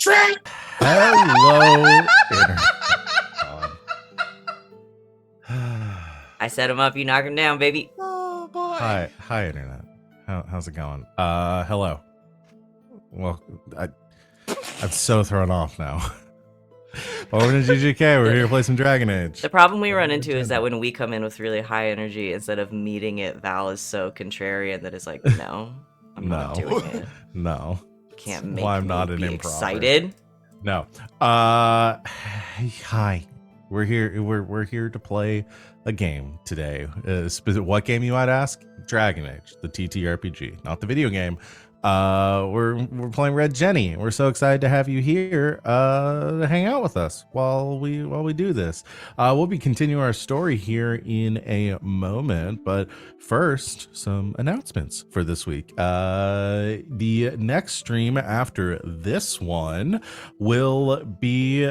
Hello, Internet. I set him up, you knock him down, baby. Oh boy. Hi, Internet. How's it going? Hello. Well, I'm so thrown off now. Welcome to GGK. We're here to play some Dragon Age. The problem we run into is that when we come in with really high energy, instead of meeting it, Val is so contrarian that it's like, no, I'm not doing it. No. Can't make I'm me not an be improver. excited. No. Hi. We're here. We're here to play a game today. What game, you might ask? Dragon Age, the TTRPG, not the video game. We're playing Red Jenny. We're so excited to have you here to hang out with us while we do this. We'll be continuing our story here in a moment, but first, some announcements for this week. The next stream after this one will be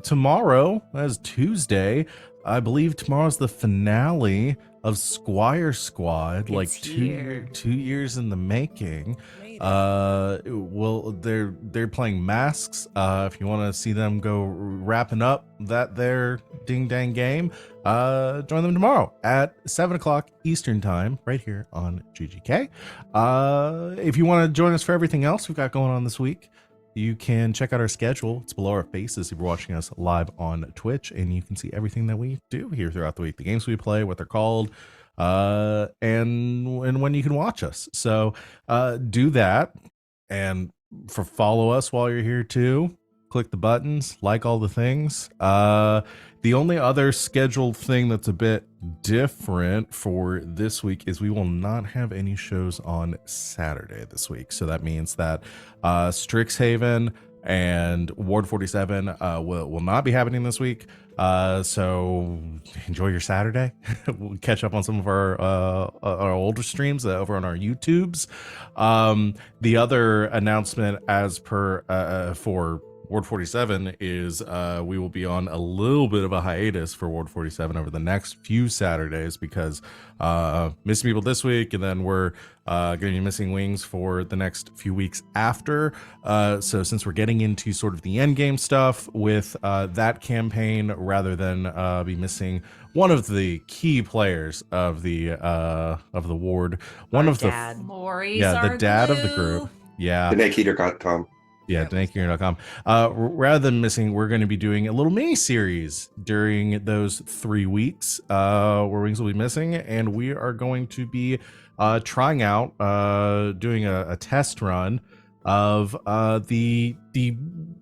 tomorrow, as Tuesday. I believe tomorrow's the finale of Squire Squad, like two years in the making. Well, they're playing Masks. If you want to see them go wrapping up that their ding dang game, join them tomorrow at 7:00 Eastern time, right here on GGK. If you want to join us for everything else we've got going on this week, you can check out our schedule. It's below our faces if you're watching us live on Twitch, and you can see everything that we do here throughout the week, the games we play, what they're called, and when you can watch us. So do that, and follow us while you're here too. Click the buttons, like all the things. The only other scheduled thing that's a bit different for this week is we will not have any shows on Saturday this week. So that means that Strixhaven and Ward 47 will not be happening this week. So enjoy your Saturday. We'll catch up on some of our older streams over on our YouTubes. The other announcement as per for Ward 47 is we will be on a little bit of a hiatus for Ward 47 over the next few Saturdays because missing people this week, and then we're going to be missing Wings for the next few weeks after. So since we're getting into sort of the end game stuff with that campaign, rather than be missing one of the key players of the Ward, one of dad. the dad of the group, Venehn.com. Yeah, Venehn.com. Rather than missing, we're going to be doing a little mini series during those 3 weeks where Wings will be missing, and we are going to be trying out doing a test run of the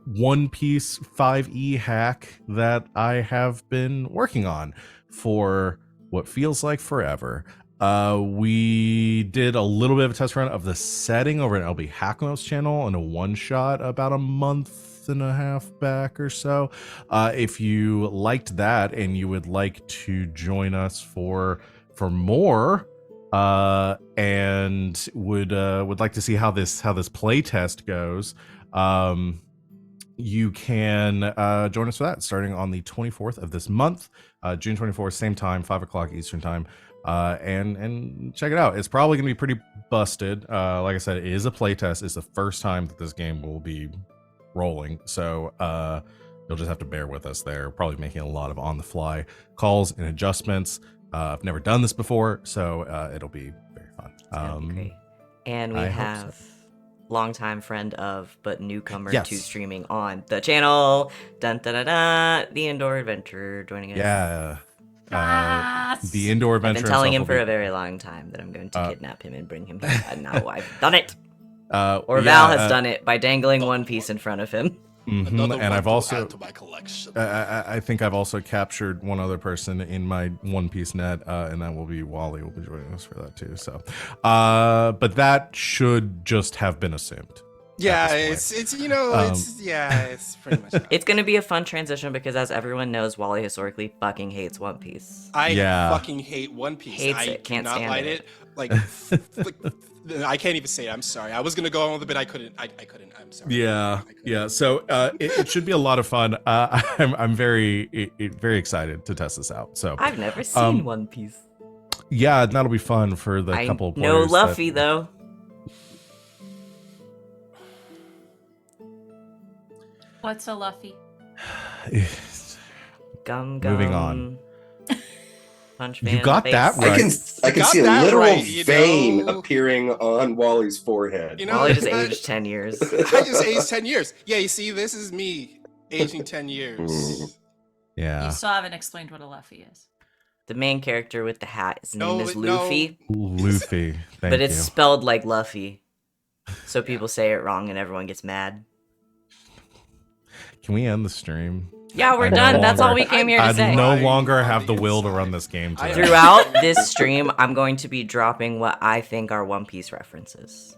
One Piece 5e hack that I have been working on for what feels like forever. We did a little bit of a test run of the setting over at LB Hackmo's channel in a one shot about a month and a half back or so. If you liked that and you would like to join us for more, and would like to see how this play test goes, you can join us for that starting on the 24th of this month, June 24th, same time, 5:00 Eastern time. And check it out. It's probably gonna be pretty busted. Like I said, it is a playtest. It's the first time that this game will be rolling, so you'll just have to bear with us there. Probably making a lot of on-the-fly calls and adjustments. I've never done this before, so it'll be very fun. Great. And we have longtime friend of but newcomer to streaming on the channel, the Indoor Adventurer, joining us. Yeah. The Indoor Adventure. I've been telling him for a very long time that I'm going to kidnap him and bring him here, and now I've done it. Val has done it by dangling One Piece in front of him. And I've also, to my collection. I think I've also captured one other person in my One Piece net, and that will be Wally. Will be joining us for that too. So, but that should just have been assumed. Yeah, it's it's pretty much. It's gonna be a fun transition because, as everyone knows, Wally historically fucking hates One Piece. I fucking hate One Piece. Hates it. Can't stand like it. Like, I can't even say it. I'm sorry. I was gonna go on with it, but I couldn't. I couldn't. I'm sorry. Yeah. So it should be a lot of fun. I'm very excited to test this out. So I've never seen One Piece. Yeah, that'll be fun for the couple players. No Luffy though. What's a Luffy? Gum. Moving on. Punch You man in got the that face. right. I can got see a that literal right, you vein know. appearing on Wally's forehead. You know, Wally just I- aged 10 years. I just aged 10 years. Yeah, you see, this is me aging 10 years. You Yeah. still haven't explained what a Luffy is. The main character with the hat, his name is No. Luffy, Luffy. Thank but it's you. spelled like Luffy. So people say it wrong and everyone gets mad. Can we end the stream? Yeah, we're I no done. That's all longer- we came here to I say. no Right longer on have the the will to inside. run this game I- today. Throughout this stream, I'm going to be dropping what I think are One Piece references.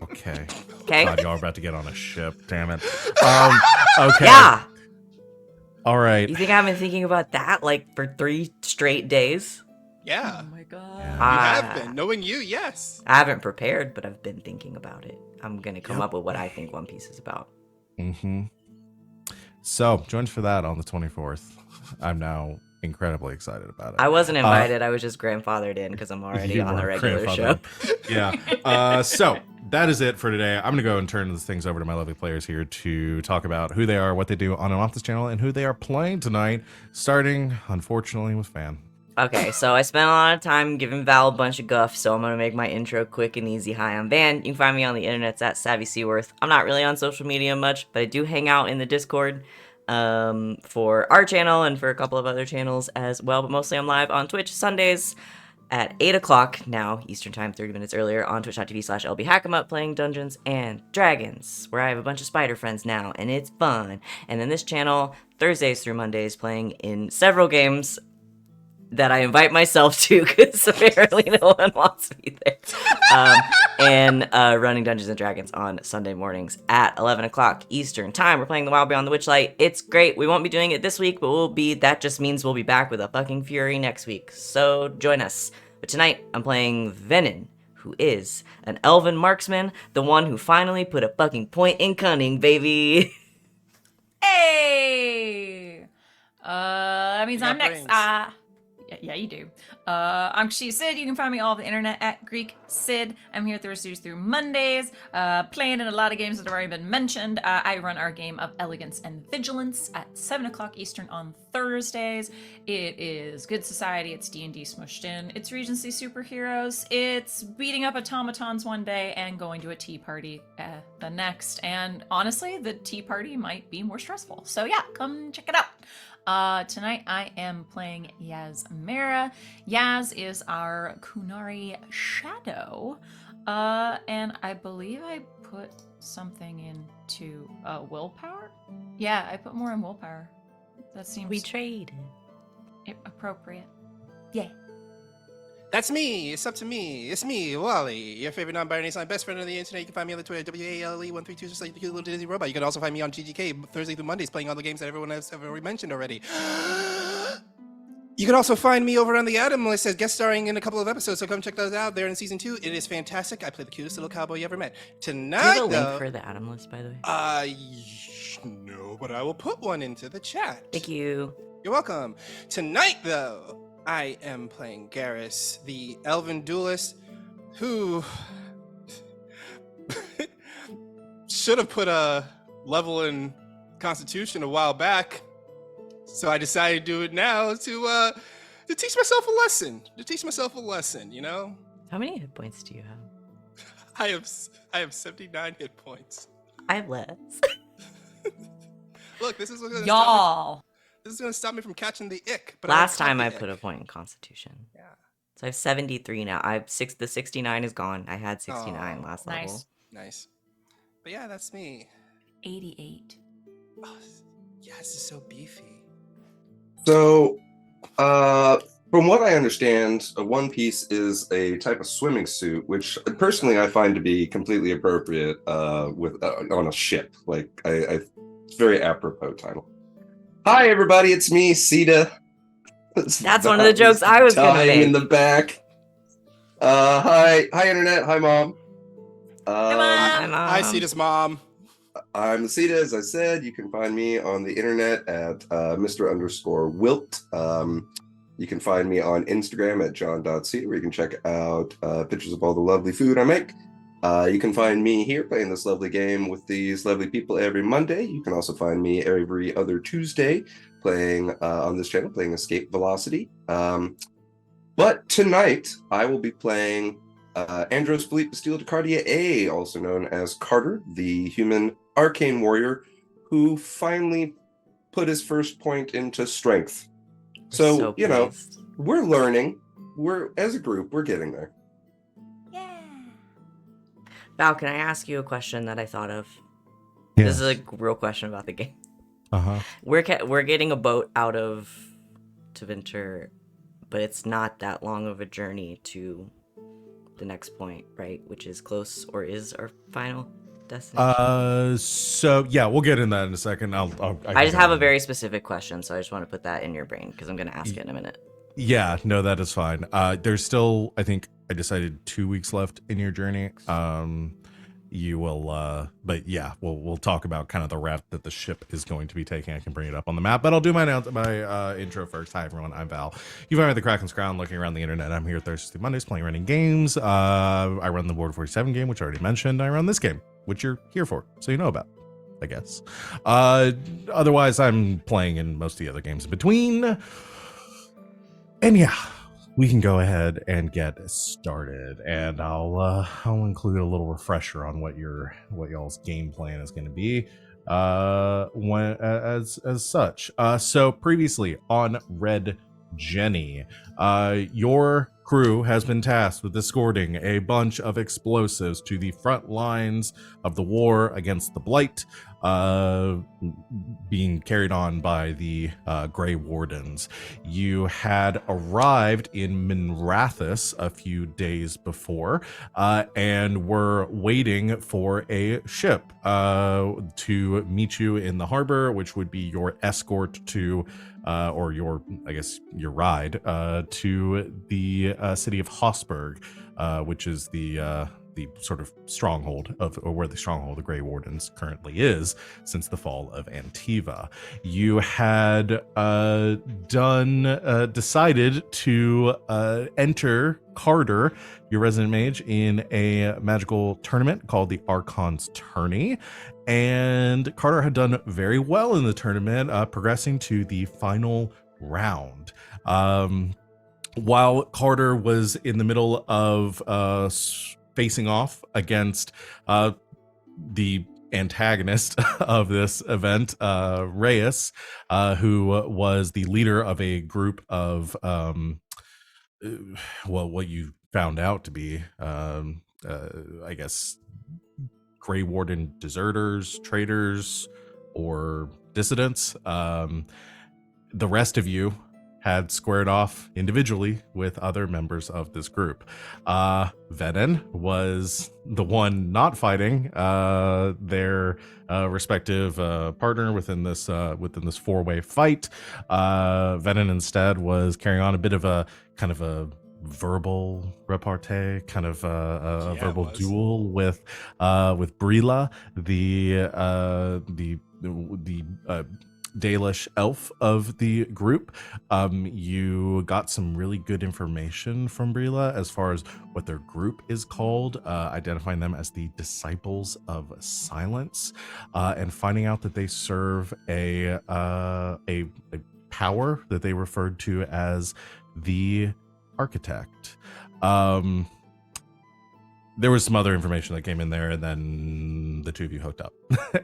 Okay. Okay? God, y'all are about to get on a ship. Damn it. Okay. Yeah! All right. You think I've been thinking about that like for 3 straight days? Yeah, Oh my god. Yeah. you Ah. have been. Knowing you, yes. I haven't prepared, but I've been thinking about it. I'm gonna come Yep. up with what I think One Piece is about. Mm-hmm. So, join us for that on the 24th. I'm now incredibly excited about it. I wasn't invited. I was just grandfathered in because I'm already You on the were regular show. grandfathered. Yeah. So that is it for today. I'm going to go and turn these things over to my lovely players here to talk about who they are, what they do on and off this channel, and who they are playing tonight, starting, unfortunately, with Fan. Okay, so I spent a lot of time giving Val a bunch of guff, so I'm gonna make my intro quick and easy. Hi, I'm Van. You can find me on the internets at Savvy Seaworth. I'm not really on social media much, but I do hang out in the Discord for our channel and for a couple of other channels as well. But mostly I'm live on Twitch Sundays at 8 o'clock now Eastern Time, 30 minutes earlier on twitch.tv/LBHack'emUp playing Dungeons and Dragons, where I have a bunch of spider friends now, and it's fun. And then this channel, Thursdays through Mondays, playing in several games that I invite myself to because apparently no one wants me there. And running Dungeons and Dragons on Sunday mornings at 11 o'clock Eastern Time. We're playing The Wild Beyond the Witchlight. It's great. We won't be doing it this week, but that just means we'll be back with a fucking fury next week. So join us. But tonight, I'm playing Venehn, who is an elven marksman, the one who finally put a fucking point in cunning, baby. Hey! That means You I'm got next. brains. Yeah, you do. I'm She Sid. You can find me all over the internet at Greek Sid. I'm here Thursdays through Mondays, playing in a lot of games that have already been mentioned. I run our game of Elegance and Vigilance at 7 o'clock Eastern on Thursdays. It is Good Society. It's D&D smushed in. It's Regency superheroes. It's beating up automatons one day and going to a tea party the next. And honestly, the tea party might be more stressful. So yeah, come check it out. Tonight I am playing Yasmera. Yas is our Kunari shadow. And I believe I put something into willpower? Yeah, I put more in willpower. That seems We trade. appropriate. Yeah. That's me. It's up to me. It's me, Wally, your favorite non-binary sign best friend on the internet. You can find me on the Twitter, WALE132, just like the cute little Disney robot. You can also find me on GGK Thursday through Mondays playing all the games that everyone has already mentioned already. You can also find me over on the Adam list as guest starring in a couple of episodes, so come check those out. They're in season 2. It is fantastic. I play the cutest little cowboy you ever met. Do you Tonight, have a link though, for the Adam list, by the way? no, but I will put one into the chat. Thank you. You're welcome. Tonight, though, I am playing Garas, the elven duelist, who should have put a level in Constitution a while back. So I decided to do it now to teach myself a lesson. To teach myself a lesson, you know? How many hit points do you have? I have 79 hit points. I have less. Look, this is what's gonna Y'all. This is gonna stop me from catching the ick. But Last time I caught the put a ick. point in Constitution. Yeah. So I have 73 now. The 69 is gone. I had 69 Oh, last nice. level. Nice. But yeah, that's me. 88. Oh, yeah, this is so beefy. So, from what I understand, a one piece is a type of swimming suit, which personally I find to be completely appropriate with on a ship. Like, it's very apropos title. Hi, everybody, it's me, Sita. That's one of the jokes I was gonna make. in the back. Hi, internet. Hi, mom. Hi, Mom. I see this, mom. I'm Sita, as I said. You can find me on the internet at Mr_Wilt. You can find me on Instagram at john.sita, where you can check out pictures of all the lovely food I make. You can find me here playing this lovely game with these lovely people every Monday. You can also find me every other Tuesday playing on this channel, playing Escape Velocity. But tonight, I will be playing Andros Philippe Bastille de Cartier A, also known as Carter, the human arcane warrior who finally put his first point into strength. So, you know, pleased. we're learning. As a group, we're getting there. Yeah. Val, can I ask you a question that I thought of? Yes. This is a real question about the game. Uh-huh. We're getting a boat out of Tevinter, but it's not that long of a journey to the next point, right? Which is close, or is our final destination. So yeah, we'll get in that in a second. I just have a very specific question, so I just want to put that in your brain because I'm going to ask it in a minute. Yeah, no, that is fine. There's still, I think I decided 2 weeks left in your journey. You will, but yeah, we'll talk about kind of the route that the ship is going to be taking. I can bring it up on the map, but I'll do my intro first. Hi everyone, I'm Val. You find me at the Kraken's Crown, looking around the internet. I'm here Thursdays through Mondays playing running games. I run the Board 47 game, which I already mentioned. I run this game, which you're here for, so you know about, I guess. Otherwise, I'm playing in most of the other games in between. And yeah, we can go ahead and get started, and I'll include a little refresher on what y'all's game plan is going to be as such. So previously on Red Jenny, your crew has been tasked with escorting a bunch of explosives to the front lines of the war against the Blight, being carried on by the Grey Wardens. You had arrived in Minrathus a few days before and were waiting for a ship to meet you in the harbor, which would be your escort to or your ride to the city of Hossberg, which is the sort of stronghold of, or where the stronghold of the Grey Wardens currently is since the fall of Antiva. You had decided to enter Carter, your resident mage, in a magical tournament called the Archon's Tourney. And Carter had done very well in the tournament, progressing to the final round. While Carter was in the middle of facing off against the antagonist of this event, Reyes, who was the leader of a group of what you found out to be I guess Grey Warden deserters, traitors, or dissidents. The rest of you had squared off individually with other members of this group. Venehn was the one not fighting their respective partner within this four-way fight. Venehn instead was carrying on a bit of a kind of a verbal repartee, kind of a verbal duel with Brila, the Dalish elf of the group. You got some really good information from Brila as far as what their group is called, identifying them as the Disciples of Silence, and finding out that they serve a power that they referred to as the Architect. There was some other information that came in there, and then the two of you hooked up.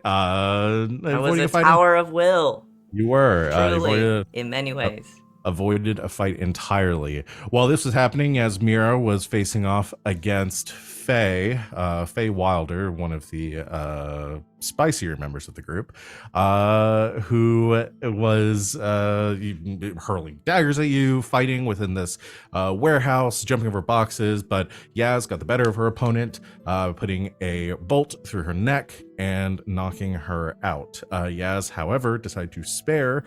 I was a power of will. You were. Truly, in many ways. Avoided a fight entirely. While this was happening, Yasmera was facing off against Faye Wilder, one of the spicier members of the group, who was hurling daggers at you, fighting within this warehouse, jumping over boxes, but Yaz got the better of her opponent, putting a bolt through her neck and knocking her out. Yaz, however, decided to spare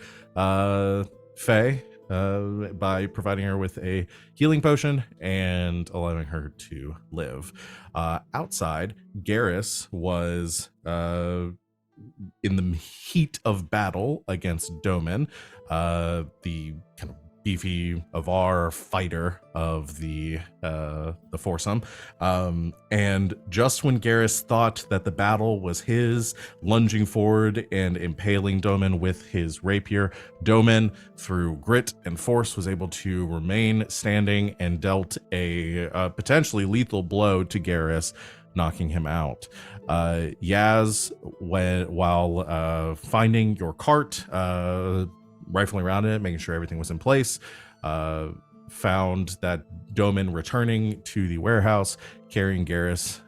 Faye by providing her with a healing potion and allowing her to live. Outside, Garas was in the heat of battle against Domin, the kind of beefy Avar fighter of the foursome. And just when Garas thought that the battle was his, lunging forward and impaling Domin with his rapier, Domin, through grit and force, was able to remain standing and dealt a potentially lethal blow to Garas, knocking him out. Yaz, while finding your cart, rifling around it, making sure everything was in place, found that Domin returning to the warehouse, carrying Garas's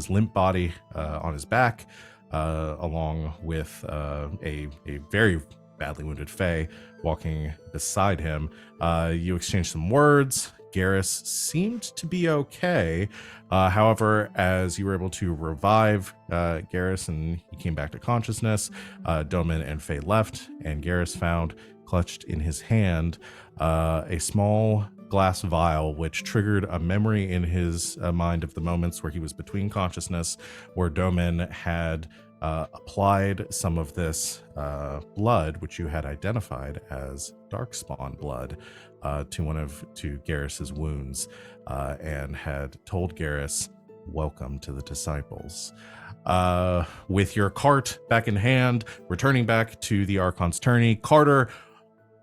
limp body on his back, along with a very badly wounded Fae walking beside him. You exchanged some words. Garas seemed to be okay. However, as you were able to revive Garas and he came back to consciousness, Domin and Faye left, and Garas found, clutched in his hand, a small glass vial, which triggered a memory in his mind of the moments where he was between consciousness, where Domin had applied some of this blood, which you had identified as Darkspawn blood, to Garrus's wounds, and had told Garas, "Welcome to the Disciples." With your cart back in hand, returning back to the Archon's tourney, Carter,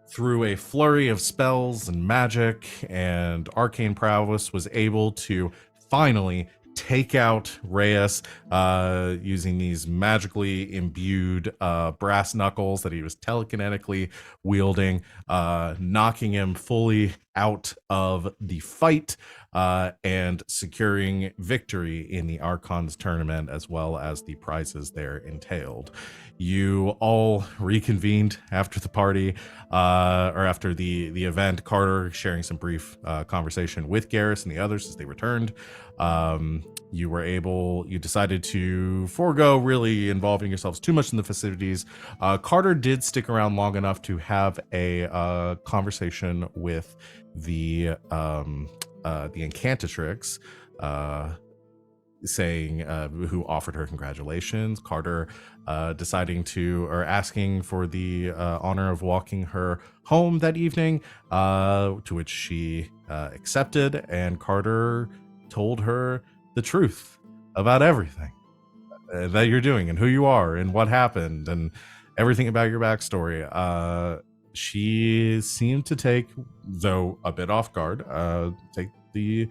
through a flurry of spells and magic and arcane prowess, was able to finally take out Reyes using these magically imbued brass knuckles that he was telekinetically wielding, knocking him fully out of the fight and securing victory in the Archon's tournament, as well as the prizes there entailed. You all reconvened after the party, or after the event, Carter sharing some brief conversation with Garas and the others as they returned. You decided to forego really involving yourselves too much in the festivities. Carter did stick around long enough to have a conversation with the Incantatrix, saying who offered her congratulations. Carter asking for the honor of walking her home that evening, to which she accepted, and Carter told her the truth about everything that you're doing and who you are and what happened and everything about your backstory. She seemed to take, though a bit off guard, take the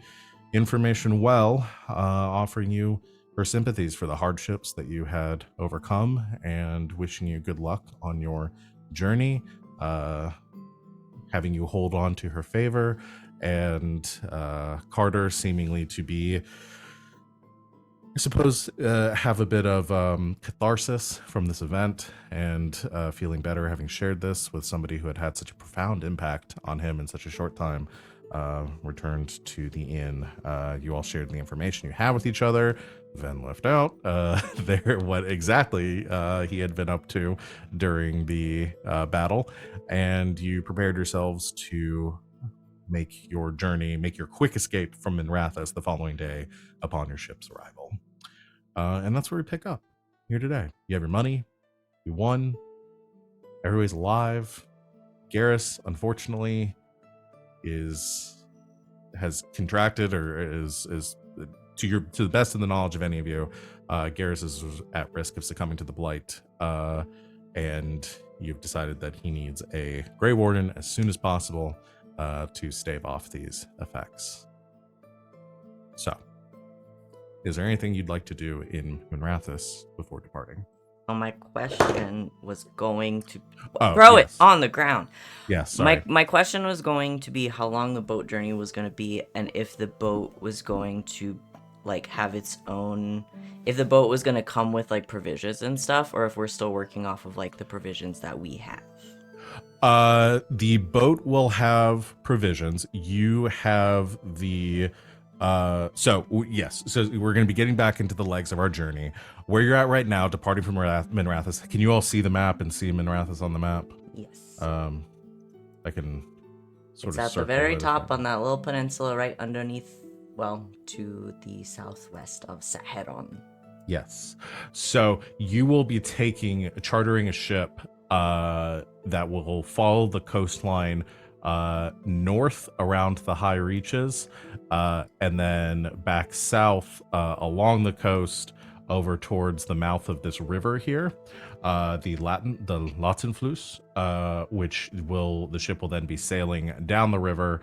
information well, offering you her sympathies for the hardships that you had overcome and wishing you good luck on your journey, having you hold on to her favor, and Carter seemingly to be, I suppose, have a bit of catharsis from this event and feeling better having shared this with somebody who had such a profound impact on him in such a short time, returned to the inn. You all shared the information you had with each other. Venn left out what exactly he had been up to during the battle, and you prepared yourselves to make your quick escape from Minrathous the following day upon your ship's arrival. And that's where we pick up here today. You have your money, you won, everybody's alive. Garas, unfortunately, has contracted, or is to the best of the knowledge of any of you, Garas is at risk of succumbing to the blight, and you've decided that he needs a Grey Warden as soon as possible to stave off these effects. So, is there anything you'd like to do in Minrathous before departing? So my question was going to Yes. it on the ground. Yeah, sorry. My question was going to be how long the boat journey was going to be, and if the boat was going to have its own, if the boat was going to come with provisions and stuff, or if we're still working off of the provisions that we have. The boat will have provisions. You have the yes. So we're going to be getting back into the legs of our journey. Where you're at right now, departing from Minrathous. Can you all see the map and see Minrathous on the map? Yes. I can sort it's of at the very top on that little peninsula right underneath, to the southwest of Saheron. Yes. So you will be chartering a ship that will follow the coastline north around the high reaches, and then back south along the coast over towards the mouth of this river here, the Lattenfluss, which the ship will then be sailing down the river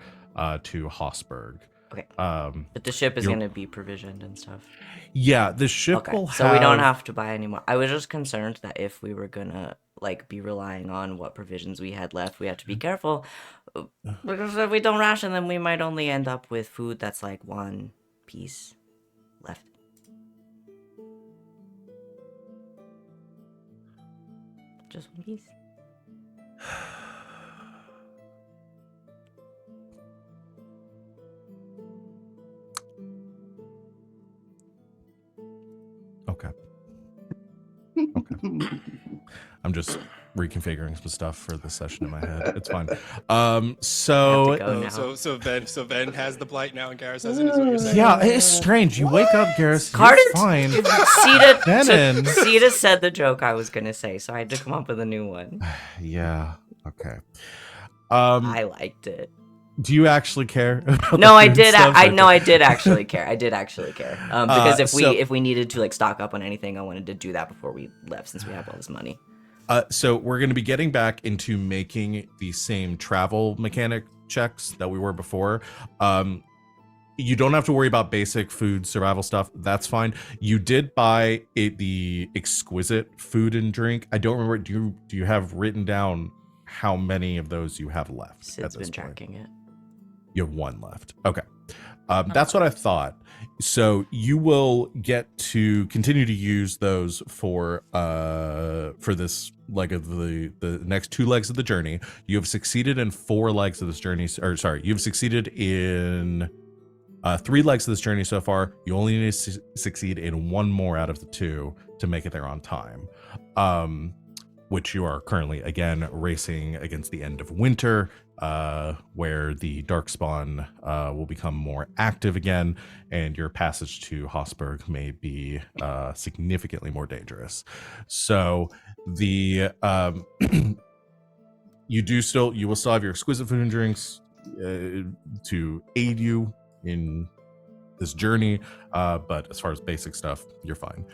to Hossberg. Okay. Um, But the ship is you're- going to be provisioned and stuff. yeah, the ship Okay. will So we don't have to buy any more. I was just concerned that if we were going to like be relying on what provisions we had left, we have to be careful. Because if we don't ration them, we might only end up with food that's like one piece left. Just one piece. Okay. I'm just reconfiguring some stuff for the session in my head. It's fine. So I have to go now. So Venn has the blight now, and Garas hasn't. Is what you're saying? yeah, it's strange. You wake up, Garas. Carter- You're fine. Venehn. Venehn. Sita said the joke I was gonna say, so I had to come up with a new one. Yeah. Okay. I liked it. Do you actually care? about No, the I food did. stuff? I know I did actually care. I did actually care. Because so- if we needed to like stock up on anything, I wanted to do that before we left, since we have all this money. So we're going to be getting back into making the same travel mechanic checks that we were before. You don't have to worry about basic food survival stuff. That's fine. You did buy the exquisite food and drink. I don't remember. Do you have written down how many of those you have left? Sid's at this been point? tracking it. You have one left. Okay. That's what I thought. So you will get to continue to use those for this leg of the next 2 legs of the journey. You have succeeded in 4 legs of this journey. Or sorry, you've succeeded in 3 legs of this journey so far. You only need to succeed in 1 more out of the 2 to make it there on time. Which you are currently again racing against the end of winter, where the darkspawn will become more active again, and your passage to Hossberg may be significantly more dangerous. So the you will still have your exquisite food and drinks to aid you in this journey, but as far as basic stuff, you're fine.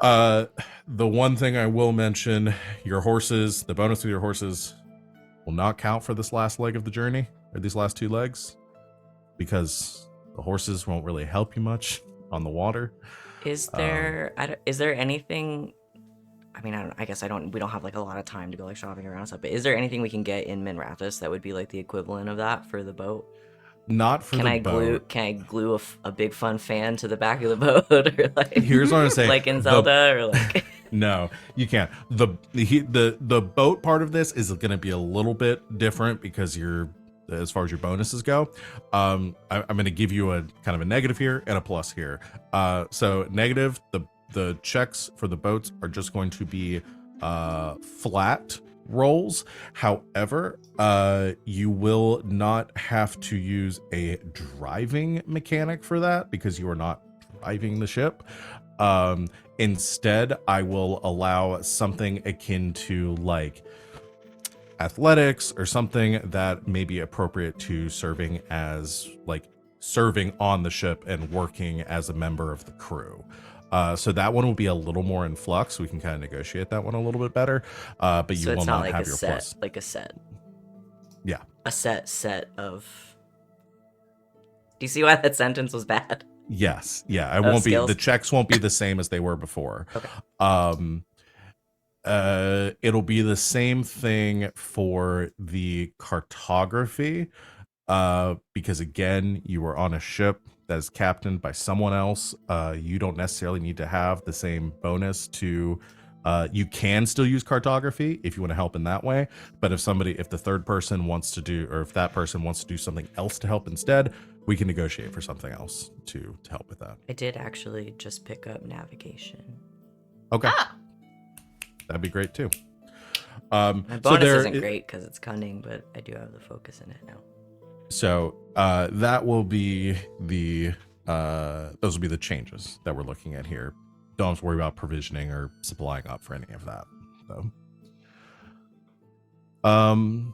The one thing I will mention, your horses, the bonus with your horses will not count for this last leg of the journey, or these last 2 legs, because the horses won't really help you much on the water. Is there is there anything? I mean, I guess we don't have like a lot of time to go like shopping around and stuff. But is there anything we can get in Minrathous that would be like the equivalent of that for the boat? Not for the boat. Can I glue a big fun fan to the back of the boat, or like Here's what I'm saying. like in Zelda, or like No, you can't. The boat part of this is going to be a little bit different because as far as your bonuses go. I'm going to give you a kind of a negative here and a plus here. So negative, the checks for the boats are just going to be flat rolls. However, you will not have to use a driving mechanic for that because you are not driving the ship. Instead, I will allow something akin to like athletics or something that may be appropriate to serving on the ship and working as a member of the crew. So that one will be a little more in flux. We can kind of negotiate that one a little bit better. But you so will it's not not like have a your set, plus. like a set. Yeah. A set of. Do you see why that sentence was bad? Yes. Yeah. It Of won't skills? be, the checks won't be the same as they were before. Okay. It'll be the same thing for the cartography. Because again, you were on a ship that is captained by someone else. You don't necessarily need to have the same bonus to. You can still use cartography if you want to help in that way. But if the third person wants to do, or if that person wants to do something else to help instead, we can negotiate for something else to help with that. I did actually just pick up navigation. Okay, Ah, that'd be great too. My So bonus there isn't i- great because it's cunning, but I do have the focus in it now. So that will be those will be the changes that we're looking at here. Don't have to worry about provisioning or supplying up for any of that. So Um,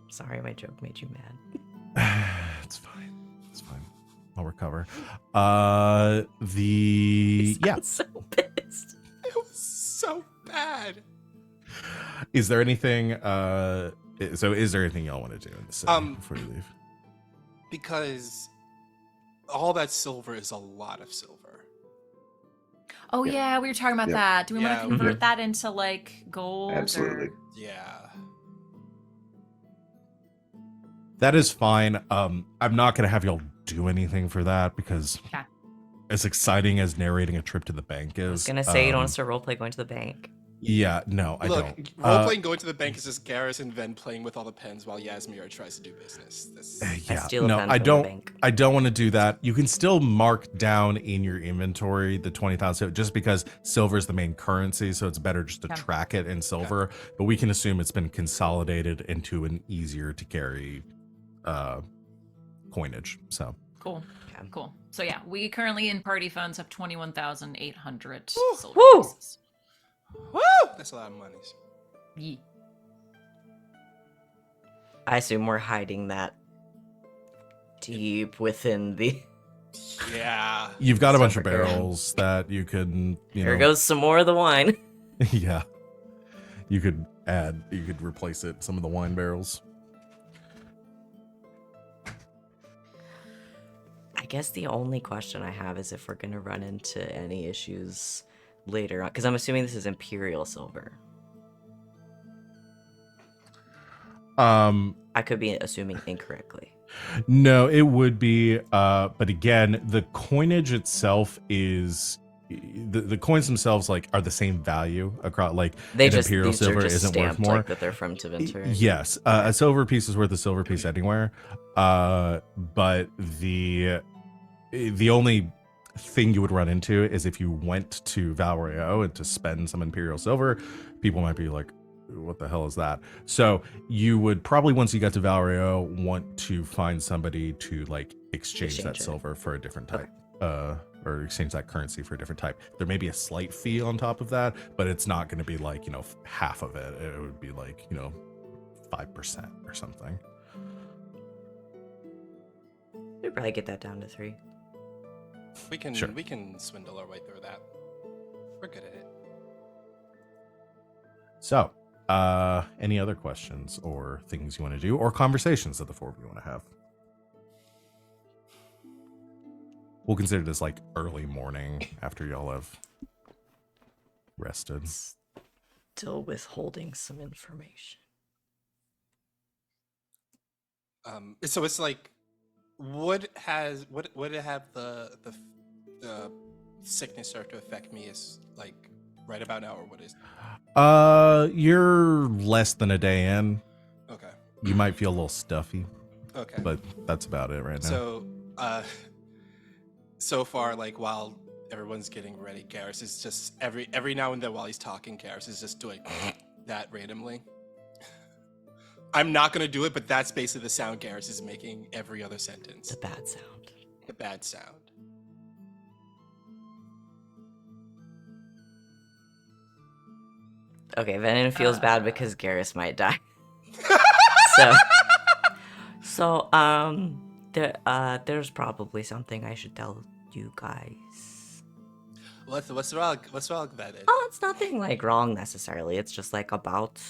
Sorry, my joke made you mad. it's fine. It's fine. I'll recover. Yeah. I'm so pissed. It was so bad. Is there anything? So is there anything y'all want to do in the city before you leave? Because all that silver is a lot of silver. Oh yeah, we were talking about Yeah. that. Do we want Yeah. to convert that into like gold? Absolutely. Or... Yeah. That is fine. I'm not gonna have y'all do anything for that because Okay. as exciting as narrating a trip to the bank is, I was gonna say you don't want to start roleplay going to the bank. Yeah, no, I Look, don't. role-playing going to the bank is just Garas and Venn playing with all the pens while Yasmera tries to do business. Yeah, steal a no, pen I from the don't. bank. I don't want to do that. You can still mark down in your inventory the 20,000 just because silver is the main currency, so it's better just to Okay. track it in silver. But we can assume it's been consolidated into an easier to carry coinage. So Cool. Okay. Cool. So yeah, we currently in party funds have 21,800 silver Woo! pieces. Woo! That's a lot of money. Yee. I assume we're hiding that deep within the. Yeah. you've got a bunch of Silver currency. barrels that you can, Here goes some more of the wine. yeah, you could replace it some of the wine barrels. I guess the only question I have is if we're gonna run into any issues later on, because I'm assuming this is Imperial silver. I could be assuming incorrectly. No, it would be. But again, the coinage itself is the coins themselves like are the same value across. Like They an just imperial these are silver just isn't worth stamped more. like that they're from Tevinter. Yes, a silver piece is worth a silver piece anywhere. But the only thing you would run into is if you went to Valrio and to spend some imperial silver, people might be like, what the hell is that? So you would probably, once you got to Valrio, want to find somebody to like exchange that Exchange it. silver for a different type, or exchange that currency for a different type. There may be a slight fee on top of that, but it's not going to be like, half of it. It would be like, 5% or something. We'd probably get that down to 3. We can Sure. we can swindle our way through that. We're good at it. So, any other questions or things you want to do or conversations that the four of you want to have? We'll consider this like early morning after y'all have rested. Still withholding some information. So it's like, would it have the sickness start to affect me is like right about now, or what is? You're less than a day in. Okay. You might feel a little stuffy, Okay. but that's about it right now. So, so far, like while everyone's getting ready, Garas is just every now and then while he's talking, Garas is just doing that randomly. I'm not gonna do it, but that's basically the sound Garas is making every other sentence. It's a bad sound. A bad sound. Okay, Venehn feels bad because Garas might die. There's probably something I should tell you guys. What's wrong? What's wrong with that? Oh, it's nothing like wrong necessarily. It's just like about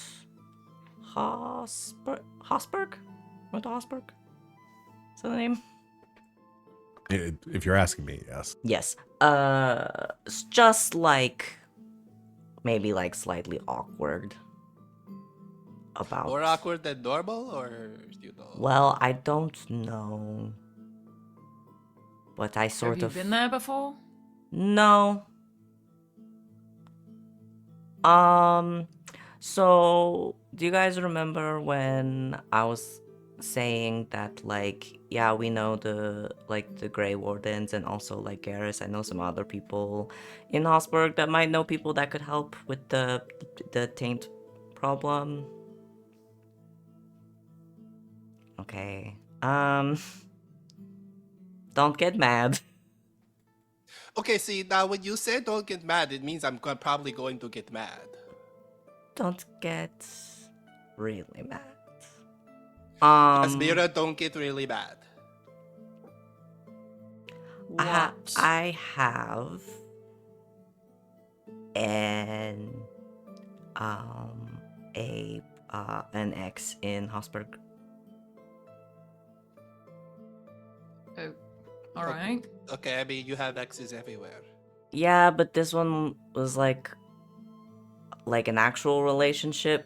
Hosberg? Went to Hosberg? Is that the name? If you're asking me, yes. Yes. It's just like maybe like slightly awkward about. More awkward than normal, or you know? Well, I don't know. But I sort Have you of been there before? No. So do you guys remember when I was saying that like, yeah, we know the Grey Wardens and also like Garas, I know some other people in Hosberg that might know people that could help with the taint problem. Okay. Don't get mad. Okay, see, now when you say don't get mad, it means I'm probably going to get mad. Don't get really mad. Yasmera, don't get really bad. What? I have an a an ex in Hosberg. Oh, all right. Okay, I mean, you have exes everywhere. Yeah, but this one was like an actual relationship,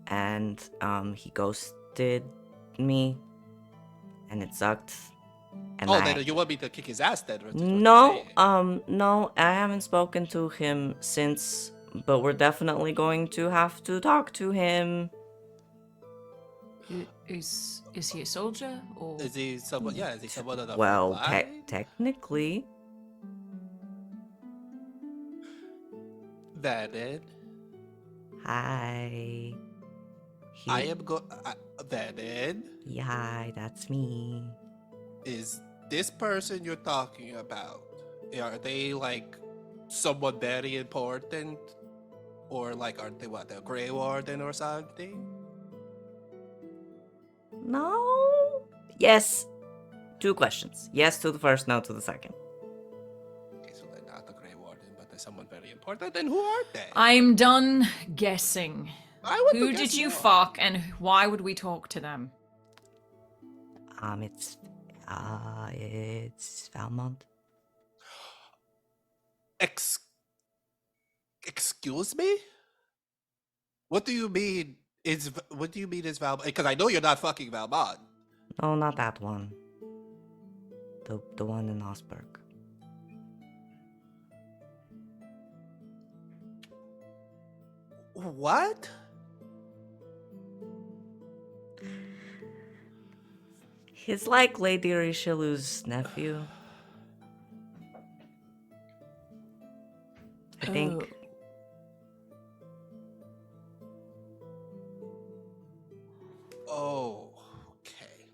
and he ghosted me, and it sucked. And Then you want me to kick his ass then? That's what you're no, saying. no, I haven't spoken to him since, but we're definitely going to have to talk to him. Is he a soldier or? Is he someone? Yeah, is he someone on the Well, front line? technically, Venehn, hi. I am Venehn, Yeah, that's me. is this person you're talking about? Are they like someone very important, or like are they what, the Grey Warden or something? No. Yes. 2 questions. Yes to the first, no to the second. Okay, so they're not the Grey Warden, but they're someone very important. Then who are they? I'm done guessing. I want Who to guess did you more. fuck, and why would we talk to them? It's Valmont. Excuse me? What do you mean? What do you mean is Val? Because I know you're not fucking Valmont. No, not that one. The one in Osberg. What? He's like Lady Richelieu's nephew. I think. Oh, okay.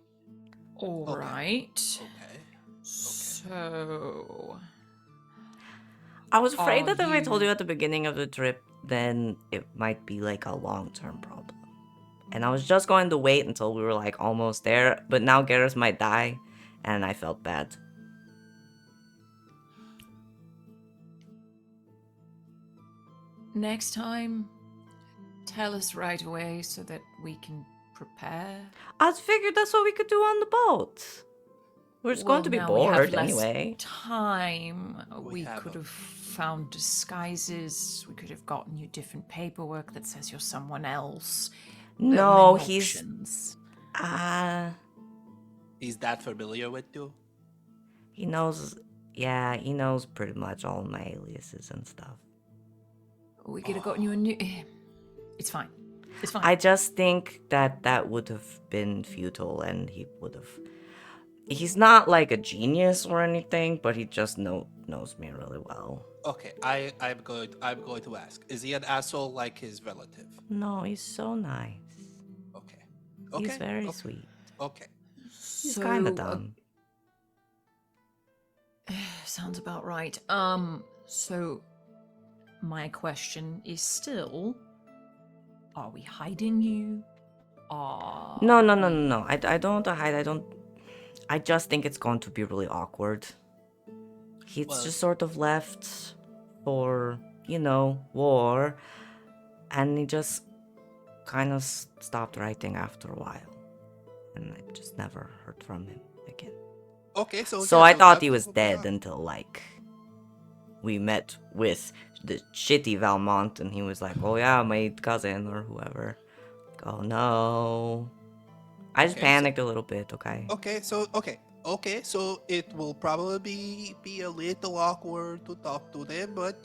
All Okay. right. Okay. So. I was afraid Are that if I told you- you at the beginning of the trip, then it might be like a long-term problem. And I was just going to wait until we were like almost there, but now Garas might die, and I felt bad. Next time, tell us right away so that we can prepare. I figured that's what we could do on the boat. We're just going to be now we have bored less anyway. time. We have could a- have found disguises. We could have gotten you different paperwork that says you're someone else. There are No, many he's options. He's that familiar with you? he knows. Yeah, he knows pretty much all my aliases and stuff. We could have gotten you a new. It's fine. It's fine. I just think that would have been futile, and he would have. He's not like a genius or anything, but he just knows me really well. Okay, I'm going to ask. Is he an asshole like his relative? No, he's so nice. Okay. He's very okay. sweet. Okay. He's kind of dumb. Sounds about right. So my question is still, are we hiding you? No. I don't want to hide. I just think it's going to be really awkward. He's Well- just sort of left for, war. And he just kind of stopped writing after a while. And I just never heard from him again. Okay, so So yeah, I thought that's he was what we dead got. until, we met with the shitty Valmont, and he was like, oh yeah, my cousin or whoever. Oh no. I just Okay, so- panicked a little bit, okay? Okay, so it will probably be a little awkward to talk to them, but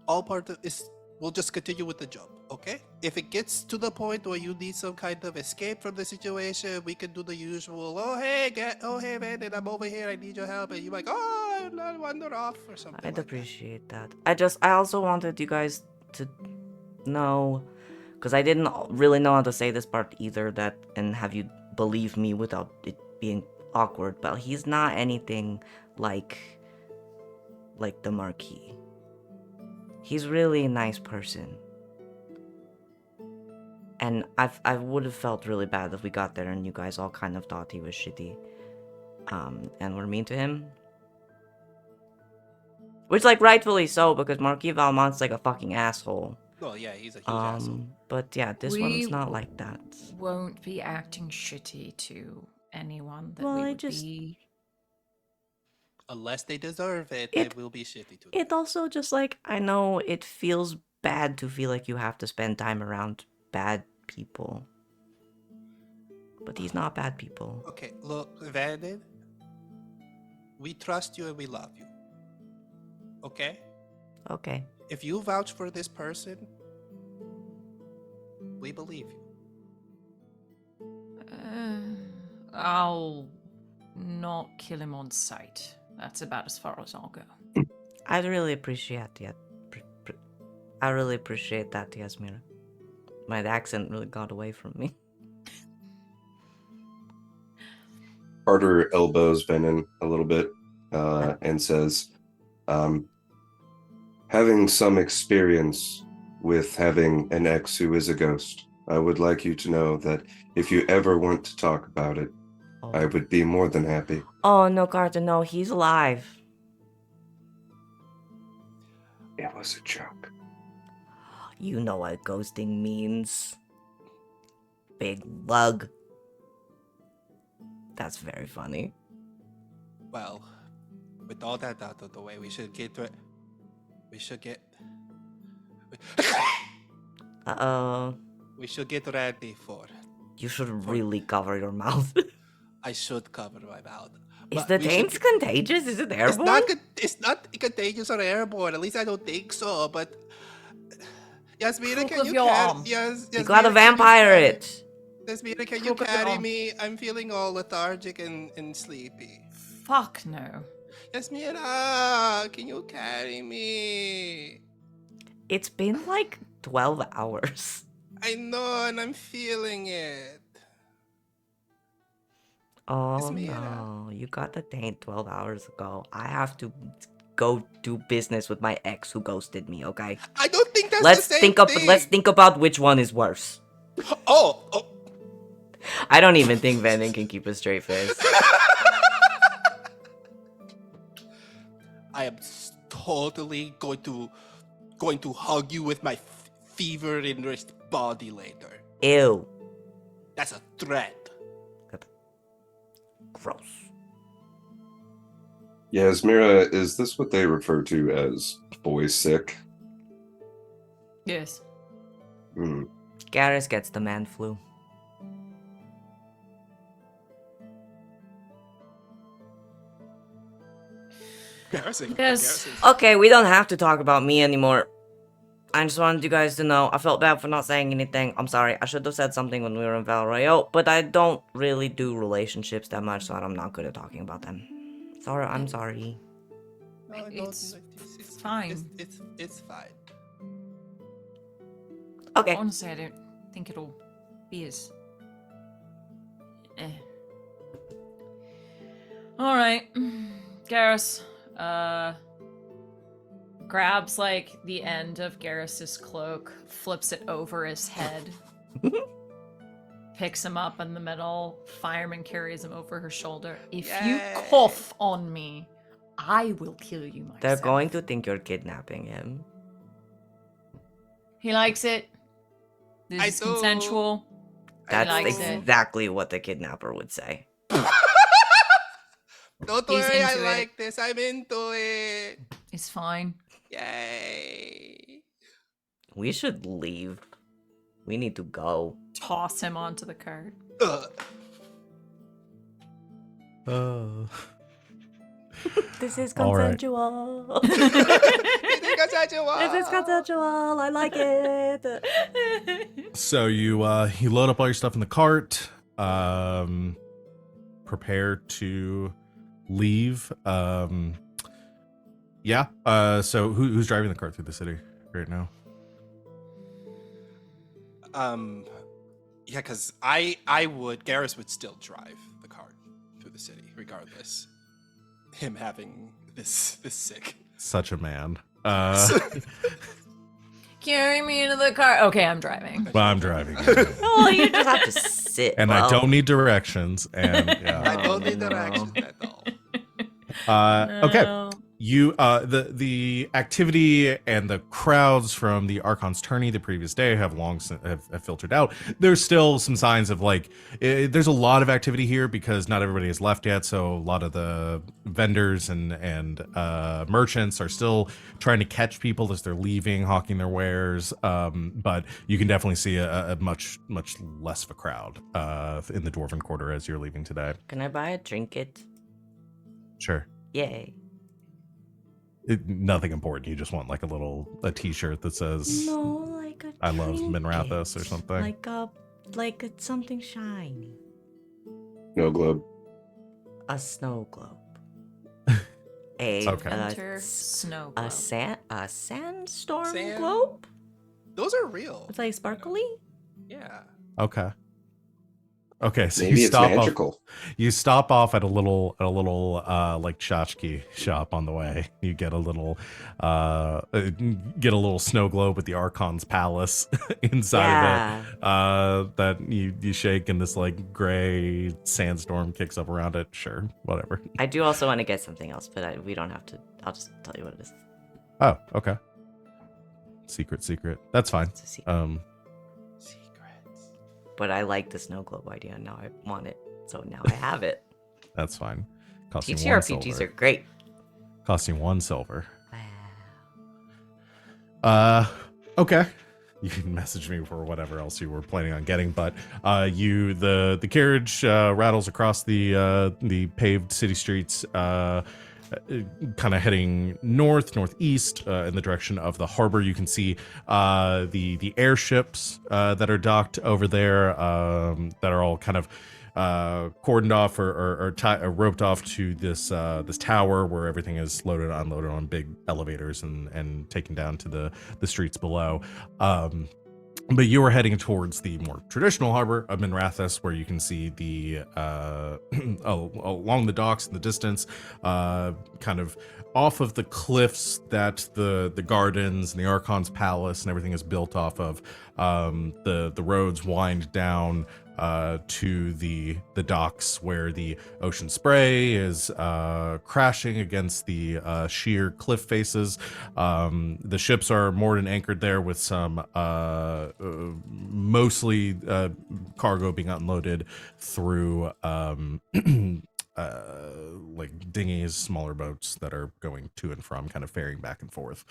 all part of is we'll just continue with the job, okay? If it gets to the point where you need some kind of escape from the situation, we can do the usual. Oh hey, man, and I'm over here. I need your help, and you're like, oh, I'll wander off or something. I'd like appreciate that. I also wanted you guys to know, because I didn't really know how to say this part either, and have you believe me without it being awkward, but he's not anything like the Marquis. He's really a nice person. And I would have felt really bad if we got there and you guys all kind of thought he was shitty. And were mean to him. Which, like, rightfully so, because Marquis Valmont's like a fucking asshole. Oh yeah, he's a huge asshole. But yeah, this one's not like that. Won't be acting shitty to anyone that Well, we I would just- be. Unless they deserve it, It- they will be shitty to them. It also just, like, I know it feels bad to feel like you have to spend time around bad people. But he's not bad people. Okay, look, Venehn, we trust you and we love you. Okay? Okay. If you vouch for this person, we believe you. I'll not kill him on sight. That's about as far as I'll go. I'd really appreciate that. I really appreciate that, Yasmera. My accent really got away from me. Carter elbows Venehn a little bit and says, having some experience with having an ex who is a ghost, I would like you to know that if you ever want to talk about it, Oh. I would be more than happy. Oh, no, Carter, no, he's alive. It was a joke. You know what ghosting means. Big lug. That's very funny. Well, with all that out of the way, we should get... We should get ready for... You should really cover your mouth. I should cover my mouth. Is But the we should taint get- contagious? Is it airborne? It's not contagious or airborne. At least I don't think so. But Yasmera, Crook can of you your carry? arm. Yes, You gotta vampire it. Yasmera, can you Crook of your carry arm. me? I'm feeling all lethargic and sleepy. Fuck no. Yasmera, can you carry me? It's been like 12 hours. I know, and I'm feeling it. Oh Yasmera. no, you got the taint 12 hours ago. I have to go do business with my ex who ghosted me, okay? I don't think that's Let's the same think up thing. let's think about which one is worse. Oh. I don't even think Venehn can keep a straight face. I am totally going to hug you with my fever-enriched body later. Ew. That's a threat. Gross. Yasmera, is this what they refer to as boy sick? Yes. Hmm. Garas gets the man flu. Embarrassing. Yes. Okay, we don't have to talk about me anymore. I just wanted you guys to know I felt bad for not saying anything. I'm sorry. I should have said something when we were in Val Royale, but I don't really do relationships that much, so I'm not good at talking about them. Sorry, I'm sorry. No, It's fine. It's fine. Okay. Honestly, I don't think it'll be as. Alright. Garas, grabs like the end of Garrus's cloak, flips it over his head, picks him up in the middle, fireman carries him over her shoulder. If you Yay. cough on me, I will kill you myself. They're going to think you're kidnapping him. He likes it. This I is do. consensual. That's likes it. exactly what the kidnapper would say. Don't He's worry, I into it. like this. I'm into it. It's fine. Yay. We should leave. We need to go. Toss him onto the cart. Ugh. This is All right. consensual. This is consensual. This is consensual. I like it. So you load up all your stuff in the cart, prepare to leave. So who's driving the cart through the city right now? Yeah, because Garas would still drive the cart through the city, regardless. Him having this sick. Such a man. Carry me into the car. Okay, I'm driving. But I'm driving. No, you just have to sit. And I well. don't need directions. And yeah. I don't need no. directions at all. Okay. No. You the activity and the crowds from the Archon's tourney the previous day have have filtered out. There's still some signs of like there's a lot of activity here because not everybody has left yet, so a lot of the vendors and merchants are still trying to catch people as they're leaving, hawking their wares. But you can definitely see a much less of a crowd in the Dwarven Quarter as you're leaving today. Can I buy a trinket? Sure. Yay. Nothing important. You just want like a T-shirt that says No, like a "I love trinket. Minrathous" or something. Like it's something shiny. No globe. A snow globe. A Okay. Winter snow globe. a sandstorm Sand- globe? Those are real. It's like sparkly? Yeah. Okay. Okay, so Maybe you it's stop magical. off. You stop off at a little like tchotchke shop on the way. You get a little snow globe with the Archon's palace inside of it. That you shake and this like gray sandstorm kicks up around it. Sure, whatever. I do also want to get something else, but we don't have to. I'll just tell you what it is. Oh, okay. Secret. That's fine. It's a secret. Secrets. But I like the snow globe idea, and now I want it. So now I have it. That's fine. Costing one TTRPGs silver. are great. Costing 1 silver. Wow. Okay. You can message me for whatever else you were planning on getting, but the carriage rattles across the paved city streets, kind of heading northeast in the direction of the harbor. You can see the airships that are docked over there, that are all kind of cordoned off or roped off to this tower where everything is loaded and unloaded on big elevators and taken down to the streets below. But you are heading towards the more traditional harbor of Minrathous, where you can see the along the docks in the distance, kind of off of the cliffs that the gardens and the Archon's palace and everything is built off of. The roads wind down to the docks where the ocean spray is crashing against the sheer cliff faces. The ships are moored and anchored there with some mostly cargo being unloaded through like dinghies, smaller boats that are going to and from, kind of ferrying back and forth.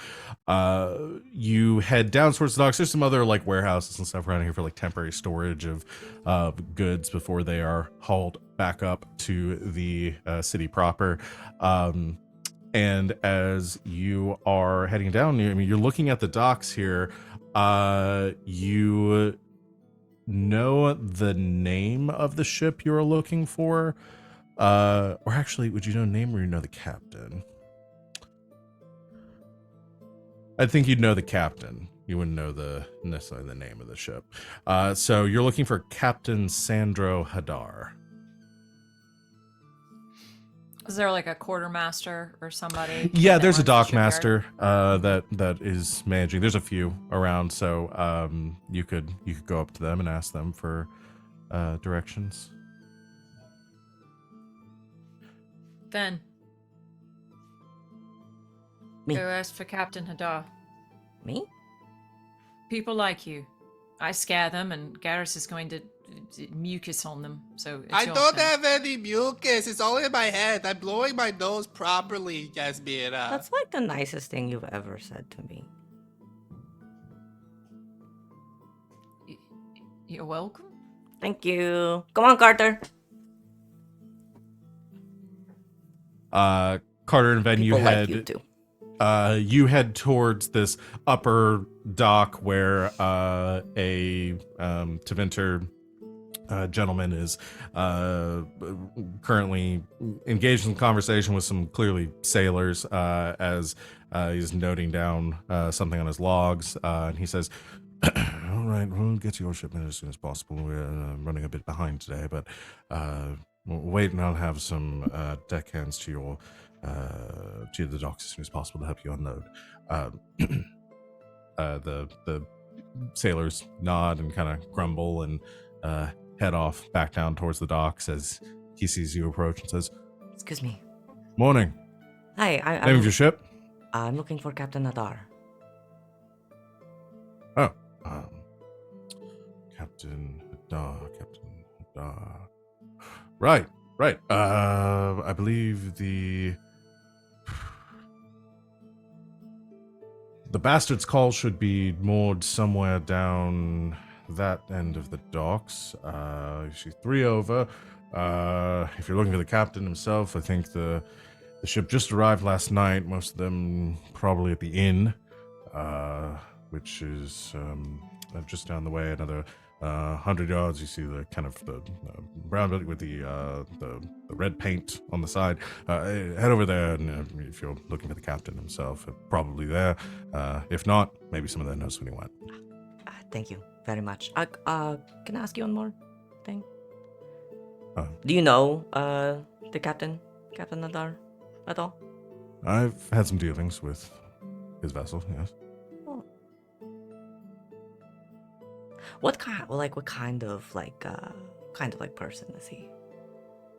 You head down towards the docks. There's some other like warehouses and stuff around here for like temporary storage of goods before they are hauled back up to the city proper. And as you are heading down, you're looking at the docks here. You know the name of the ship you are looking for. Or actually, would you know the name or you know the captain? I think you'd know the captain. You wouldn't know necessarily the name of the ship. So you're looking for Captain Sandro Hadar. Is there like a quartermaster or somebody? Yeah, that there's a runs the dock shipyard? master that is managing. There's a few around, so you could go up to them and ask them for directions. Then Me. go ask for Captain Hadar. Me? People like you. I scare them, and Garas is going to mucus on them. So it's I your don't turn. have any mucus. It's all in my head. I'm blowing my nose properly, Yasmera. That's like the nicest thing you've ever said to me. You're welcome. Thank you. Come on, Carter. Carter and Ben, People like you too. you head towards this upper dock where a Teventer gentleman is currently engaged in conversation with some clearly sailors as he's noting down something on his logs, and he says, all right, we'll get to your shipment as soon as possible. We're running a bit behind today, but we'll wait and I'll have some deckhands to the docks as soon as possible to help you unload. Uh, the sailors nod and kind of grumble and head off back down towards the docks as he sees you approach and says, Excuse me. "Morning. Hi, Name of your ship?" I'm looking for Captain Nadar. Oh, Captain Hadar. Right. I believe the Bastard's Call should be moored somewhere down that end of the docks. You see 3 over. If you're looking for the captain himself, I think the ship just arrived last night. Most of them probably at the inn, which is just down the way. Another 100 yards. You see the kind of the brown building with the red paint on the side. Head over there, and if you're looking for the captain himself, probably there. If not, maybe someone there knows when he went. Thank you very much. Can I ask you one more thing? Uh. Do you know the Captain Nadar, at all? I've had some dealings with his vessel. Yes. What kind of person is he?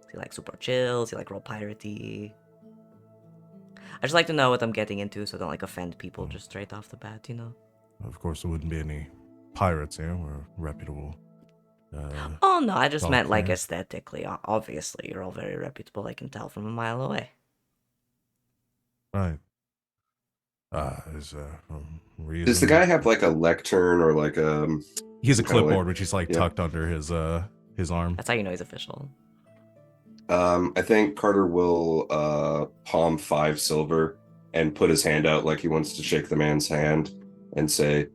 Is he like super chill? Is he like real piratey? I just like to know what I'm getting into so I don't like offend people just straight off the bat, you know? Of course, there wouldn't be any pirates here. We're reputable. Oh no, I just meant like players. aesthetically. Obviously, you're all very reputable. I can tell from a mile away. Right. Is reason? Does the guy have like a lectern or like He has a kinda like- clipboard, which is like yeah. tucked under his arm. That's how you know he's official. I think Carter will palm 5 silver and put his hand out like he wants to shake the man's hand and say,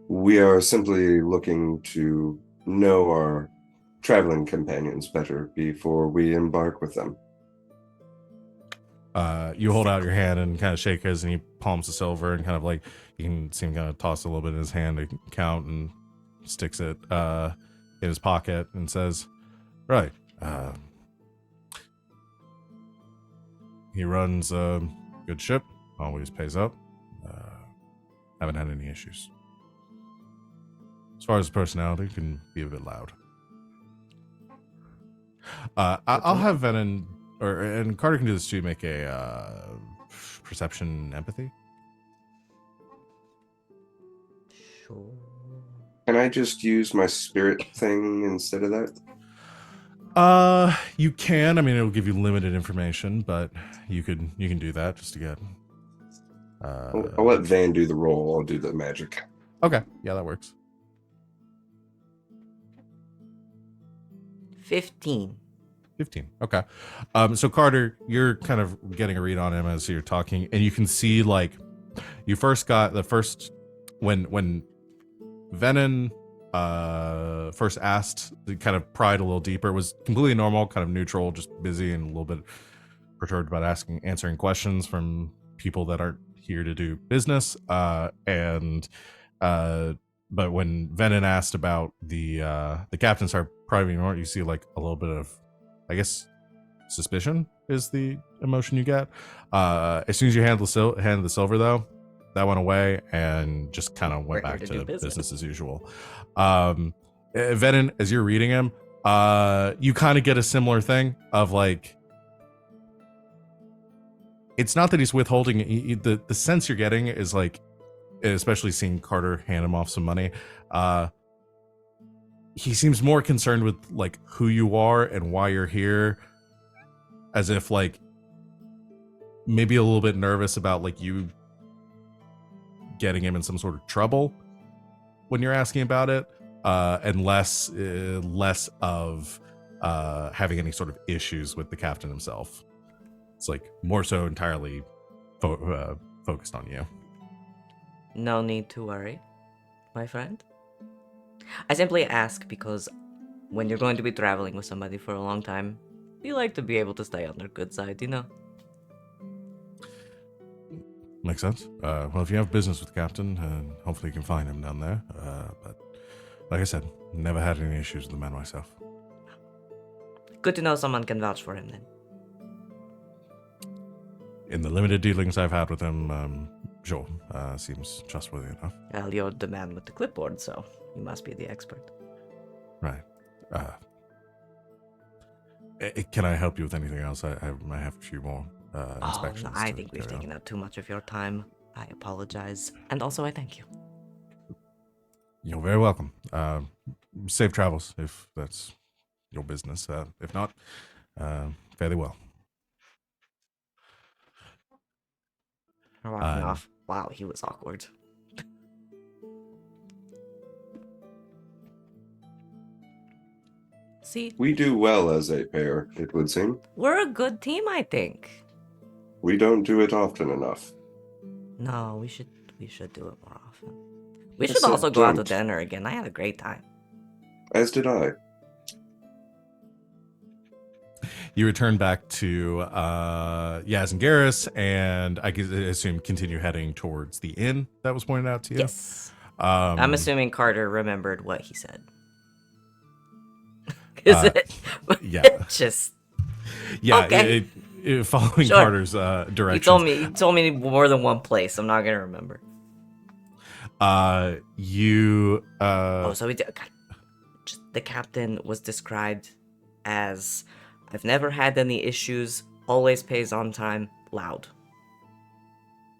we are simply looking to know our traveling companions better before we embark with them. You hold out your hand and kind of shake his, and he palms the silver and kind of like you can see him kind of toss a little bit in his hand to count and sticks it in his pocket and says, "Right." He runs a good ship, always pays up. Haven't had any issues. As far as personality, can be a bit loud. I'll have Venehn, and Carter can do this too, make a perception empathy. Sure. Can I just use my spirit thing instead of that? You can. I mean, it'll give you limited information, but you can do that just to get. I'll let Van do the roll. I'll do the magic. Okay, yeah, that works. 15. 15. Okay. So Carter, you're kind of getting a read on him as you're talking, and you can see like you first got the first when Venehn first asked, kind of pried a little deeper. It was completely normal, kind of neutral, just busy and a little bit perturbed about answering questions from people that aren't here to do business. But when Venehn asked about the captain started prying more, you see like a little bit of, I guess, suspicion is the emotion you get. As soon as you hand the silver, though, that went away and just kind of went We're here back to to do business. business as usual. Venehn, as you're reading him, you kind of get a similar thing of like, it's not that he's withholding. The sense you're getting is like, especially seeing Carter hand him off some money, he seems more concerned with like who you are and why you're here, as if like maybe a little bit nervous about like you getting him in some sort of trouble when you're asking about it, and less of having any sort of issues with the captain himself. It's like more so entirely focused on you. No need to worry, my friend. I simply ask because when you're going to be traveling with somebody for a long time, you like to be able to stay on their good side, you know? Makes sense. Well, if you have business with the captain, hopefully you can find him down there. But like I said, never had any issues with the man myself. Good to know someone can vouch for him then. in the limited dealings I've had with him, sure, seems trustworthy enough. Well, you're the man with the clipboard, so you must be the expert. Right. Can I help you with anything else? I have a few more inspections. I to think we've carry out. taken up too much of your time. I apologize. And also, I thank you. You're very welcome. Safe travels, if that's your business. If not, fairly well. We're walking off. Wow, he was awkward. See, We do well as a pair, it would seem. we're a good team, I think. We don't do it often enough. No, we should do it more often. We I should said also go out to don't. dinner again. I had a great time. As did I. You return back to Yaz and Garas, and I assume continue heading towards the inn that was pointed out to you. Yes. I'm I'm assuming Carter remembered what he said. Is it? yeah. Just Yeah, Okay. Following Sure. Carter's he directions. told me more than one place. I'm not gonna remember. You So we did. God, just, the captain was described as, I've never had any issues. Always pays on time. Loud.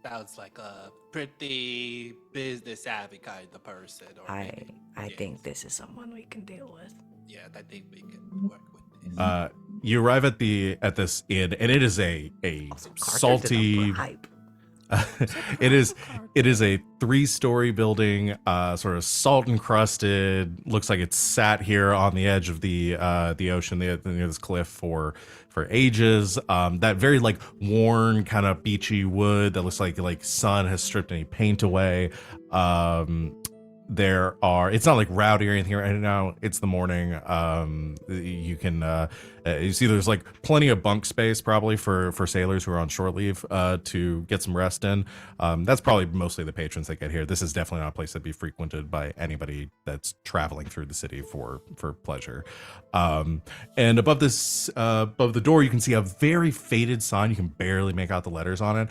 Sounds like a pretty business savvy kind of person. Or I maybe- yes. think this is someone we can deal with. Yeah, I think we can work with this. you arrive at this inn, and it is a Also, Carter did a salty. bribe. it is a 3-story building, sort of salt encrusted. Looks like it's sat here on the edge of the ocean near this cliff for ages. That very like worn kind of beachy wood that looks like sun has stripped any paint away. It's not like rowdy or anything right now. It's the morning. You can you see there's like plenty of bunk space probably for sailors who are on short leave to get some rest in. That's probably mostly the patrons that get here. This is definitely not a place that'd be frequented by anybody that's traveling through the city for pleasure. And above the door, you can see a very faded sign. You can barely make out the letters on it.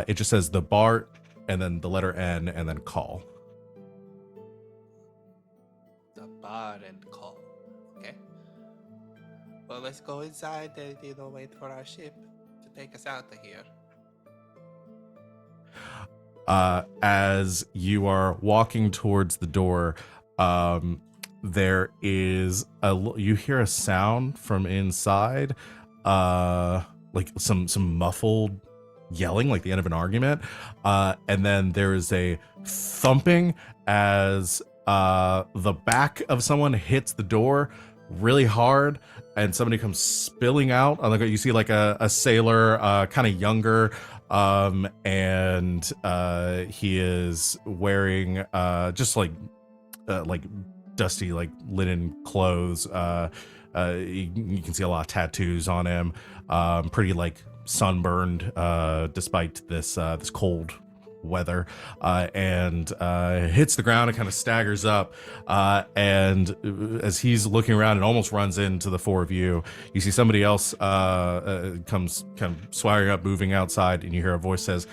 It just says the bar and then the letter N and then call. The bar and call. Okay. Well, let's go inside and wait for our ship to take us out of here. As you are walking towards the door, there is you hear a sound from inside, like some muffled yelling, like the end of an argument, and then there is a thumping as the back of someone hits the door really hard, and somebody comes spilling out. Like you see, like a sailor, kind of younger, and he is wearing just like dusty like linen clothes. You can see a lot of tattoos on him. Pretty like sunburned, despite this cold weather, and hits the ground and kind of staggers up, and as he's looking around and almost runs into the four of you, you see somebody else comes kind of swaggering up, moving outside, and you hear a voice says,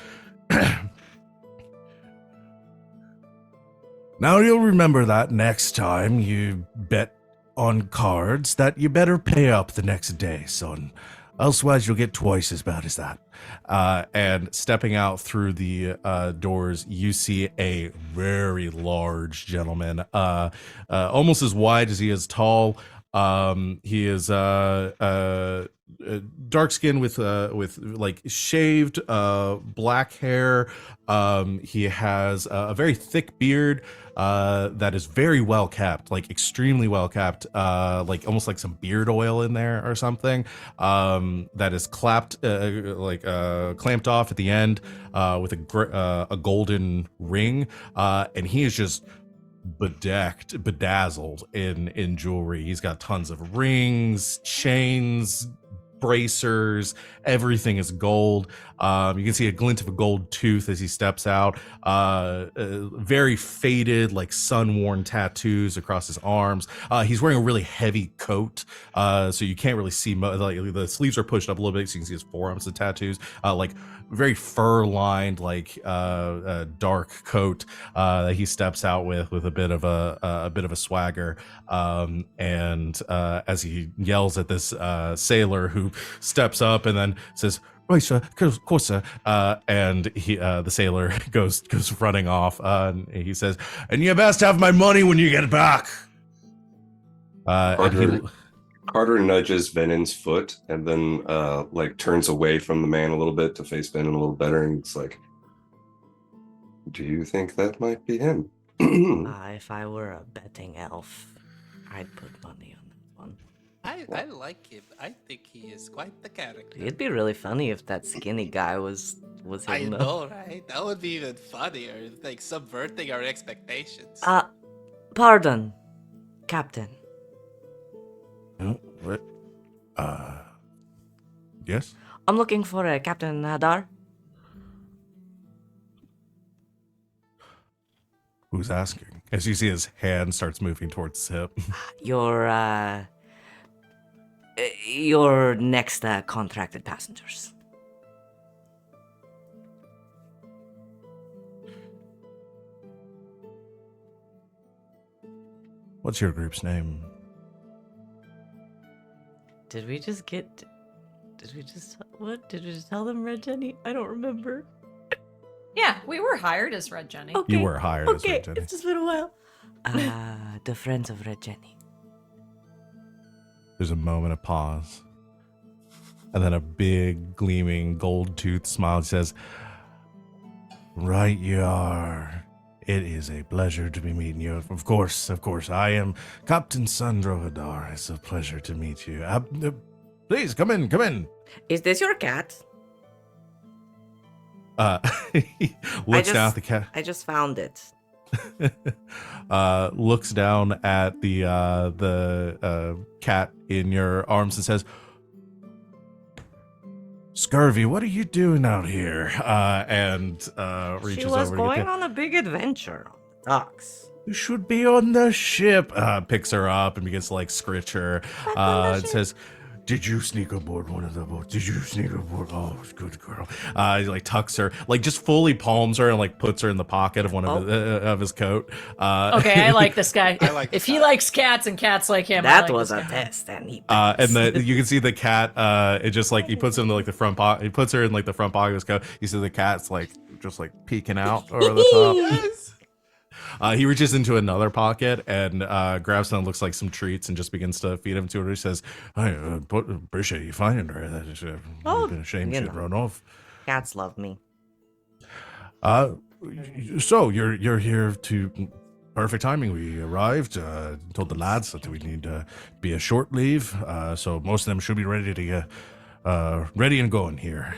"Now you'll remember that next time you bet on cards that you better pay up the next day, son. Elsewise, you'll get twice as bad as that." And stepping out through the doors, you see a very large gentleman, almost as wide as he is tall. He is dark skin with like shaved black hair. He has a very thick beard that is very well kept, like extremely well kept, like almost like some beard oil in there or something, that is clamped clamped off at the end with a golden ring, and he is just bedazzled in jewelry. He's got tons of rings, chains, bracers, everything is gold. You can see a glint of a gold tooth as he steps out. Very faded, like sun-worn tattoos across his arms. He's wearing a really heavy coat, so you can't really see like the sleeves are pushed up a little bit, so you can see his forearms of tattoos. Like very fur-lined, like dark coat that he steps out with a bit of a swagger. And as he yells at this sailor who steps up and then says, "Right, sir, of course, sir." And the sailor goes running off. And he says, "And you best have my money when you get back." Carter nudges Venehn's foot and then like turns away from the man a little bit to face Venehn a little better, and it's like, "Do you think that might be him?" If I were a betting elf, I'd put money on that one. I like him. I think he is quite the character. It'd be really funny if that skinny guy was I him. though. know, right? That would be even funnier, like subverting our expectations. Pardon, Captain. What? Yes? I'm looking for Captain Hadar. Who's asking? As you see his hand starts moving towards his hip. Your next contracted passengers. What's your group's name? Did we just tell them Red Jenny? I don't remember. Yeah, we were hired as Red Jenny. Okay. You were hired as Red Jenny. It's just been a while. The friends of Red Jenny. There's a moment of pause. And then a big, gleaming, gold-toothed smile says, "Right you are. It is a pleasure to be meeting you. Of course. I am Captain Sandro Hadar. It's a pleasure to meet you. Please, come in. Is this your cat? He looks down at the cat. I just found it. Looks down at the cat in your arms and says, "Scurvy, what are you doing out here?" And reaches She was over going to get on a big adventure on the docks. "You should be on the ship." Picks her up and begins to like scritch her. And says, "Did you sneak aboard one of the boats? Did you sneak aboard? Oh, good girl." He like tucks her, like just fully palms her and like puts her in the pocket of one of his coat. Okay, I like this guy. I like if this he guy. likes cats and cats like him, I That like was this a guy. test, and he and you can see the cat. It just like he puts her in like the front pocket. He puts her in like the front pocket of his coat. You see the cat's like just like peeking out over the top. Yes. He reaches into another pocket and grabs something that looks like some treats and just begins to feed him to her. He says, "I appreciate you finding her. That is been a shame you she'd know. run off." Cats love me. So you're here to perfect timing. We arrived, told the lads that we need to be a short leave, so most of them should be ready to get ready and going here.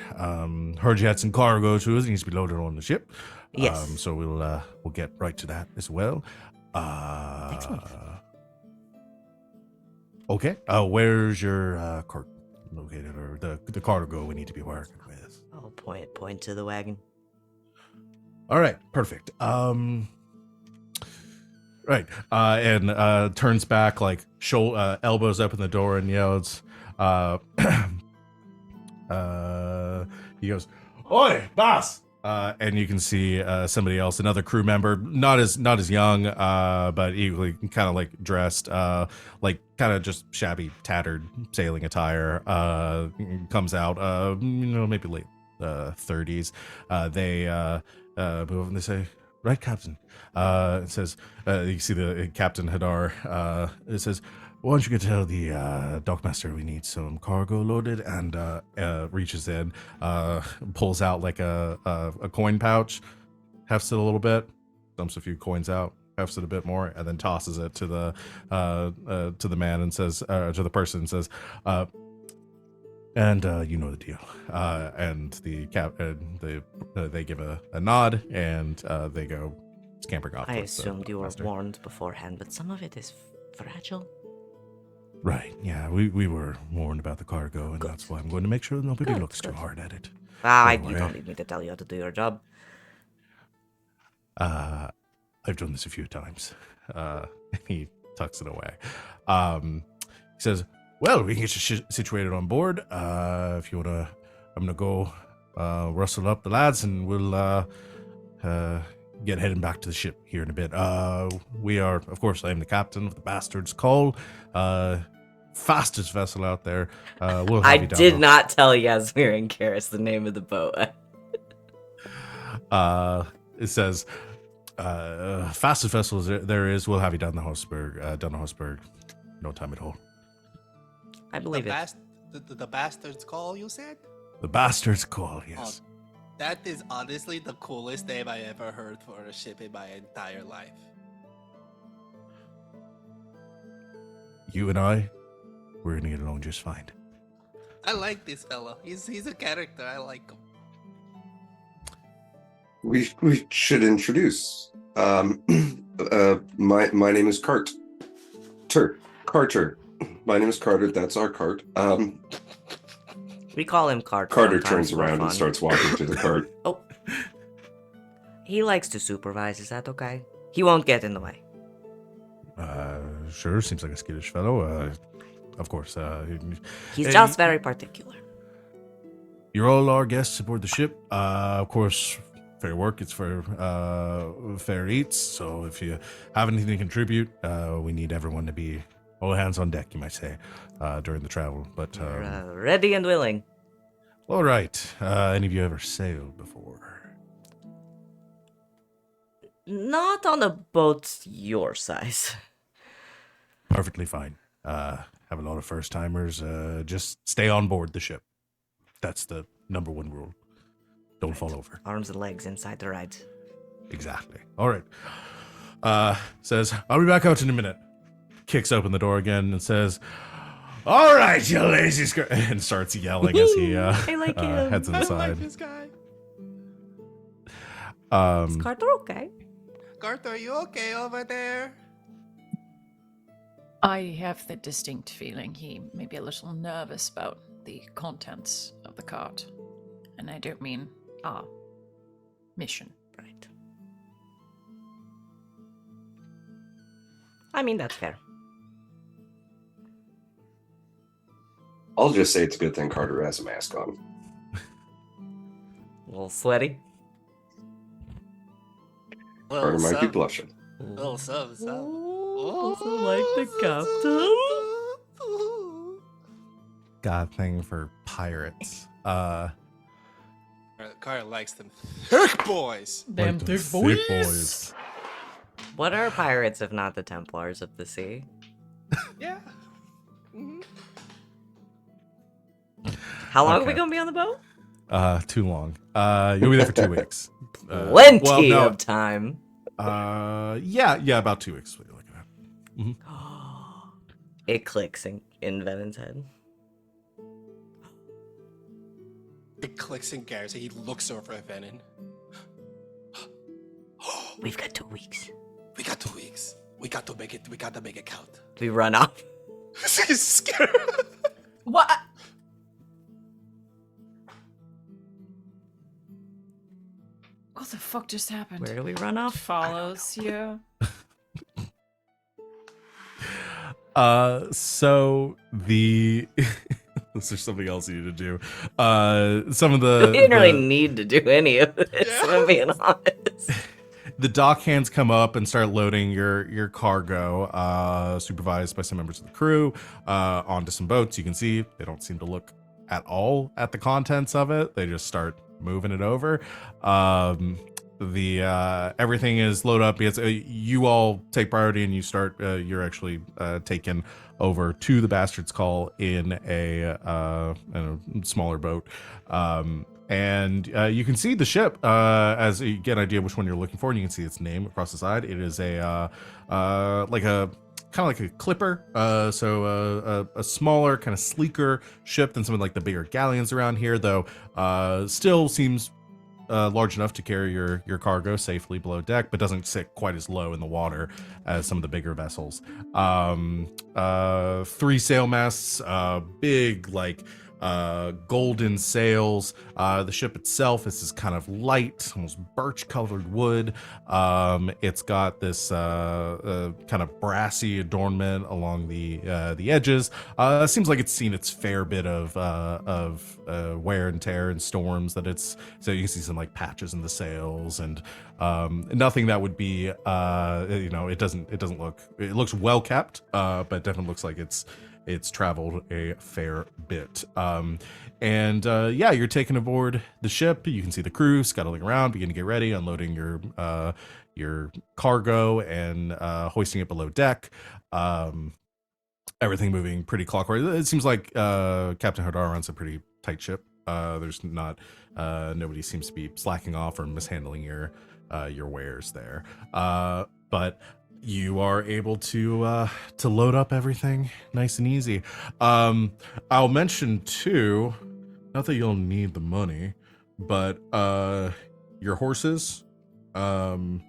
Heard you had some cargo to us. It needs to be loaded on the ship. Yes. So we'll get right to that as well. Excellent. Okay. Where's your cart located, or the cargo we need to be working with? I'll point to the wagon. All right, perfect. Right, and turns back, like elbows up in the door, and yells. He goes, "Oi, boss!" And you can see somebody else, another crew member, not as young, but equally kind of like dressed, like kind of just shabby, tattered sailing attire. Comes out, maybe late 30s. They move over and they say, "Right, Captain." It says, you see the Captain Hadar. It says, "Why don't you go tell the dockmaster we need some cargo loaded?" And reaches in, pulls out like a coin pouch, hefts it a little bit, dumps a few coins out, hefts it a bit more, and then tosses it to the man and says, to the person and says, "And you know the deal." And they give a nod and they go scampering off. I towards the assumed you were dockmaster. warned beforehand, but some of it is fragile. Right. Yeah, we were warned about the cargo, and that's why I'm going to make sure nobody Good, looks too good. hard at it. Ah, Don't you worry. don't need me to tell you how to do your job. I've done this a few times. He tucks it away. He says, "Well, we can get you situated on board. If you wanna, I'm gonna go rustle up the lads, and we'll get heading back to the ship here in a bit. We are, of course, I am the captain of the Bastard's Call, fastest vessel out there. We'll have I you down did the- not tell Yasmera and Garas the name of the boat. It says, fastest vessel there is. We'll have you down the Hosberg. No time at all. I believe it. The Bastard's Call, you said? The Bastard's Call, yes. That is honestly the coolest name I ever heard for a ship in my entire life. You and I, we're gonna get along just fine. I like this fella. He's a character. I like him. We should introduce. My name is Carter. My name is Carter. That's our cart. We call him Carter. Carter sometimes turns for around fun. and starts walking to the cart. Oh. He likes to supervise, is that okay? He won't get in the way. Sure, seems like a skittish fellow. Of course, He's Hey, just very particular. you're all our guests aboard the ship. Of course, fair work, it's for fair eats. So if you have anything to contribute, we need everyone to be all hands on deck, you might say, during the travel. But We're, ready and willing. all right, any of you ever sailed before? Not on a boat your size. Perfectly fine. Have a lot of first timers. Just stay on board the ship. That's the number one rule. Don't fall over. Arms and legs inside the ride. Exactly. All right. Says, I'll be back out in a minute. Kicks open the door again and says, all right, you lazy skirt. And starts yelling as he I like him. heads I don't inside. like this guy. Is Carter okay? Carter, are you okay over there? I have the distinct feeling he may be a little nervous about the contents of the cart. And I don't mean our mission. Right. I mean, that's fair. I'll just say it's a good thing Carter has a mask on. A little sweaty. Carter might be blushing. Little sub. Also like the captain. God thing for pirates. Carter likes them thick boys. Them Like thick them boys. thick boys. What are pirates if not the Templars of the Sea? Yeah. Mhm. How long are we Okay. gonna be on the boat? Too long. You'll be there for 2 weeks. Plenty of time. Yeah, about 2 weeks. What are you looking at? It clicks in Venen's head. It clicks in Garas. He looks over at Venehn. We've got 2 weeks. We got 2 weeks. We got to make it. We got to make it count. We run off. He's scared. What? What the fuck just happened? Where do we run off? Follows you. So the this is something else you need to do. Some of the We didn't really the- need to do any of this, if I'm being honest. the dock hands come up and start loading your cargo, supervised by some members of the crew, onto some boats. You can see they don't seem to look at all at the contents of it. They just start moving it over. Everything is loaded up. Because, you all take priority and you start. You're actually taken over to the Bastard's Call in a smaller boat. And you can see the ship as you get an idea which one you're looking for, and you can see its name across the side. It is a kind of like a clipper, so a smaller, kind of sleeker ship than some of like the bigger galleons around here, though still seems large enough to carry your cargo safely below deck, but doesn't sit quite as low in the water as some of the bigger vessels. 3 sail masts, big golden sails. The ship itself is this kind of light, almost birch-colored wood. It's got this kind of brassy adornment along the edges. Seems like it's seen its fair bit of wear and tear and storms. So you can see some like patches in the sails and nothing that would be it looks well kept, but it definitely looks like it's traveled a fair bit. You're taken aboard the ship. You can see the crew scuttling around, begin to get ready, unloading your cargo and hoisting it below deck. Everything moving pretty clockwork. It seems like Captain Hadar runs a pretty tight ship. There's not nobody seems to be slacking off or mishandling your wares there. But you are able to load up everything nice and easy. I'll mention too, not that you'll need the money, but your horses and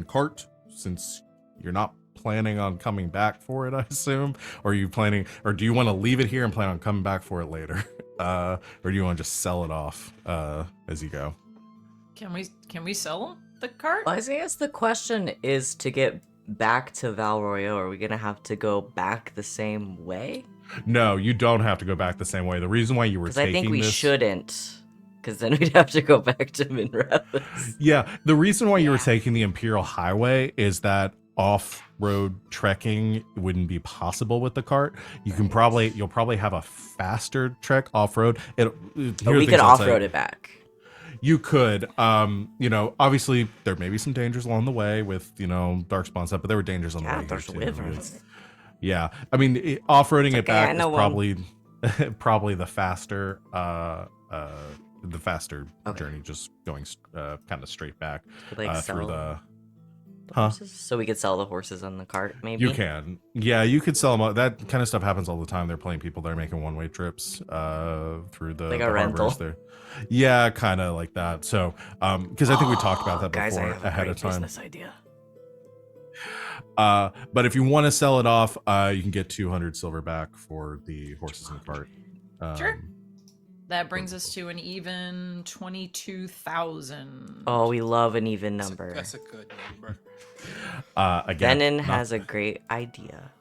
cart, since you're not planning on coming back for it, I assume, or do you want to leave it here and plan on coming back for it later? Or do you want to just sell it off as you go? Can we sell the cart? Well, I guess the question is, to get back to Val Royale, are we gonna have to go back the same way? No, you don't have to go back the same way. The reason why you were taking I think we this... shouldn't, because then we'd have to go back to Minrathous. Yeah, the reason why you were taking the Imperial Highway is that off-road trekking wouldn't be possible with the cart. You'll probably have a faster trek off-road. But we could off-road it back. You could, obviously there may be some dangers along the way with, darkspawn stuff, but there were dangers on the way. There's wyverns. Yeah, I mean, off-roading it back is probably the faster, journey, just going kind of straight back through the horses? So we could sell the horses on the cart, maybe? You can. Yeah, you could sell them. That kind of stuff happens all the time. They're playing people that are making one-way trips through the a rental. there. Yeah, kind of like that. So, because I think we talked about that before, guys, I have ahead a of great time. business idea. But if you want to sell it off, you can get 200 silver back for the horses and cart. Sure. That brings us to an even 22,000. Oh, we love an even number. That's a good number. Again, Venehn has a great idea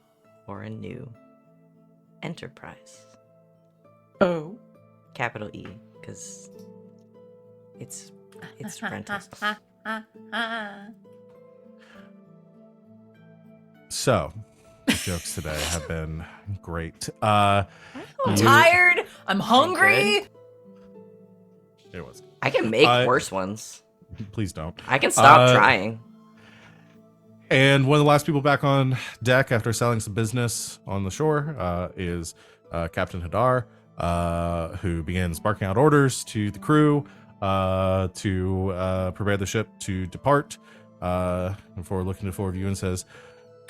for a new enterprise. Oh. Capital E, because it's rental stuff. So, the jokes today have been great. I'm tired. I'm hungry. It was. I can make worse ones. Please don't. I can stop trying. And one of the last people back on deck after selling some business on the shore is Captain Hadar, who begins barking out orders to the crew to prepare the ship to depart. Before looking to forward view and says,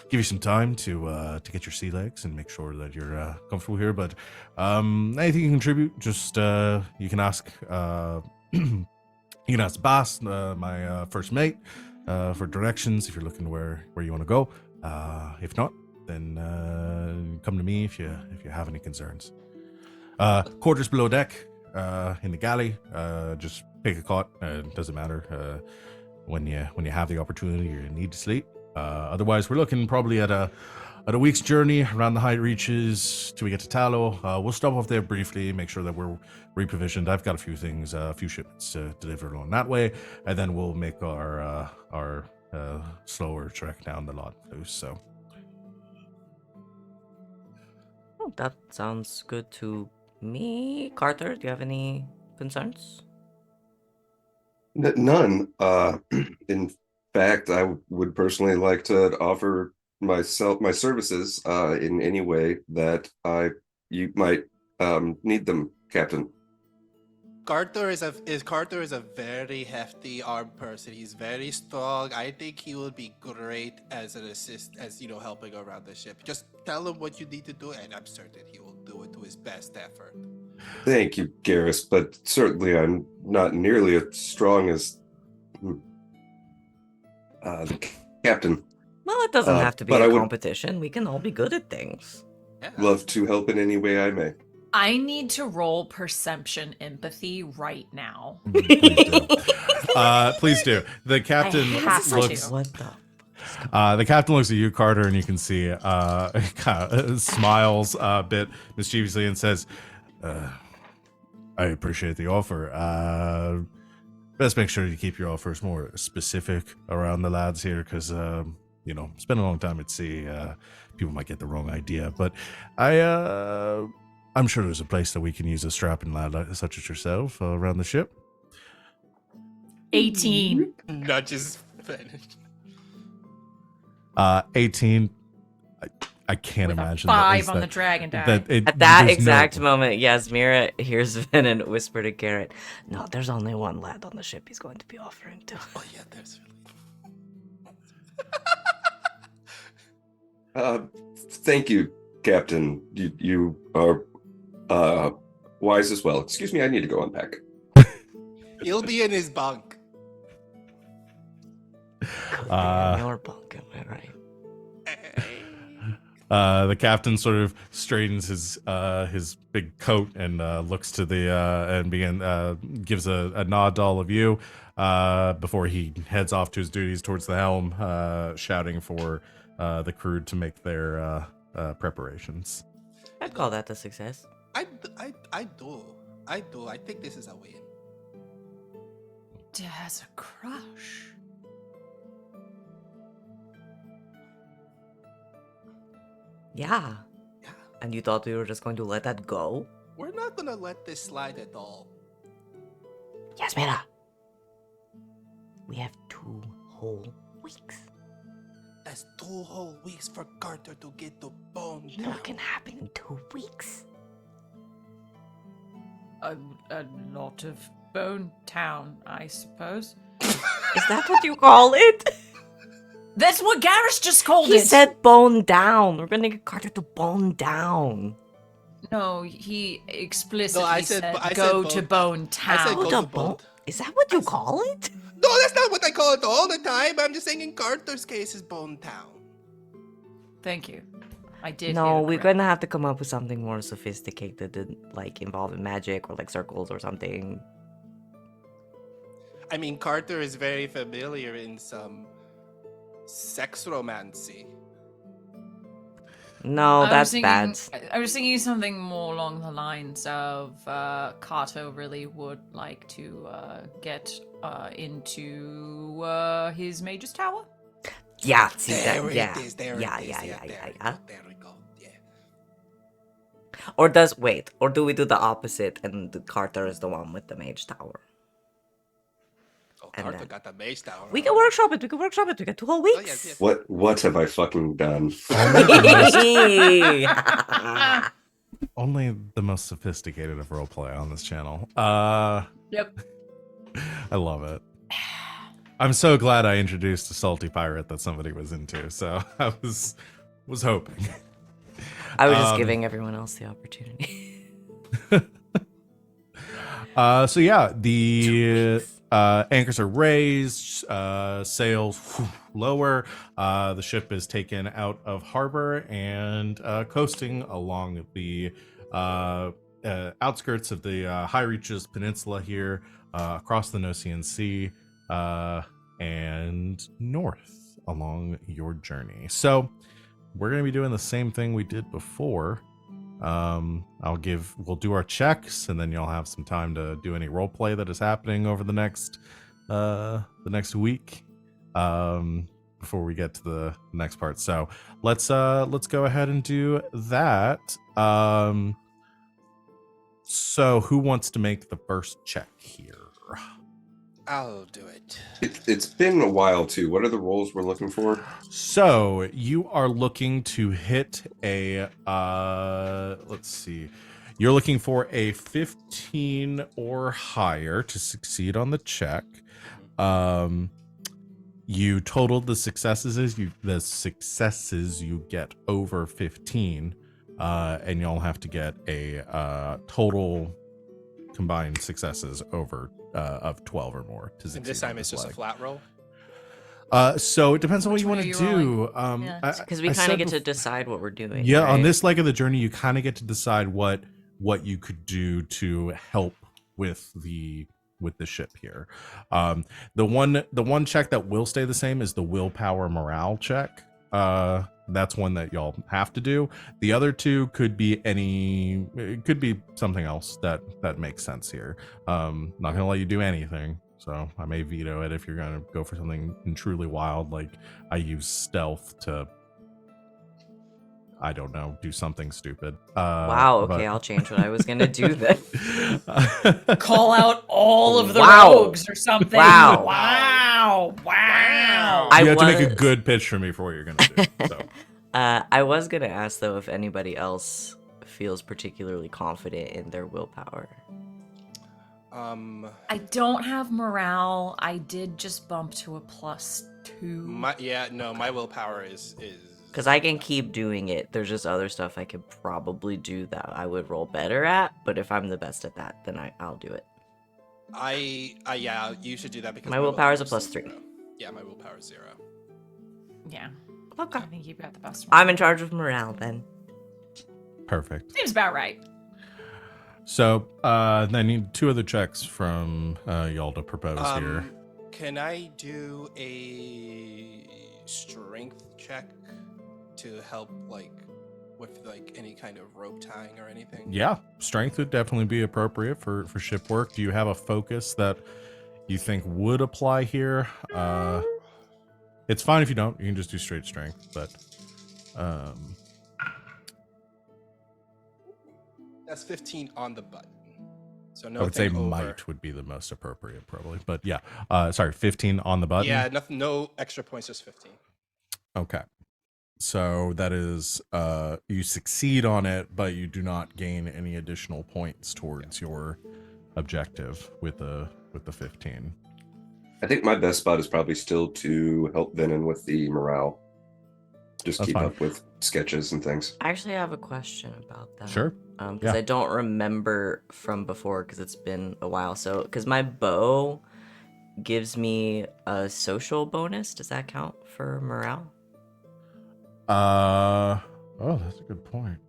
"Give you some time to get your sea legs and make sure that you're comfortable here. But anything you can contribute, just you can ask Bass, my first mate, for directions if you're looking to where you want to go. If not, then come to me if you have any concerns. Quarters below deck in the galley. Just pick a cot. It doesn't matter when you have the opportunity or need to sleep. Otherwise, we're looking probably at a week's journey around the high reaches till we get to Tallow. We'll stop off there briefly, make sure that we're reprovisioned. I've got a few things, a few shipments to deliver along that way, and then we'll make our slower trek down the lot loose. So, That sounds good to me. Carter, do you have any concerns? None. In fact, I would personally like to offer my services in any way that you might need them, Captain. Carter is a very hefty armed person. He's very strong. I think he will be great as an assist, helping around the ship. Just tell him what you need to do, and I'm certain he will do it to his best effort. Thank you, Garas, but certainly I'm not nearly as strong as the captain. Well, it doesn't have to be but a I would competition. We can all be good at things. Yeah. love to help in any way I may. I need to roll perception empathy right now. Please do. Please do. The captain have to. looks. What the? The captain looks at you, Carter, and you can see kind of smiles a bit mischievously and says, "I appreciate the offer. Best make sure you keep your offers more specific around the lads here, because it's been a long time at sea. People might get the wrong idea, but I'm sure there's a place that we can use a strapping lad such as yourself around the ship." 18. Nudges finished. 18. I can't With a imagine 5 that, on the dragon die. At that there's exact no- moment, Yasmera hears Venehn whisper to Garrett, "No, there's only one lad on the ship he's going to be offering to." Oh yeah, there's really. Thank you, Captain. You are wise as well. Excuse me, I need to go unpack. He'll be in his bunk. Could be in your bunk, am I right? The captain sort of straightens his big coat and looks to the and gives a nod to all of you before he heads off to his duties towards the helm, shouting for the crew to make their preparations. I'd call that a success. I do. I think this is a win. Has a crush. Yeah. Yeah. And you thought we were just going to let that go? We're not gonna let this slide at all. Yasmera! We have 2 whole weeks. That's 2 whole weeks for Carter to get the bone You know down. what can happen in 2 weeks? A lot of Bone Town, I suppose. Is that what you call it? That's what Garas just called He it. said bone down. We're gonna get Carter to bone down. No, he explicitly I said, said go Bone to Town. Bone I said Town. go Go to to bone. bone? Is that what you call it? No, that's not what I call it all the time. I'm just saying in Carter's case is Bone Town. Thank you. I did. No, hear we're correct. gonna have to come up with something more sophisticated, and, like involving magic or like circles or something. I mean, Carter is very familiar in some sex romancy. No, I was that's thinking- bad. I was thinking something more along the lines of Kato really would like to get into his mage's tower. Yeah, see There that? it Yeah, is, there yeah, it is, yeah, there yeah, we yeah, go, yeah. There we go. Yeah. Or do we do the opposite and Carter is the one with the mage tower? Oh, And Carter then- got the mage tower. We can workshop it. We can workshop it. We got 2 whole weeks. yes, yes. What have I fucking done? Only the most sophisticated of roleplay on this channel. Yep. I love it. I'm so glad I introduced a salty pirate that somebody was into. So I was hoping. I was just giving everyone else the opportunity. So yeah, the anchors are raised, sails lower. The ship is taken out of harbor and coasting along the outskirts of the High Reaches Peninsula here, across the Nocean Sea, and north along your journey. So we're going to be doing the same thing we did before. We'll do our checks, and then you'll have some time to do any role play that is happening over the next week, before we get to the next part. So let's go ahead and do that. So who wants to make the first check here? I'll do it. It's been a while too. What are the roles we're looking for? So you are looking to hit a let's see. You're looking for a 15 or higher to succeed on the check. You totaled the successes you get over 15. and y'all have to get a total combined successes over of 12 or more to succeed. And this on time it's just a leg. flat roll. So it depends on what Which you one want are to you do. Yeah. Because we kind of get to decide what we're doing. Yeah, on right? this leg of the journey, you kind of get to decide what you could do to help with the ship here. The one check that will stay the same is the willpower morale check. That's one that y'all have to do. The other two could be it could be something else that makes sense here. Not gonna let you do anything, so I may veto it if you're gonna go for something truly wild, like I use stealth to, I don't know, do something stupid. Wow, okay, I'll change what I was gonna do then. Call out all of the Wow. rogues or something. Wow. Wow. Wow. I You have to make a was- good pitch for me for what you're gonna do. So. I was gonna ask though if anybody else feels particularly confident in their willpower. I don't have morale. I did just bump to a +2. My willpower is Because I can keep doing it. There's just other stuff I could probably do that I would roll better at. But if I'm the best at that, then I'll do it. yeah, you should do that because My willpower is a +3. 0. Yeah, my willpower is 0. Yeah. Okay. I think you've got the best one. I'm in charge of morale then. Perfect. Seems about right. So then I need 2 other checks from y'all to propose here. Can I do a strength check to help, like, with like any kind of rope tying or anything? Yeah, strength would definitely be appropriate for ship work. Do you have a focus that you think would apply here? It's fine if you don't. You can just do straight strength, but That's 15 on the button. So no. I would say over. might would be the most appropriate, probably. But yeah, sorry, 15 on the button. Yeah, nothing. No extra points. Just 15. Okay. So that is you succeed on it, but you do not gain any additional points towards your objective with the 15. I think my best spot is probably still to help Venehn with the morale. Just That's keep fine. up with sketches and things. I actually have a question about that. Sure. Because Yeah. I don't remember from before because it's been a while. So, because my bow gives me a social bonus. Does that count for morale? Oh, that's a good point.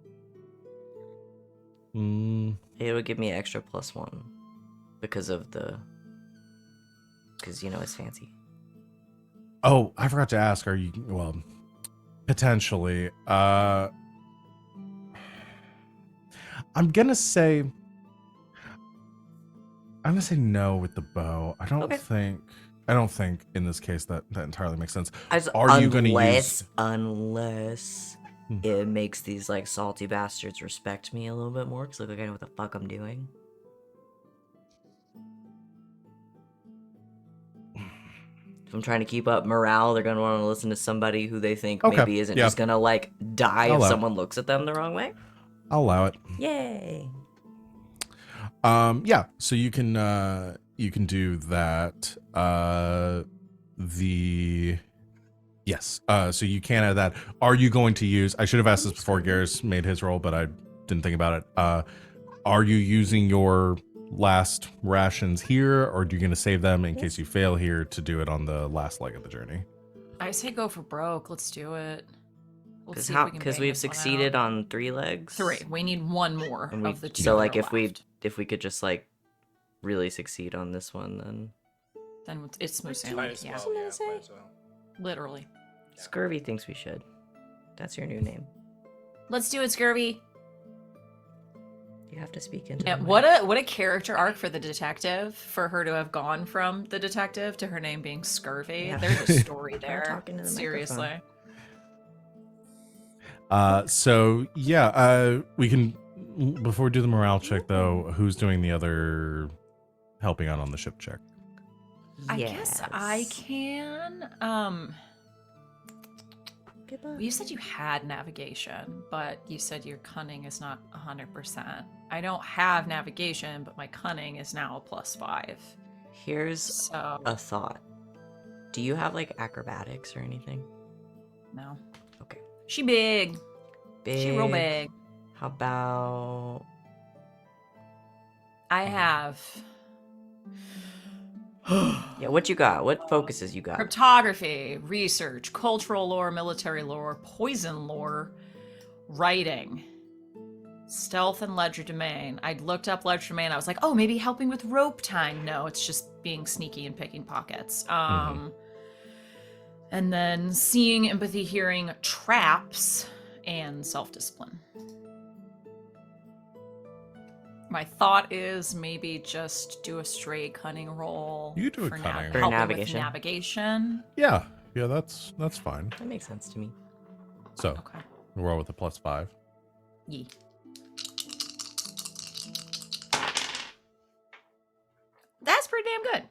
It would give me an extra +1 because it's fancy. Oh, I forgot to ask. Are you potentially? I'm gonna say no with the bow. I don't think in this case that entirely makes sense. Are you gonna use? Unless Hmm. it makes these like salty bastards respect me a little bit more because look, I know what the fuck I'm doing. If I'm trying to keep up morale, they're gonna want to listen to somebody who they think Okay, maybe isn't yeah. just gonna like die I'll if allow it. someone looks at them the wrong way. I'll allow it. Yay! Yeah. So you can do that. Yes. So you can add that. Are you going to use? I should have asked this before Garas made his roll, but I didn't think about it. Are you using your last rations here, or are you going to save them in case you fail here to do it on the last leg of the journey? I say go for broke. Let's do it. Because see if we can bang we've this one succeeded out. on 3 legs. 3. We need one more And we, of the 2. so like that are if left. we could just like really succeed on this one, then it's smooth Might sailing. as Yeah, well. Yeah, might as well. literally. then Scurvy thinks we should. That's your new name. Let's do it, Scurvy. You have to speak into Yeah, the what mic. a character arc for the detective, for her to have gone from the detective to her name being Scurvy. Yeah. There's a story there. talking to the Seriously. So yeah, we can, before we do the morale check though, who's doing the other helping out on the ship check? I guess I Yes. can. Good luck. You said you had navigation, but you said your cunning is not 100%. I don't have navigation, but my cunning is now a +5. Here's So, a thought. Do you have like acrobatics or anything? no. Okay. She big. Big. She real big. How about I have yeah? What you got? What focuses you got? cryptography, research, cultural lore, military lore, poison lore, writing, stealth, and legerdemain. I looked up legerdemain. I was like, oh, maybe helping with rope tying. No, it's just being sneaky and picking pockets. And then seeing, empathy, hearing, traps, and self-discipline. My thought is maybe just do a straight cunning roll. You do a for cunning. For helping navigation. with navigation. Yeah, that's fine. That makes sense to me. So Okay. we'll roll with a +5. Yee. That's pretty damn good.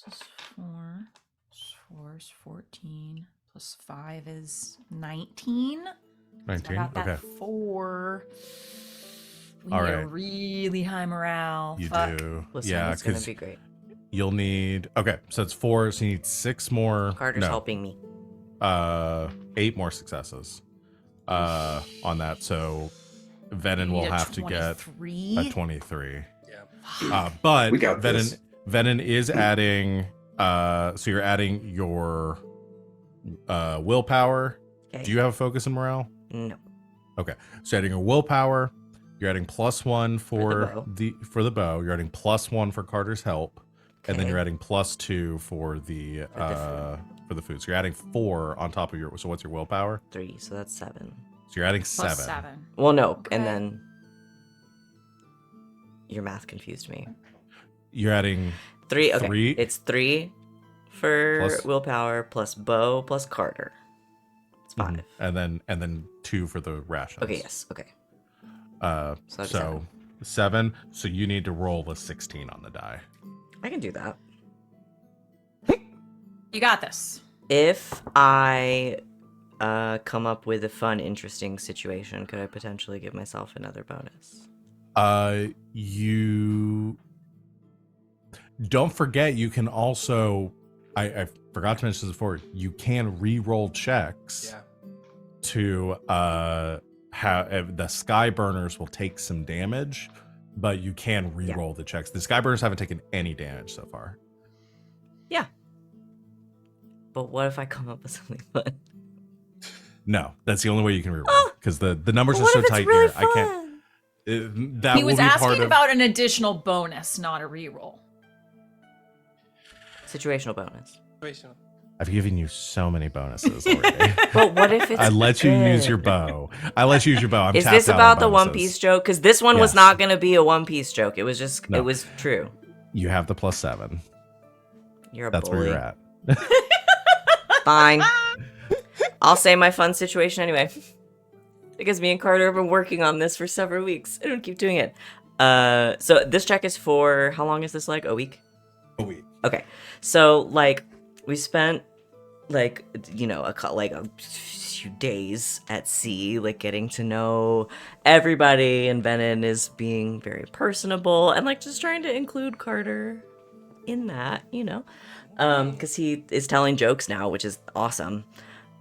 This is 4. 4 is 14. Plus 5 is 19. So I 19. got that Okay. 4. We All need right. a really high morale. You Fuck. do. Listen, Yeah, it's gonna because be great. you'll need. Okay, so it's 4. So you need 6 more. Carter's no, helping me. 8 more successes. On that. So Venehn You will need a have to get 23? a 23. Yeah. But We got this. Venehn is adding. So you're adding your willpower. Okay. Do you have a focus in morale? No. Okay, so adding a willpower, you're adding +1 bow. for the bow. You're adding +1 for Carter's help, and then Okay. you're adding +2 for the for the food. So you're adding 4 on top of your. So what's your willpower? 3, so that's 7. So you're adding Plus 7. 7. Well, no, Okay. and then your math confused me. You're adding 3. Okay, 3? it's 3 for Plus- willpower plus bow plus Carter. It's 5. and then 2 for the rations. Okay, yes. Okay. So that's 7. So you need to roll a 16 on the die. I can do that. You got this. If I come up with a fun, interesting situation, could I potentially give myself another bonus? You don't forget you can also I forgot to mention this before, you can re-roll checks Yeah. to have the sky burners will take some damage, but you can re-roll the checks. The sky burners haven't taken any damage so far. Yeah. But what if I come up with something fun? No, that's the only way you can re-roll because the numbers are What so if it's tight really here. I can't. That He will was be part asking of. about an additional bonus, not a reroll. Situational bonus. Situational. I've given you so many bonuses already. But what if it's I let you use your good? bow. I let you use your bow. I'm Is tapped this out on about the One bonuses. Piece joke? Because this one was Yes. not going to be a One Piece joke. It was just, No. it was true. You have the +7. You're a That's bully. where you're at. Fine. I'll say my fun situation anyway. Because me and Carter have been working on this for several weeks. I don't keep doing it. So this check is for, how long is this like? A week? A week. Okay. So like we spent like, you know, a few days at sea, like getting to know everybody, and Venehn is being very personable and like just trying to include Carter in that, you know. Because he is telling jokes now, which is awesome.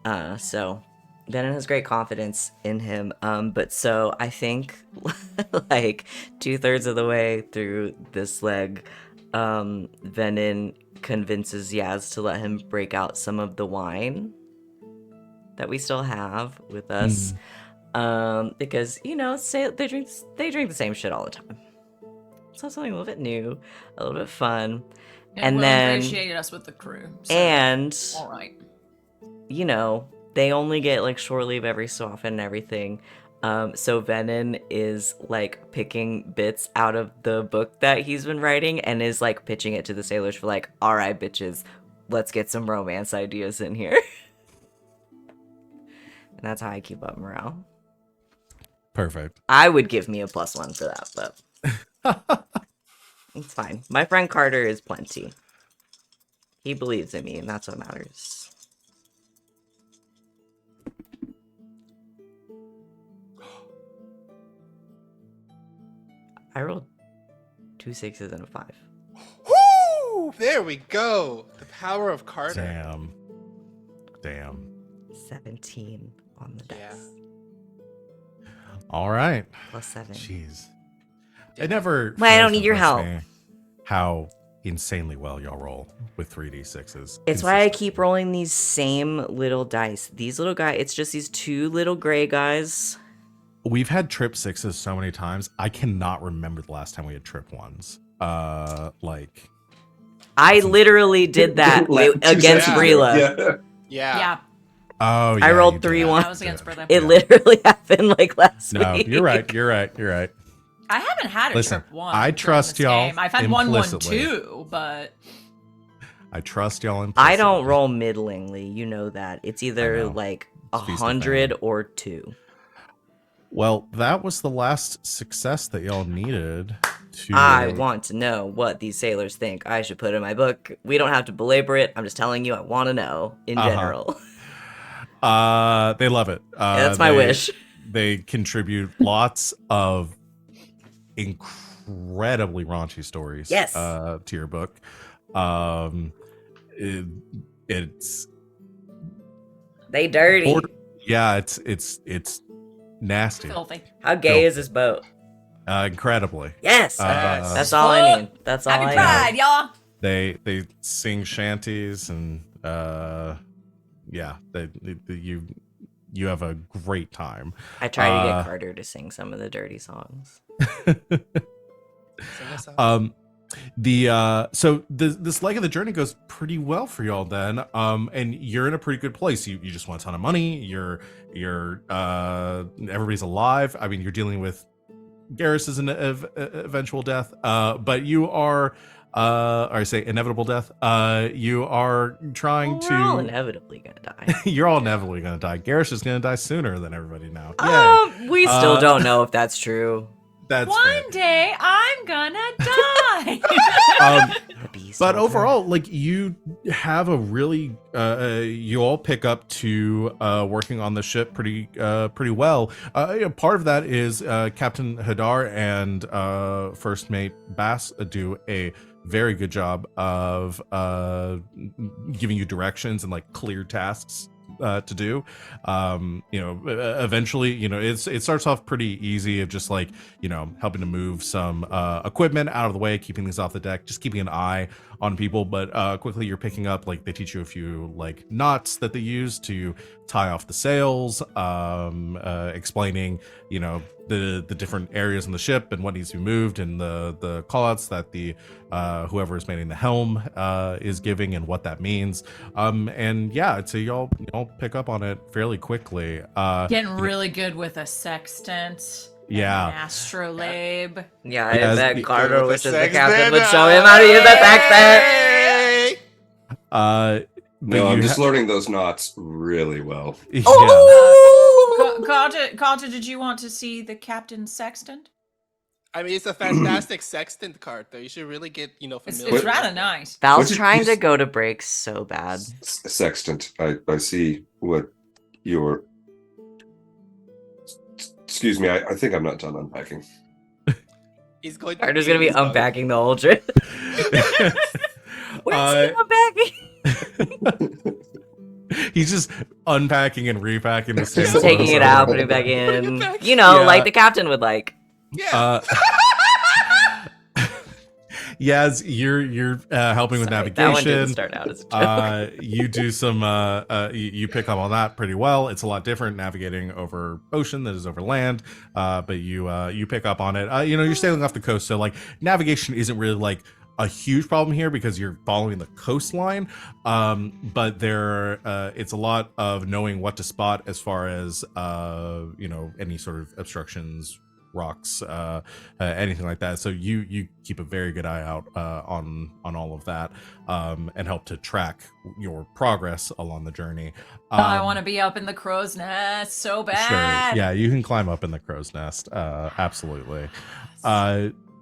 So Venehn has great confidence in him. But so I think like 2/3 of the way through this leg, Venehn convinces Yaz to let him break out some of the wine that we still have with us. Because, you know, they drink the same shit all the time. So something a little bit new, a little bit fun. And Will then- ingratiate us with the crew. So, And all right. you know, they only get like shore leave every so often and everything. So Venehn is like picking bits out of the book that he's been writing and is like pitching it to the sailors for like, all right, bitches, let's get some romance ideas in here. And that's how I keep up morale. Perfect. I would give me a +1 for that, but it's fine. My friend Carter is plenty. He believes in me, and that's what matters. I rolled 2 6s and a 5. Woo! There we go. The power of Carter. Damn. 17. on the dice. Yeah. All right. +7. Jeez. It never. Wait, I don't fails need to your impress help. me how insanely well y'all roll with 3d6s. It's why I consistently. keep rolling these same little dice. These little guys, it's just these 2 little gray guys. We've had trip 6s so many times. I cannot remember the last time we had trip 1s. Like. I literally did that against seconds Brila. Yeah. Yeah. Yeah, Oh, I yeah, rolled you 3 did. ones. that was against Berlin. It Yeah. literally happened like last No, week. you're right. You're right. You're right. I haven't had a Listen, trip one. I during trust this y'all game. I've had one implicitly. too, but I trust y'all implicitly. I don't roll middlingly. You know that. It's either know. like It's feast or 100 famine. or 2. Well, that was the last success that y'all needed to. I want to know what these sailors think I should put in my book. We don't have to belabor it. I'm just telling you I want to know in Uh-huh. general. They love it. That's my wish. They contribute lots of incredibly raunchy stories. Yes. To your book. It's They dirty. yeah, it's nasty. filthy. How gay is this boat? Incredibly. Yes. Uh, That's all I need. That's all Happy I Pride, need. y'all. They sing shanties and yeah, you have a great time. I try to Uh, get Carter to sing some of the dirty songs. Sing us out. So this leg of the journey goes pretty well for y'all then, and you're in a pretty good place. You just want a ton of money. You're everybody's alive. I mean, you're dealing with Garas' eventual death, but you are or I say inevitable death. You are trying We're all to inevitably gonna die. you're all inevitably gonna die. Garas is gonna die sooner than everybody now. Yay. We still don't know if that's true. That's fair. One day I'm gonna die. The beast But over. overall, like you have a really, you all pick up to working on the ship pretty well. Part of that is Captain Hadar and First Mate Bass do a very good job of giving you directions and like clear tasks to do. Eventually, it starts off pretty easy of just like, helping to move some equipment out of the way, keeping things off the deck, just keeping an eye on people. But quickly you're picking up, like, they teach you a few like knots that they use to tie off the sails, explaining, the different areas in the ship and what needs to be moved, and the callouts that the whoever is manning the helm is giving, and what that means. And yeah, so y'all pick up on it fairly quickly. Getting really good with a sextant. Yeah. And an astrolabe. Yeah, I Yes, bet the- Carter With wishes the sextant, captain would show him how to use that sextant. Hey! But No, I'm you just learning those knots really well. yeah. Carter, did you want to see the captain's sextant? I mean, it's a fantastic sextant card, though. You should really get, It's, familiar. it's rather nice. Val's What's it- trying to you- go to break so bad. Sextant. I see what your. Excuse me. I think I'm not done unpacking. He's going. Carter's gonna be unpacking the whole trip. Where's he unpacking? He's just unpacking and repacking the same Just taking clothes it over out, and putting it over. back in. Back. Yeah. Like the captain would like. Yeah. Yaz, you're helping with Sorry, that one didn't navigation. start out as a joke. You do some you pick up on that pretty well. It's a lot different navigating over ocean than it is over land, but you pick up on it. You're sailing off the coast, so like navigation isn't really like a huge problem here because you're following the coastline. But it's a lot of knowing what to spot as far as any sort of obstructions, rocks, anything like that. So you keep a very good eye out on all of that, and help to track your progress along the journey. I want to be up in the crow's nest so bad. Sure. Yeah, you can climb up in the crow's nest. Absolutely.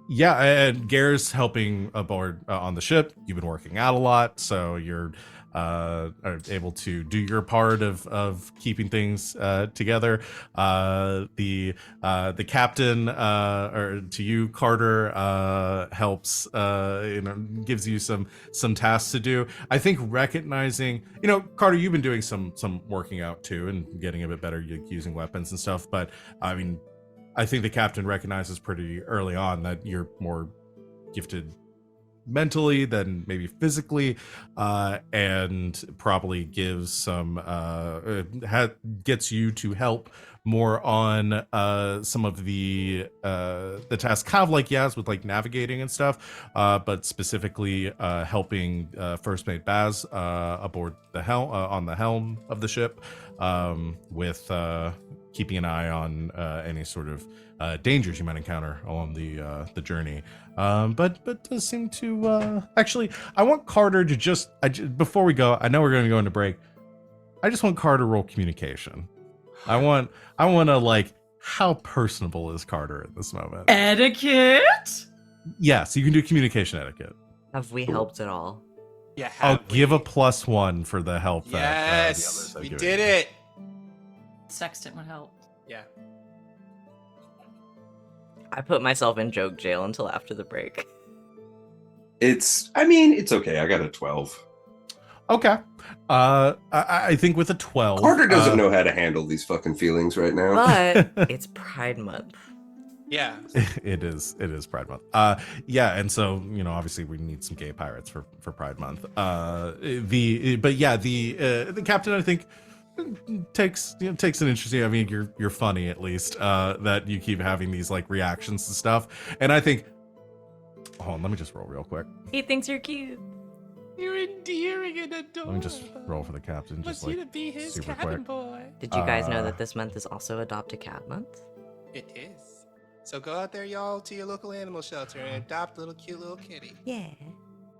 Yeah, and Garas helping aboard on the ship. You've been working out a lot, so you're are able to do your part of keeping things together. The captain, or to you, Carter, helps, gives you some tasks to do. I think recognizing, Carter, you've been doing some working out too and getting a bit better using weapons and stuff. But I mean, I think the captain recognizes pretty early on that you're more gifted mentally than maybe physically, and probably gives some gets you to help more on some of the tasks, kind of like Yaz with like navigating and stuff, but specifically helping first mate Baz aboard the helm, on the helm of the ship, with keeping an eye on any sort of dangers you might encounter along the journey. But does seem to actually, I want Carter to just before we go, I know we're going to go into break, I just want Carter to roll communication. I want to, like, how personable is Carter at this moment? Etiquette? Yes, you can do communication etiquette. Have we helped at all? Yeah. I'll give a +1 for the help. Yes, that we the others are did giving. it. Sextant would help. Yeah. I put myself in joke jail until after the break. It's okay. I got a 12. Okay. I think with a 12, Carter doesn't know how to handle these fucking feelings right now. But it's Pride Month. Yeah. It is Pride Month. Yeah, and so obviously we need some gay pirates for Pride Month. The captain, I think, takes an interesting. I mean, you're funny, at least, that you keep having these like reactions to stuff, and I think. Hold on, let me just roll real quick. He thinks you're cute. You're endearing and adorable. Let me just roll for the captain, just like to be his super cabin quick. boy. Did you guys know that this month is also Adopt a Cat Month? It is. So go out there, y'all, to your local animal shelter and adopt a cute little kitty. Yeah.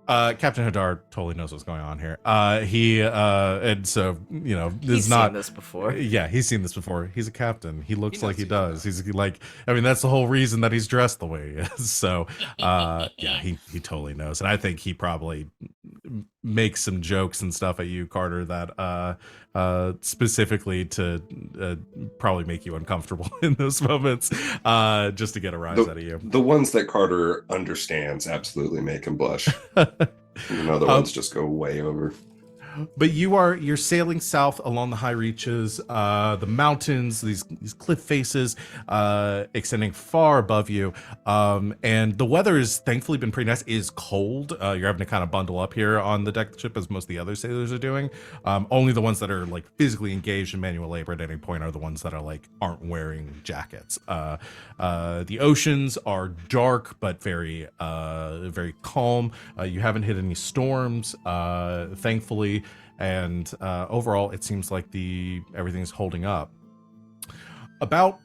Captain Hadar totally knows what's going on here. And so He's seen this before. Yeah, he's seen this before. He's a captain. He looks He like he knows does. He's like, I mean, that's the whole reason that he's dressed the way he is. So, yeah, he totally knows, and I think he probably makes some jokes and stuff at you, Carter, that specifically to probably make you uncomfortable in those moments, just to get a rise out of you. The ones that Carter understands absolutely make him blush. And other ones just go way over. But you're sailing south along the high reaches, the mountains, these cliff faces, extending far above you. And the weather has thankfully been pretty nice. It is cold. You're having to kind of bundle up here on the deck of the ship, as most of the other sailors are doing. Only the ones that are like physically engaged in manual labor at any point are the ones that are like aren't wearing jackets. The oceans are dark but very very calm. You haven't hit any storms, thankfully. And overall, it seems like everything's holding up. About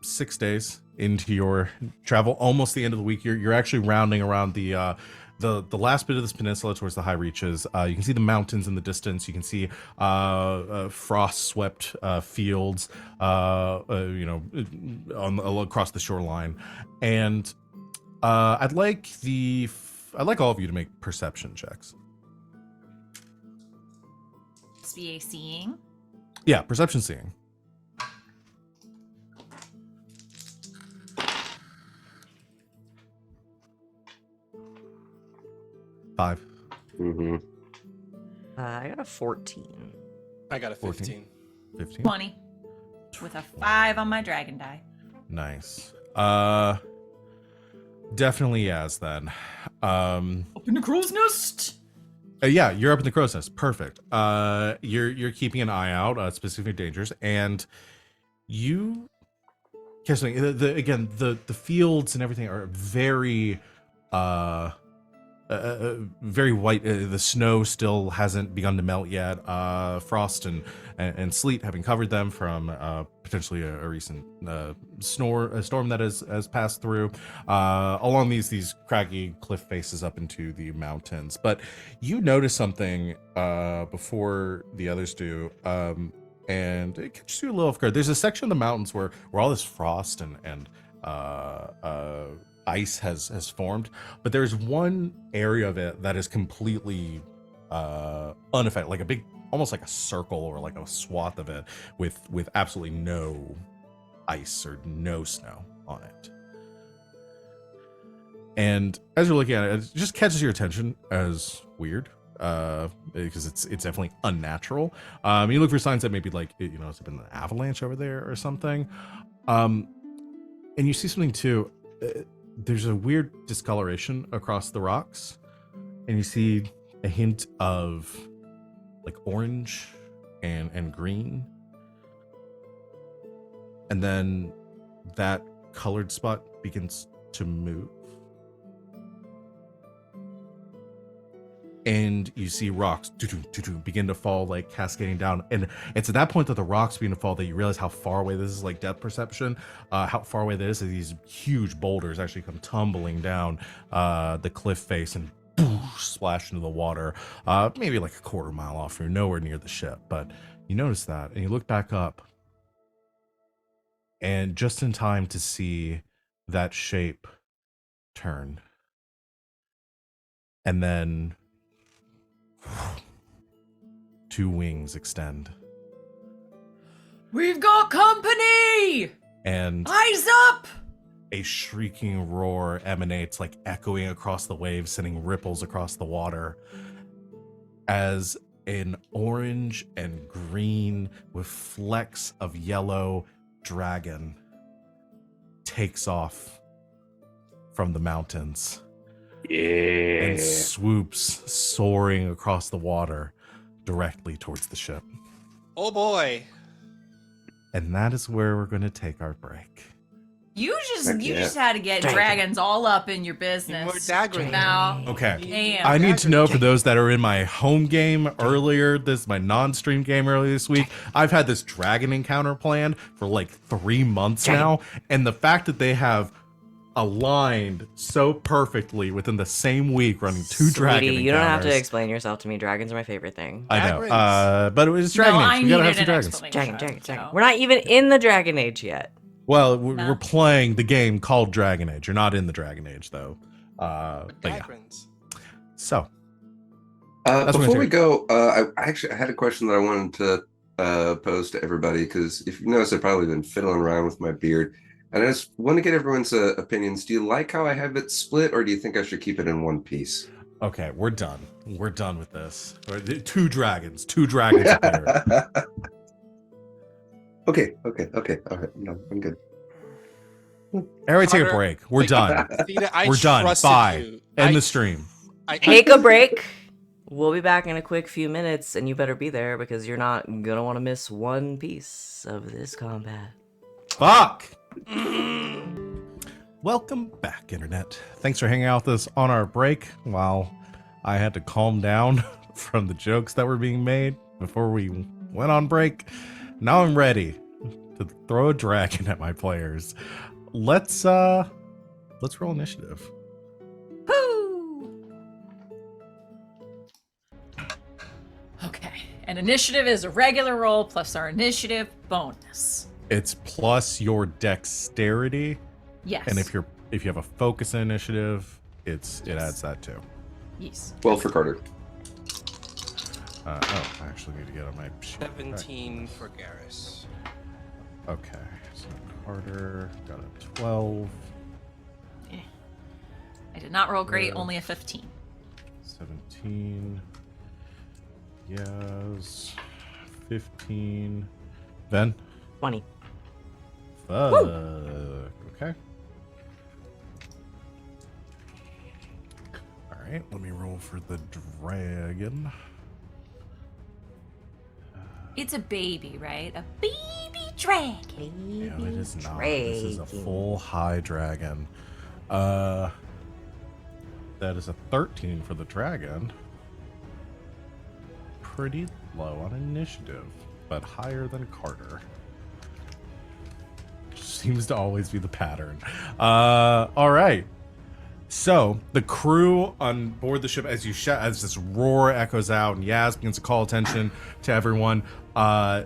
6 days into your travel, almost the end of the week, you're actually rounding around the last bit of this peninsula towards the high reaches. You can see the mountains in the distance. You can see frost-swept fields, across the shoreline. And I'd like all of you to make perception checks. SBA seeing. Yeah, perception seeing. Five. Mm-hmm. I got a 14. I got a 15. 15. 20. With a 5 on my dragon die. Nice. Definitely Yaz then. Up in the crow's nest. Yeah, you're up in the crow's nest. Perfect. You're keeping an eye out, specific dangers, and you. The fields and everything are very, very white. The snow still hasn't begun to melt yet. Frost and sleet having covered them from potentially a recent storm that has passed through along these craggy cliff faces up into the mountains. But you notice something before the others do, and it catches you a little off guard. There's a section of the mountains where all this frost and ice has formed, but there's one area of it that is completely unaffected, like a big, almost like a circle or like a swath of it with absolutely no ice or no snow on it. And as you're looking at it, it just catches your attention as weird, because it's definitely unnatural. You look for signs that maybe like it's been an avalanche over there or something. And you see something too. There's a weird discoloration across the rocks, and you see a hint of like orange and green, and then that colored spot begins to move. And you see rocks begin to fall, like cascading down. And it's at that point that the rocks begin to fall that you realize how far away this is, like depth perception, how far away this is. These huge boulders actually come tumbling down the cliff face and splash into the water, maybe like a quarter mile off. You're nowhere near the ship, but you notice that. And you look back up, and just in time to see that shape turn. And then 2 wings extend. We've got company! And Eyes up! a shrieking roar emanates, like echoing across the waves, sending ripples across the water, as an orange and green with flecks of yellow dragon takes off from the mountains. Yeah. And swoops, soaring across the water directly towards the ship. Oh boy. And that is where we're going to take our break. You Heck yeah. just had to get Dragon. dragons all up in your business. More daggering. Now. Okay. Damn. I need to know, for those that are in my home game earlier, my non-stream game earlier this week, I've had this dragon encounter planned for like 3 months now. And the fact that they have aligned so perfectly within the same week running 2 dragon Sweetie, encounters. you don't have to explain yourself to me. Dragons are my favorite thing. I know. Dragons. But it was Dragon No, Age. I We gotta needed have some an dragons. explanation. Dragon. So. We're not even in the Dragon Age yet. Well, we're, No. we're playing the game called Dragon Age. You're not in the Dragon Age, though. But yeah. Dagrins. So, That's what Before I we think. go, I had a question that I wanted to pose to everybody, because if you notice, I've probably been fiddling around with my beard, and I just want to get everyone's opinions. Do you like how I have it split, or do you think I should keep it in one piece? okay, we're done. We're done with this. 2 dragons. 2 dragons appear. Okay. All right, no, I'm good. Everybody take a Carter, break. We're done. Theta, I We're done. trusted Bye. you. End I- the stream. Take a break. We'll be back in a quick few minutes, and you better be there because you're not gonna want to miss one piece of this combat. Fuck! Welcome back, Internet. Thanks for hanging out with us on our break while I had to calm down from the jokes that were being made before we went on break. Now I'm ready to throw a dragon at my players. Let's roll initiative. Woo! Okay. And initiative is a regular roll plus our initiative bonus. It's plus your dexterity, Yes. and if you have a focus in initiative, it adds that too. Yes. 12 for Carter. I actually need to get on my sheet. 17 for Garas. Okay, so Carter got a 12, I did not roll great, Yeah. only a 15. 17, yes, 15, Ben? 20. Fuck, okay. Alright, let me roll for the dragon. It's a baby, right? A baby dragon. No, it is not. This is a full high dragon. That is a 13 for the dragon. Pretty low on initiative, but higher than Carter. Seems to always be the pattern. All right. So the crew on board the ship, as this roar echoes out, and Yaz begins to call attention to everyone. So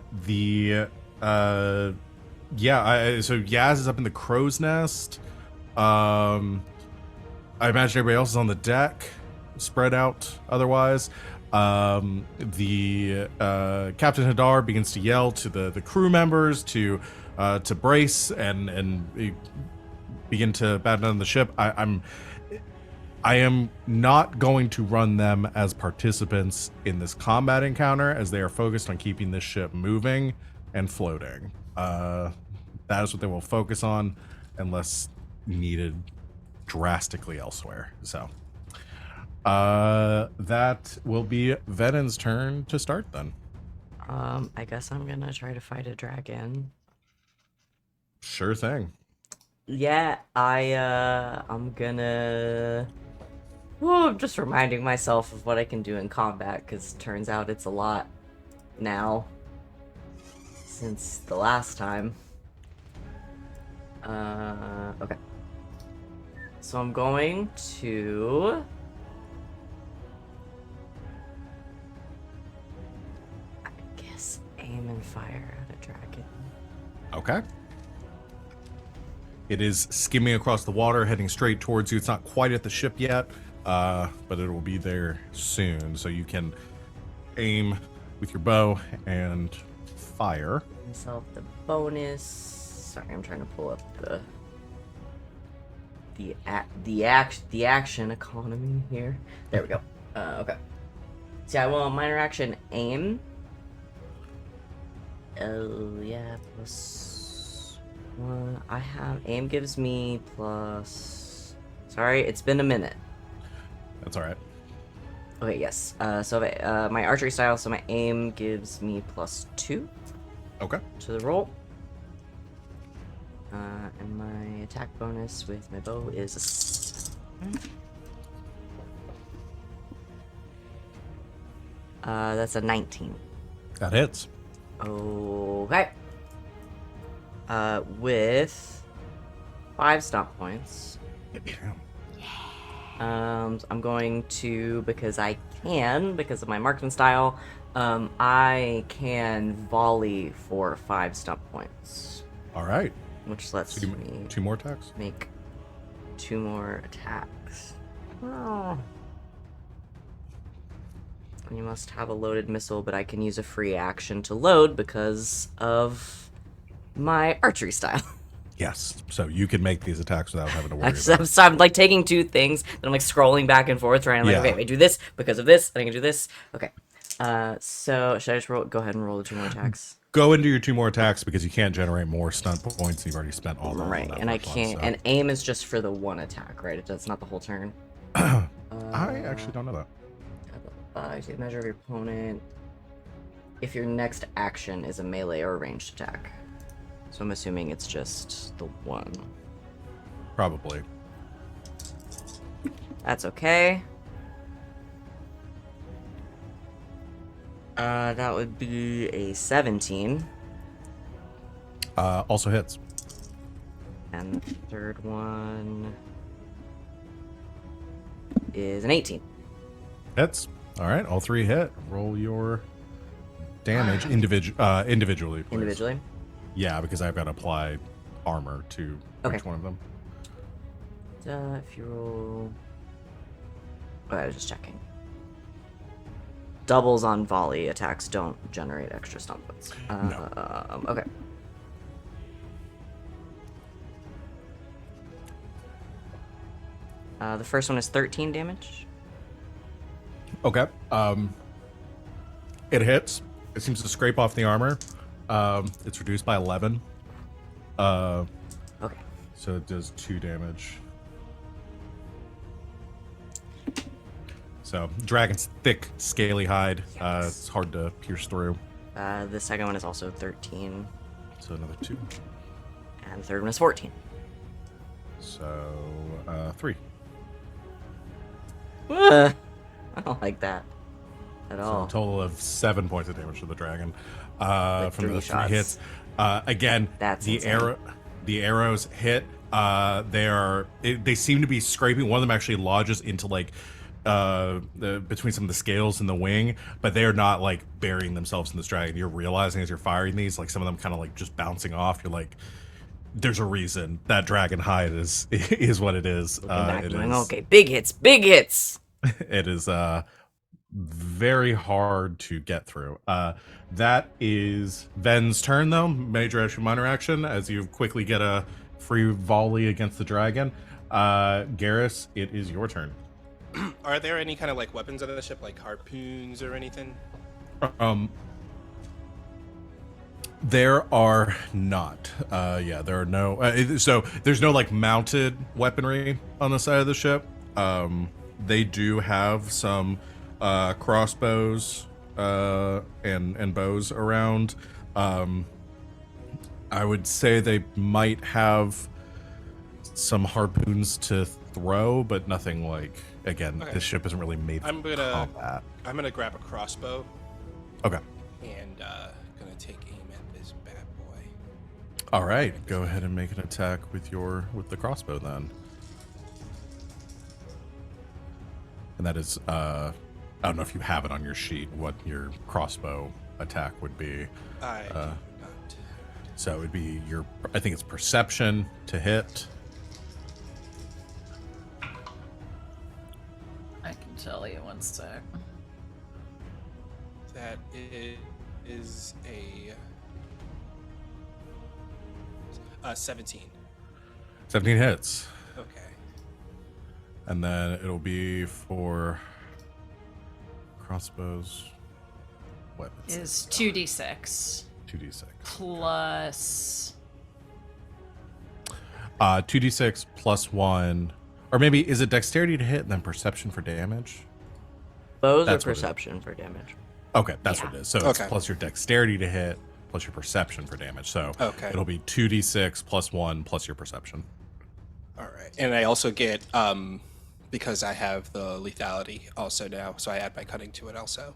Yaz is up in the crow's nest. I imagine everybody else is on the deck, spread out otherwise. The Captain Hadar begins to yell to the crew members to brace and begin to batten down the ship. I am not going to run them as participants in this combat encounter, as they are focused on keeping this ship moving and floating. That is what they will focus on, unless needed drastically elsewhere. So that will be Venehn's turn to start then. I guess I'm gonna try to fight a dragon. Sure thing. Yeah, I'm gonna... Oh, I'm just reminding myself of what I can do in combat, because turns out it's a lot now. Since the last time. Okay. So I'm going to... I guess aim and fire at a dragon. Okay. It is skimming across the water, heading straight towards you. It's not quite at the ship yet, but it will be there soon. So you can aim with your bow and fire. Myself the bonus. Sorry, I'm trying to pull up the action economy here. There we go. Okay. So I will minor action aim. Oh yeah, plus one. I have aim gives me plus. Sorry, it's been a minute. That's all right. Okay, yes. So my archery style. So my aim gives me +2 Okay. to the roll. And my attack bonus with my bow is a 7. That's a 19. That hits. Okay. With 5 stomp points. I'm going to, because of my marksman style, I can volley for 5 stomp points. All right. Which lets So me 2 more attacks. make 2 more attacks. Oh. You must have a loaded missile, but I can use a free action to load because of my archery style. Yes. So you can make these attacks without having to worry about it. So I'm like taking 2 things, then I'm like scrolling back and forth, trying to like, Yeah. okay, I do this because of this, then I can do this. Okay. So should I just go ahead and roll the 2 more attacks? Go into your 2 more attacks because you can't generate more stunt points. You've already spent all of them. on Right, that and I first one, can't. so. And aim is just for the 1 attack, right? It's not the whole turn. I actually don't know that. You take a measure of your opponent if your next action is a melee or a ranged attack. So I'm assuming it's just the 1. Probably. That's okay. That would be a 17. Also hits. And the third one is an 18. Hits. All right. All 3 hit. Roll your damage individually. Please. Individually? Yeah, because I've got to apply armor to Okay. each one of them. If you roll... Oh, I was just checking. Doubles on volley attacks don't generate extra stomp points. No. Okay. The first one is 13 damage. Okay. It hits. It seems to scrape off the armor. It's reduced by 11. Okay. So it does 2 damage. So dragon's thick, scaly hide. It's hard to pierce through. The second one is also 13. So another 2. And the third one is 14. So 3. I don't like that at So all. a total of 7 points of damage to the dragon With from 3 the 3 shots. hits. Again, That's the insane. the arrows hit. They seem to be scraping. One of them actually lodges into like between some of the scales in the wing, but they are not like burying themselves in this dragon. You're realizing as you're firing these, like some of them kind of like just bouncing off. You're like, there's a reason that dragon hide is is what it is. Looking back, It going, is okay, big hits, big hits. it is very hard to get through. That is Ven's turn, though. Major action, minor action, as you quickly get a free volley against the dragon. Garas, it is your turn. Are there any kind of like weapons on the ship, like harpoons or anything? There are not. There are no. So there's no like mounted weaponry on the side of the ship. They do have some crossbows and bows around. I would say they might have some harpoons to throw, but nothing like. Again, Okay. this ship isn't really made for combat. I'm gonna grab a crossbow Okay. and gonna take aim at this bad boy. All right. Go ahead and make an attack with the crossbow then. And that is, I don't know if you have it on your sheet, what your crossbow attack would be. I do not. So it would be I think it's perception to hit. I can tell you one sec. That is a 17. 17 hits. Okay. And then it'll be for crossbows. Weapons. Is 2d6 2d6. plus 2d6 plus 1. Or maybe, is it dexterity to hit and then perception for damage? Bows That's or what it is. perception for damage? Okay, that's what it is. So it's Okay. plus your dexterity to hit, plus your perception for damage. So Okay. it'll be 2d6 plus 1 plus your perception. All right. And I also get because I have the lethality also now, so I add my cunning to it also.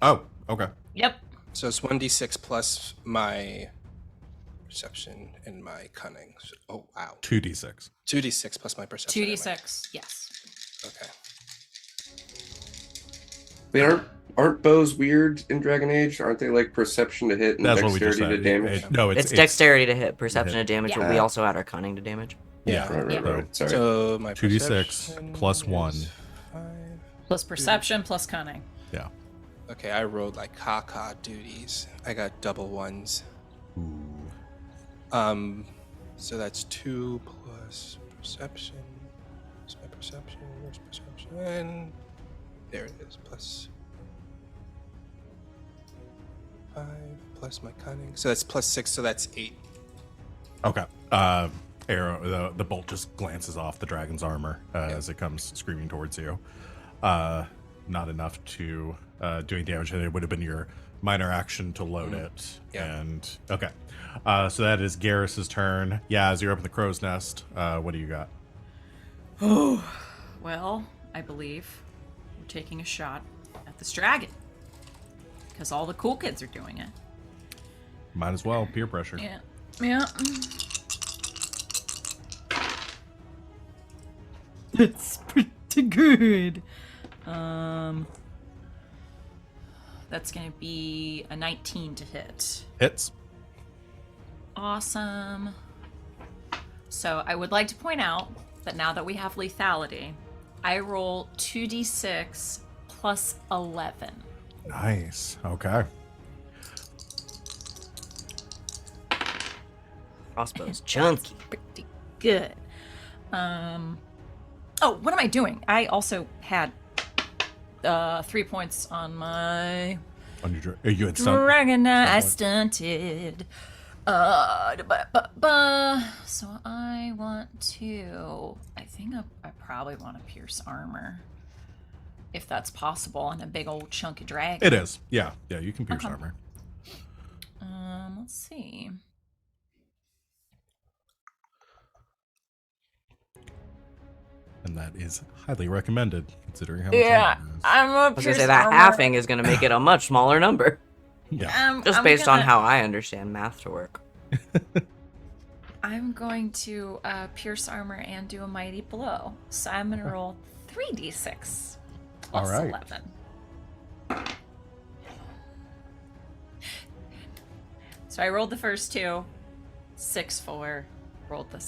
Oh, okay. Yep. So it's 1d6 plus my perception and my cunning. So, oh wow. 2d6. 2d6 plus my perception. and my- 2d6. Yes. Okay. Wait, aren't bows weird in Dragon Age? Aren't they like perception to hit and That's what we just dexterity said. to damage? No, It's dexterity to hit, perception hit. to damage, Yeah. but we also add our cunning to damage. Yeah. Right, Yeah. right. Sorry. So my 2d6 perception plus 1. is 5. Plus perception plus cunning. Yeah. Okay, I rolled like caca duties. I got double ones. So that's 2 plus perception. Where's my perception? Where's perception? There it is. Plus 5 plus my cunning. So that's plus 6. So that's 8. Okay. Arrow. The bolt just glances off the dragon's armor as it comes screaming towards you. Not enough to do any damage. It would have been your minor action to load it. Yeah. And okay. So that is Garrus's turn. Yeah, as you're up in the crow's nest, what do you got? Well, I believe we're taking a shot at this dragon. Because all the cool kids are doing it. Might as well. Peer pressure. Yeah. Yeah. That's pretty good. That's gonna be a 19 to hit. Hits. Awesome. So I would like to point out that now that we have lethality, I roll 2d6 plus 11. Nice. Okay. Crossbow's chunky. Pretty good. Oh, what am I doing? I also had 3 points on my On your you had some. dragon. I stunted. So I want to. I think I probably want to pierce armor, if that's possible, on a big old chunky dragon. It is. Yeah. Yeah. You can pierce Okay. armor. Let's see. And that is highly recommended, considering how much Yeah, armor it is. I'm a I was gonna pierce say that armor. halving is gonna make it a much smaller number. Yeah. Just I'm based on gonna- how I understand math to work. I'm going to pierce armor and do a mighty blow. So I'm going to roll 3d6 plus All right. 11. So I rolled the first two, 6, 4. Rolled the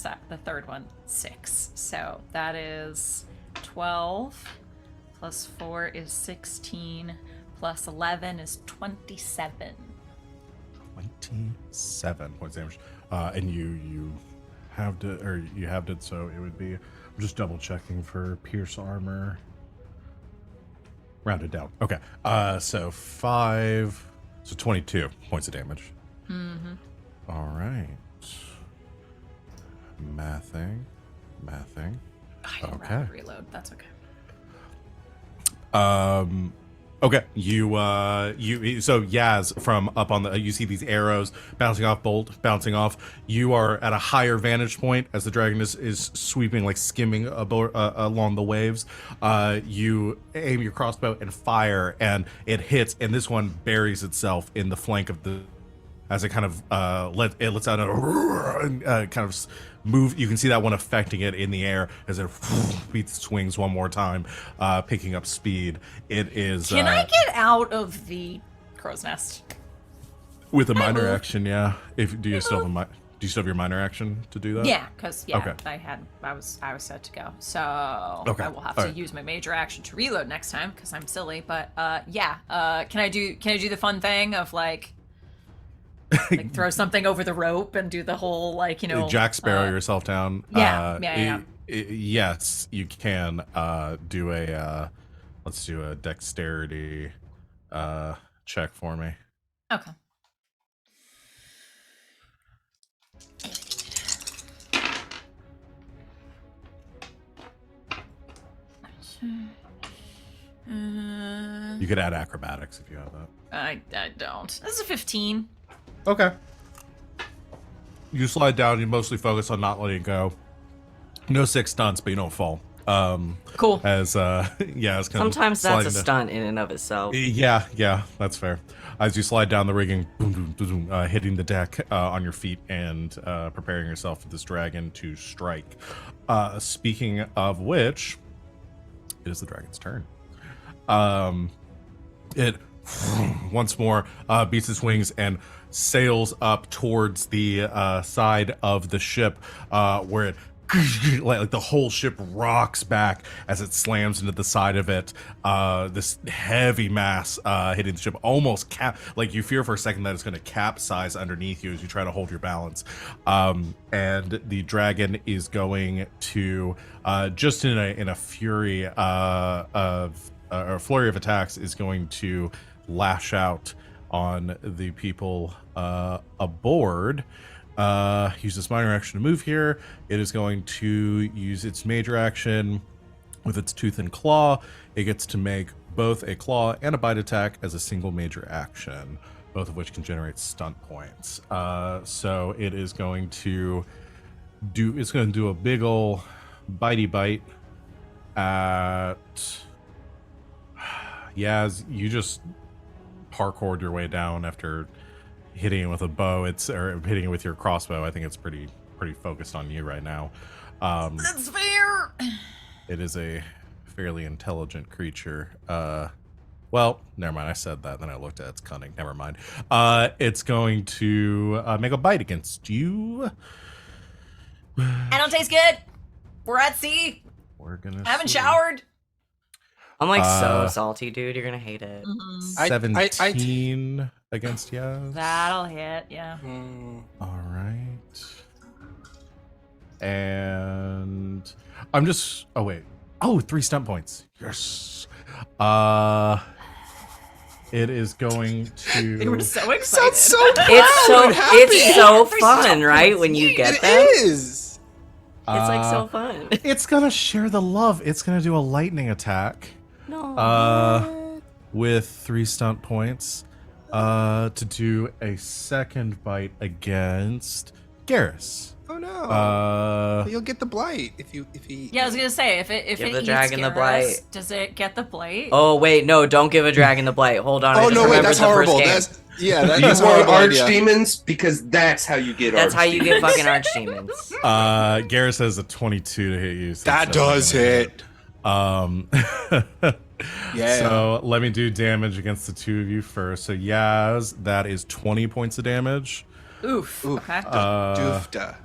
third one, 6. So that is 12 plus 4 is 16. Plus 11 is 27. 27 points damage. And you halved it, or you halved it, so it would be. I'm just double checking for pierce armor. Rounded down. Okay. So 22 points of damage. Mm-hmm. All right. Mathing. I didn't Okay. reload. That's okay. Okay, so Yaz from up on the, you see these arrows bouncing off, bouncing off. You are at a higher vantage point as the dragon is sweeping, like skimming along the waves. You aim your crossbow and fire, and it hits, and this one buries itself in the flank of the, as it kind of lets out a kind of move. You can see that one affecting it in the air as it beats its wings one more time, picking up speed. It is. Can I get out of the crow's nest? With a minor move. action? Yeah. Do you still have your minor action to do that? Yeah, because Okay. I was set to go. So Okay. I will have All to right. use my major action to reload next time because I'm silly. But can I do the fun thing of like throw something over the rope and do the whole Jack Sparrow yourself down. Yeah. Yes, you can do a. Let's do a dexterity check for me. Okay. You could add acrobatics if you have that. I don't. This is a 15. Okay. You slide down. You mostly focus on not letting it go. No 6 stunts, but you don't fall. Cool. As it's kind of Sometimes that's sliding a down. stunt in and of itself. Yeah, that's fair. As you slide down the rigging, boom, boom, boom, boom, hitting the deck on your feet and preparing yourself for this dragon to strike. Speaking of which, it is the dragon's turn. It once more beats its wings and sails up towards the side of the ship, where it like the whole ship rocks back as it slams into the side of it. This heavy mass hitting the ship, almost like you fear for a second that it's going to capsize underneath you as you try to hold your balance. And the dragon is going to just in a fury of a flurry of attacks is going to lash out on the people aboard. Use this minor action to move here. It is going to use its major action with its tooth and claw. It gets to make both a claw and a bite attack as a single major action, both of which can generate stunt points. So it is going to do a big ol' bitey bite at Yaz. You just parkoured your way down after hitting it with a bow. Or hitting it with your crossbow. I think it's pretty focused on you right now. That's fair. It is a fairly intelligent creature. Well, never mind. I said that, then I looked at its cunning. Never mind. It's going to make a bite against you. I don't taste good. We're at sea. We're gonna. I haven't see. showered. I'm like so salty, dude. You're gonna hate it. Mm-hmm. 17 against Yaz. That'll hit. Yeah. All right. And I'm just. Oh wait. Oh, 3 stunt points. Yes. It is going to. They were so excited. Sounds so It's so Every fun, stunt right? point. When you get It them, is. it's like so fun. It's gonna share the love. It's gonna do a lightning attack. No. With 3 stunt points. To do a second bite against Garas. Oh no. Uh, You'll get the blight if he. Yeah, I was gonna say if it Give it the eats dragon the Garas, blight. does it get the blight? Oh wait, no! Don't give a dragon the blight. Hold on. I Oh just no! Wait, remembered that's the first horrible. game. That's You want horrible idea. archdemons? Because that's how you get That's how you get archdemons. fucking archdemons. Garas has a 22 to hit you. So That it's definitely does gonna hit. Yeah. So let me do damage against the 2 of you first. So Yaz, that is 20 points of damage. Oof. Okay. Doofda.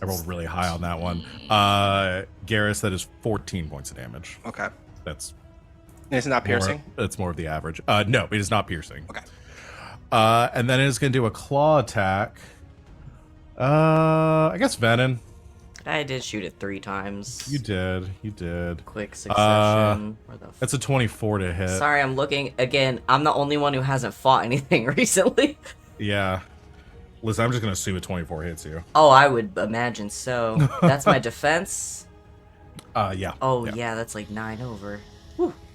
I rolled really high on that one. Garas, that is 14 points of damage. Okay. That's And it's not piercing. It's more of the average. No, it is not piercing. Okay. And then it's going to do a claw attack. I guess Venehn. I did shoot it 3 times. You did. Quick succession. Where the That's a 24 to hit. Sorry, I'm looking again. I'm the only one who hasn't fought anything recently. Yeah. Listen, I'm just going to assume a 24 hits you. Oh, I would imagine so. That's my defense. Yeah. Oh yeah, that's like 9 over.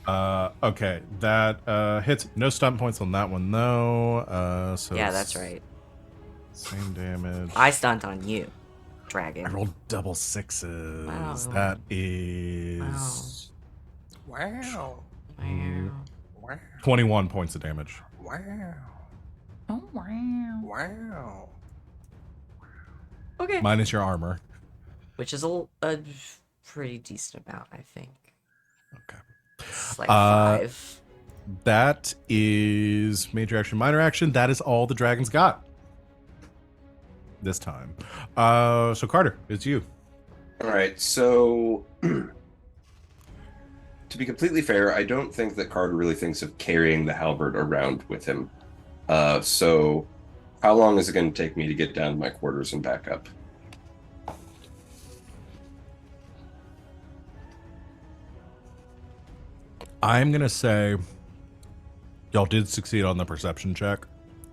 Okay, that hits. No stun points on that one though. So Yeah, it's that's right. Same damage. I stunned on you, dragon. I rolled double 6s. Wow. That is Wow. Wow. Wow. 21 points of damage. Wow. Oh wow. Wow. Okay. Minus your armor. Which is a pretty decent amount, I think. Okay. It's like 5. That is major action, minor action. That is all the dragons got this time. So Carter, it's you. All right, so to be completely fair, I don't think that Carter really thinks of carrying the halberd around with him. So how long is it going to take me to get down to my quarters and back up? I'm gonna say y'all did succeed on the perception check.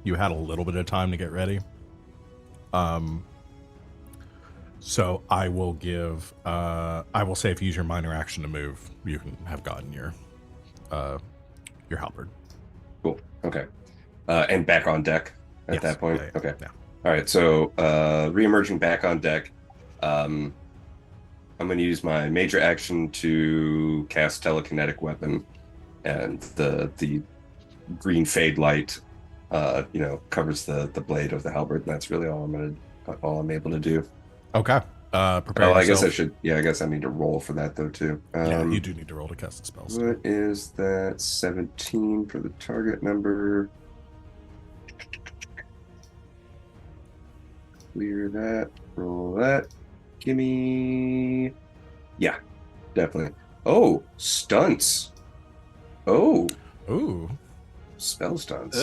You had a little bit of time to get ready. So I will say if you use your minor action to move, you can have gotten your halberd. Cool. Okay. And back on deck at Yes. that point? Yeah. Okay. Yeah. All right, so re-emerging back on deck, I'm going to use my major action to cast telekinetic weapon, and the green fade light, covers the blade of the halberd, and that's really all I'm able to do. Okay. Prepare Oh, I guess yourself. I guess I need to roll for that though too. Yeah, you do need to roll to cast the spells. What is that? 17 for the target number. Clear that. Roll that. Gimme. Yeah, definitely. Oh, stunts. Oh, Ooh. spell stunts.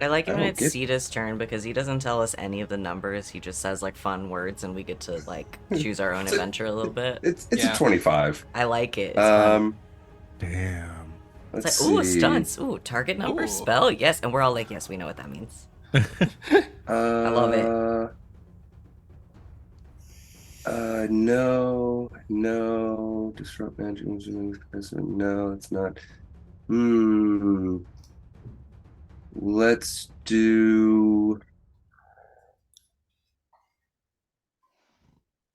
I like it when I don't it's get- Cetus' turn because he doesn't tell us any of the numbers. He just says like fun words, and we get to like choose our own adventure a little bit. It's Yeah. a 25. I like it. It's fun. Damn. Let's It's like, ooh, see. stunts. Ooh, target number Ooh. spell. Yes, and we're all like, yes, we know what that means. love it. No. Disrupt magic. No, it's not. Let's do.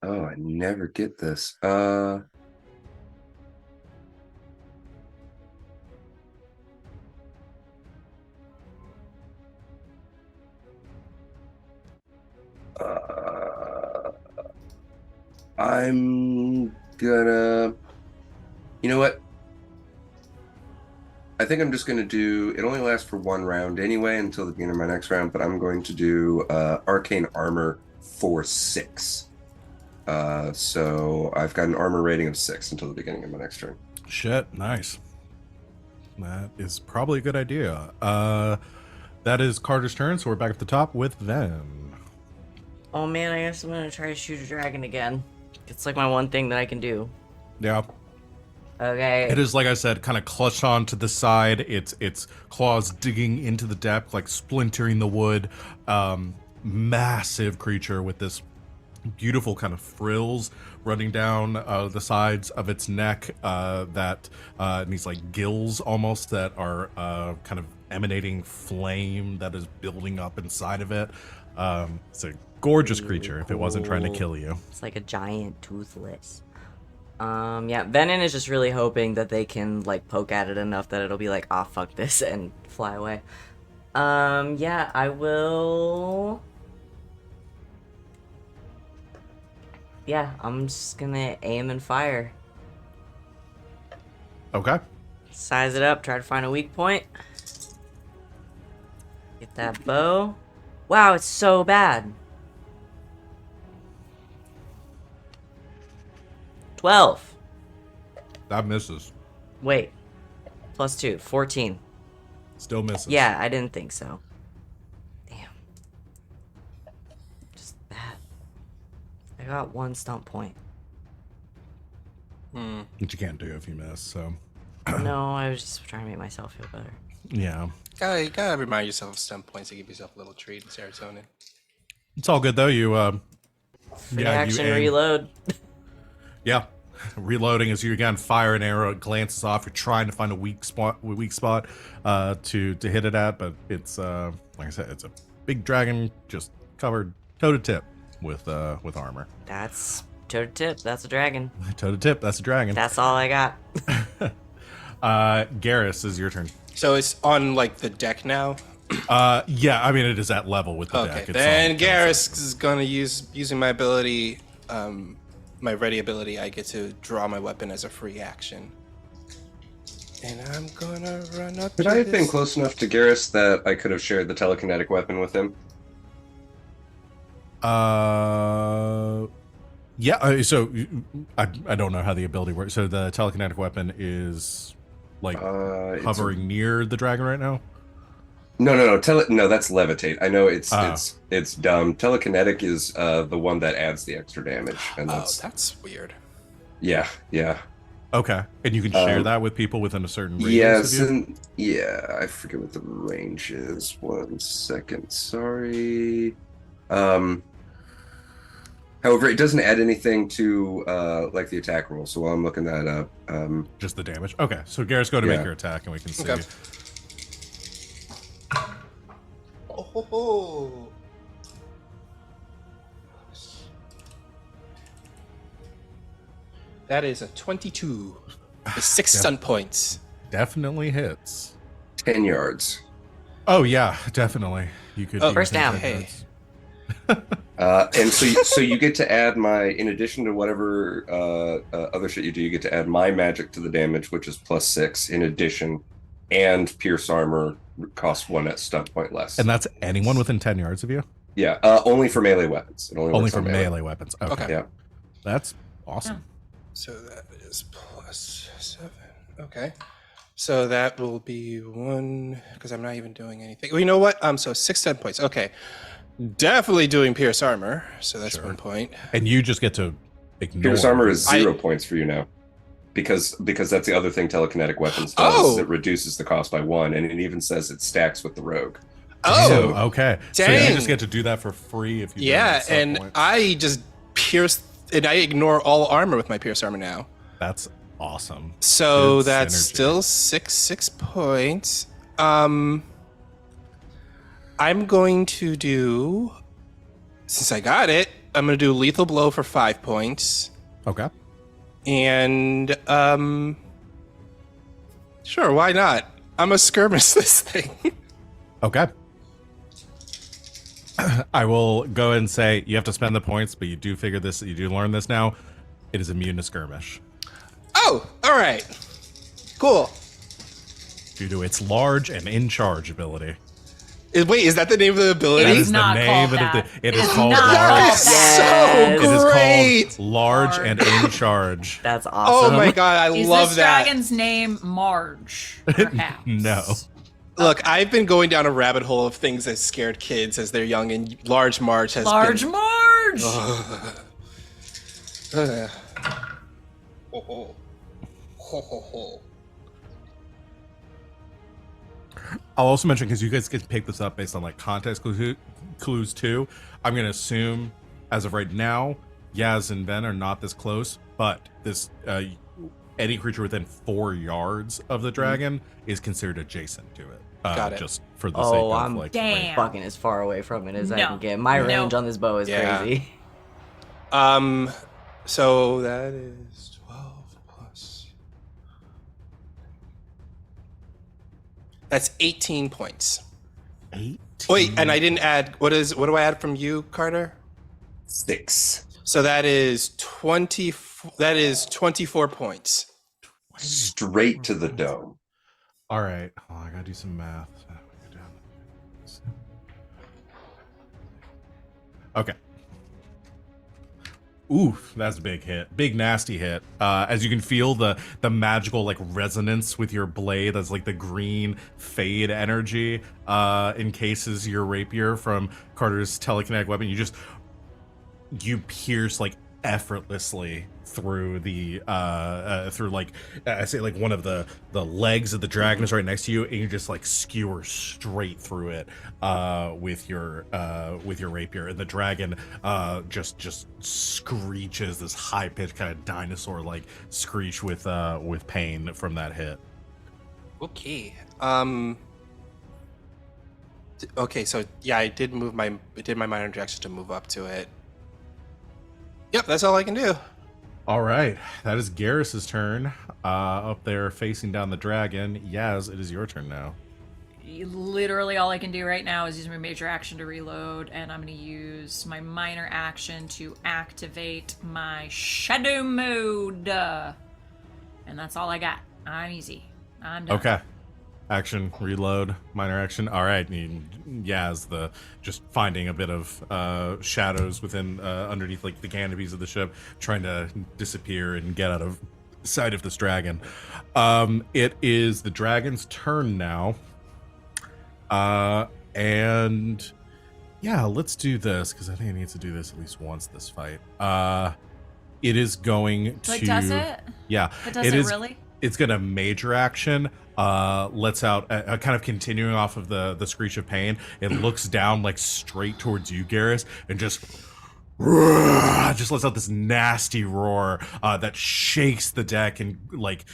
Oh, I never get this. I'm gonna. You know what? I think I'm just gonna do. It only lasts for 1 round anyway until the beginning of my next round, but I'm going to do arcane armor for 6. So I've got an armor rating of 6 until the beginning of my next turn. Shit, nice. That is probably a good idea. That is Carter's turn, so we're back at the top with Venehn. Oh man, I guess I'm gonna try to shoot a dragon again. It's like my one thing that I can do. Yeah. Okay. It is, like I said, kind of clutched on to the side. Its claws digging into the depth, like splintering the wood. Massive creature with this beautiful kind of frills running down the sides of its neck, and these like gills almost that are kind of emanating flame that is building up inside of it. It's a gorgeous creature if it wasn't trying to kill you. It's like a giant toothless. Yeah, Venehn is just really hoping that they can like poke at it enough that it'll be like, ah, fuck this, and fly away. Yeah, I will. Yeah, I'm just gonna aim and fire. Okay. Size it up, try to find a weak point. Get that bow. Wow, it's so bad. 12. That misses. Wait. Plus 2. 14. Still misses. Yeah, I didn't think so. Damn. Just that. I got 1 stump point. Which you can't do if you miss, so. No, I was just trying to make myself feel better. Yeah. Gotta remind yourself of stump points to give yourself a little treat in serotonin. It's all good, though. You, Free yeah, you action aim. reload. Yeah. Reloading as you again fire an arrow, it glances off. You're trying to find a weak spot to hit it at, but it's like I said, it's a big dragon just covered toe to tip with armor. That's toe to tip. That's a dragon. Toe to tip, that's a dragon. That's all I got. Garrus, is your turn. So it's on like the deck now. Yeah, I mean it is at level with the Okay, deck. It's then on- Garas is gonna using my ability, my ready ability. I get to draw my weapon as a free action, and I'm gonna run up. Could to I have been this- close enough to Garrus that I could have shared the telekinetic weapon with him? Yeah, so I don't know how the ability works. So the telekinetic weapon is like It's hovering near the dragon right now. No, no, that's levitate. I know it's Oh. it's dumb. Telekinetic is the one that adds the extra damage, and Oh, that's that's weird. yeah. Okay, and you can share that with people within a certain radius Yes, of you? and yeah, I forget what the range is. 1 second, sorry. However, it doesn't add anything to like the attack roll. So while I'm looking that up, Just the damage. Okay, so Garrus, go to make Yeah. your attack, and we can see. Okay. Oh. That is a 22. With 6 stun points. Definitely hits. 10 yards. Oh yeah, definitely. You could. Oh, you could first take down. that Hey. hits. And so you get to add in addition to whatever other shit you do, you get to add my magic to the damage, which is +6 in addition, and pierce armor costs 1 stunt point less. And that's anyone within 10 yards of you. Yeah, only for melee weapons. It Only works for on melee weapons. Okay. Okay. Yeah. That's awesome. So that is +7. Okay. So that will be 1, because I'm not even doing anything. Well, you know what? So 6 stun points. Okay. Definitely doing pierce armor. So that's Sure. 1 point. And you just get to ignore. Pierce armor is I- 0 points for you now. Because that's the other thing telekinetic weapons does. Oh! Is it reduces the cost by 1, and it even says it stacks with the rogue. Oh! So, okay. So you Dang. just get to do that for free if you. do Yeah, it at some and point. I just pierce, and I ignore all armor with my pierce armor now. That's awesome. So Good that's synergy. still 6 points. I'm going to do, since I got it, I'm going to do lethal blow for 5 points. Okay. And sure, why not? I'm a skirmish this thing. Okay. I will go ahead and say you have to spend the points, but you do figure this. You do learn this now. It is immune to skirmish Oh, all right, cool. due to its large and in charge ability. Wait, is that the name of the ability? That It is is the not name called of that. it It is is called not large. That is Yes. so It is great. called large and in charge. That's Oh awesome. my god, I Is love this that. dragon's name Marge? Perhaps. No. Look, I've been going down a rabbit hole of things that scared kids as they're young, and Large Marge has Large been. Marge. Ho, ho. Ho, ho, ho. I'll also mention, because you guys can pick this up based on like context clues too. I'm going to assume, as of right now, Yaz and Ben are not this close, but this any creature within 4 yards of the dragon is considered adjacent to it. Got it. Just for the Oh, sake of I'm like Damn. fucking as far away from it as I No. can get. My No. range on this bow is Yeah. crazy. So that is 12 plus. That's 18 points. 8. Wait, and I didn't add. What do I add from you, Carter? 6. So that is 20. That is 24 points. Straight to the dome. All right. Oh, I gotta do some math. Okay. Oof, that's a big hit. Big nasty hit. As you can feel the magical like resonance with your blade, that's like the green fade energy encases your rapier from Carter's telekinetic weapon. You pierce like effortlessly through the through like I say like one of the legs of the dragon is right next to you, and you just like skewer straight through it with your rapier, and the dragon just screeches this high pitched kind of dinosaur like screech with pain from that hit. Okay. Okay, so yeah, I did my minor injection to move up to it. Yep, that's all I can do. All right, that is Garrus's turn. Up there facing down the dragon. Yaz, it is your turn now. Literally all I can do right now is use my major action to reload, and I'm going to use my minor action to activate my shadow mode. And that's all I got. I'm easy. I'm done. Okay. Action, reload, minor action. All right, Yaz, just finding a bit of shadows within underneath like the canopies of the ship, trying to disappear and get out of sight of this dragon. It is the dragon's turn now, and yeah, let's do this because I think it needs to do this at least once this fight. It is going to. Like, does it? Yeah, But does it really? It's gonna major action. Lets out kind of continuing off of the screech of pain. It looks down like straight towards you, Garas, and just lets out this nasty roar that shakes the deck and like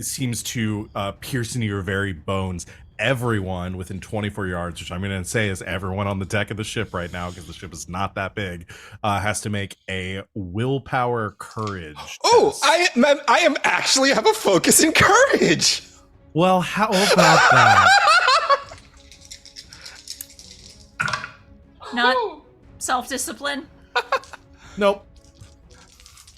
seems to pierce into your very bones. Everyone within 24 yards, which I'm going to say is everyone on the deck of the ship right now, because the ship is not that big, has to make a willpower courage test. I am actually have a focus in courage. Well, how about that? Not self-discipline? Nope.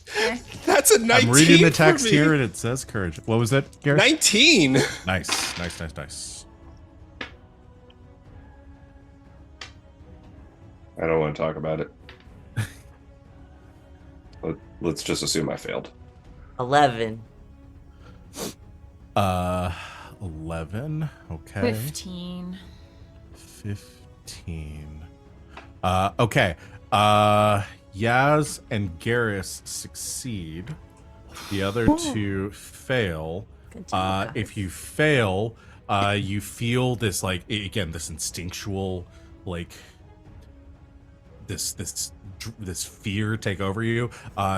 Okay. That's a 19. I'm reading the for text me. here and it says courage. What was it, Garrett? 19. Nice. I don't want to talk about it. Let's just assume I failed. 11. 11. Okay. 15. 15. Okay. Yaz and Garas succeed. The other two fail. Good job, guys. If you fail, you feel this like again this instinctual like this fear take over you.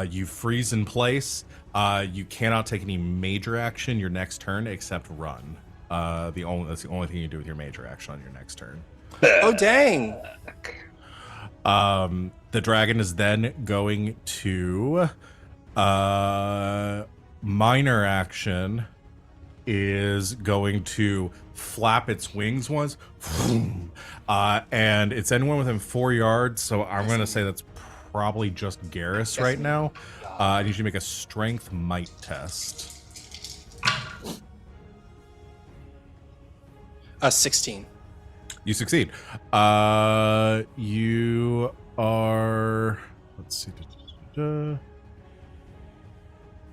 You freeze in place. You cannot take any major action your next turn except run. That's the only thing you do with your major action on your next turn. Oh dang. The dragon is then going to minor action is going to flap its wings once, and it's anyone within 4 yards. So I'm going to say that's probably just Garas right now. I need you to make a strength might test. 16. You succeed. You are. Let's see.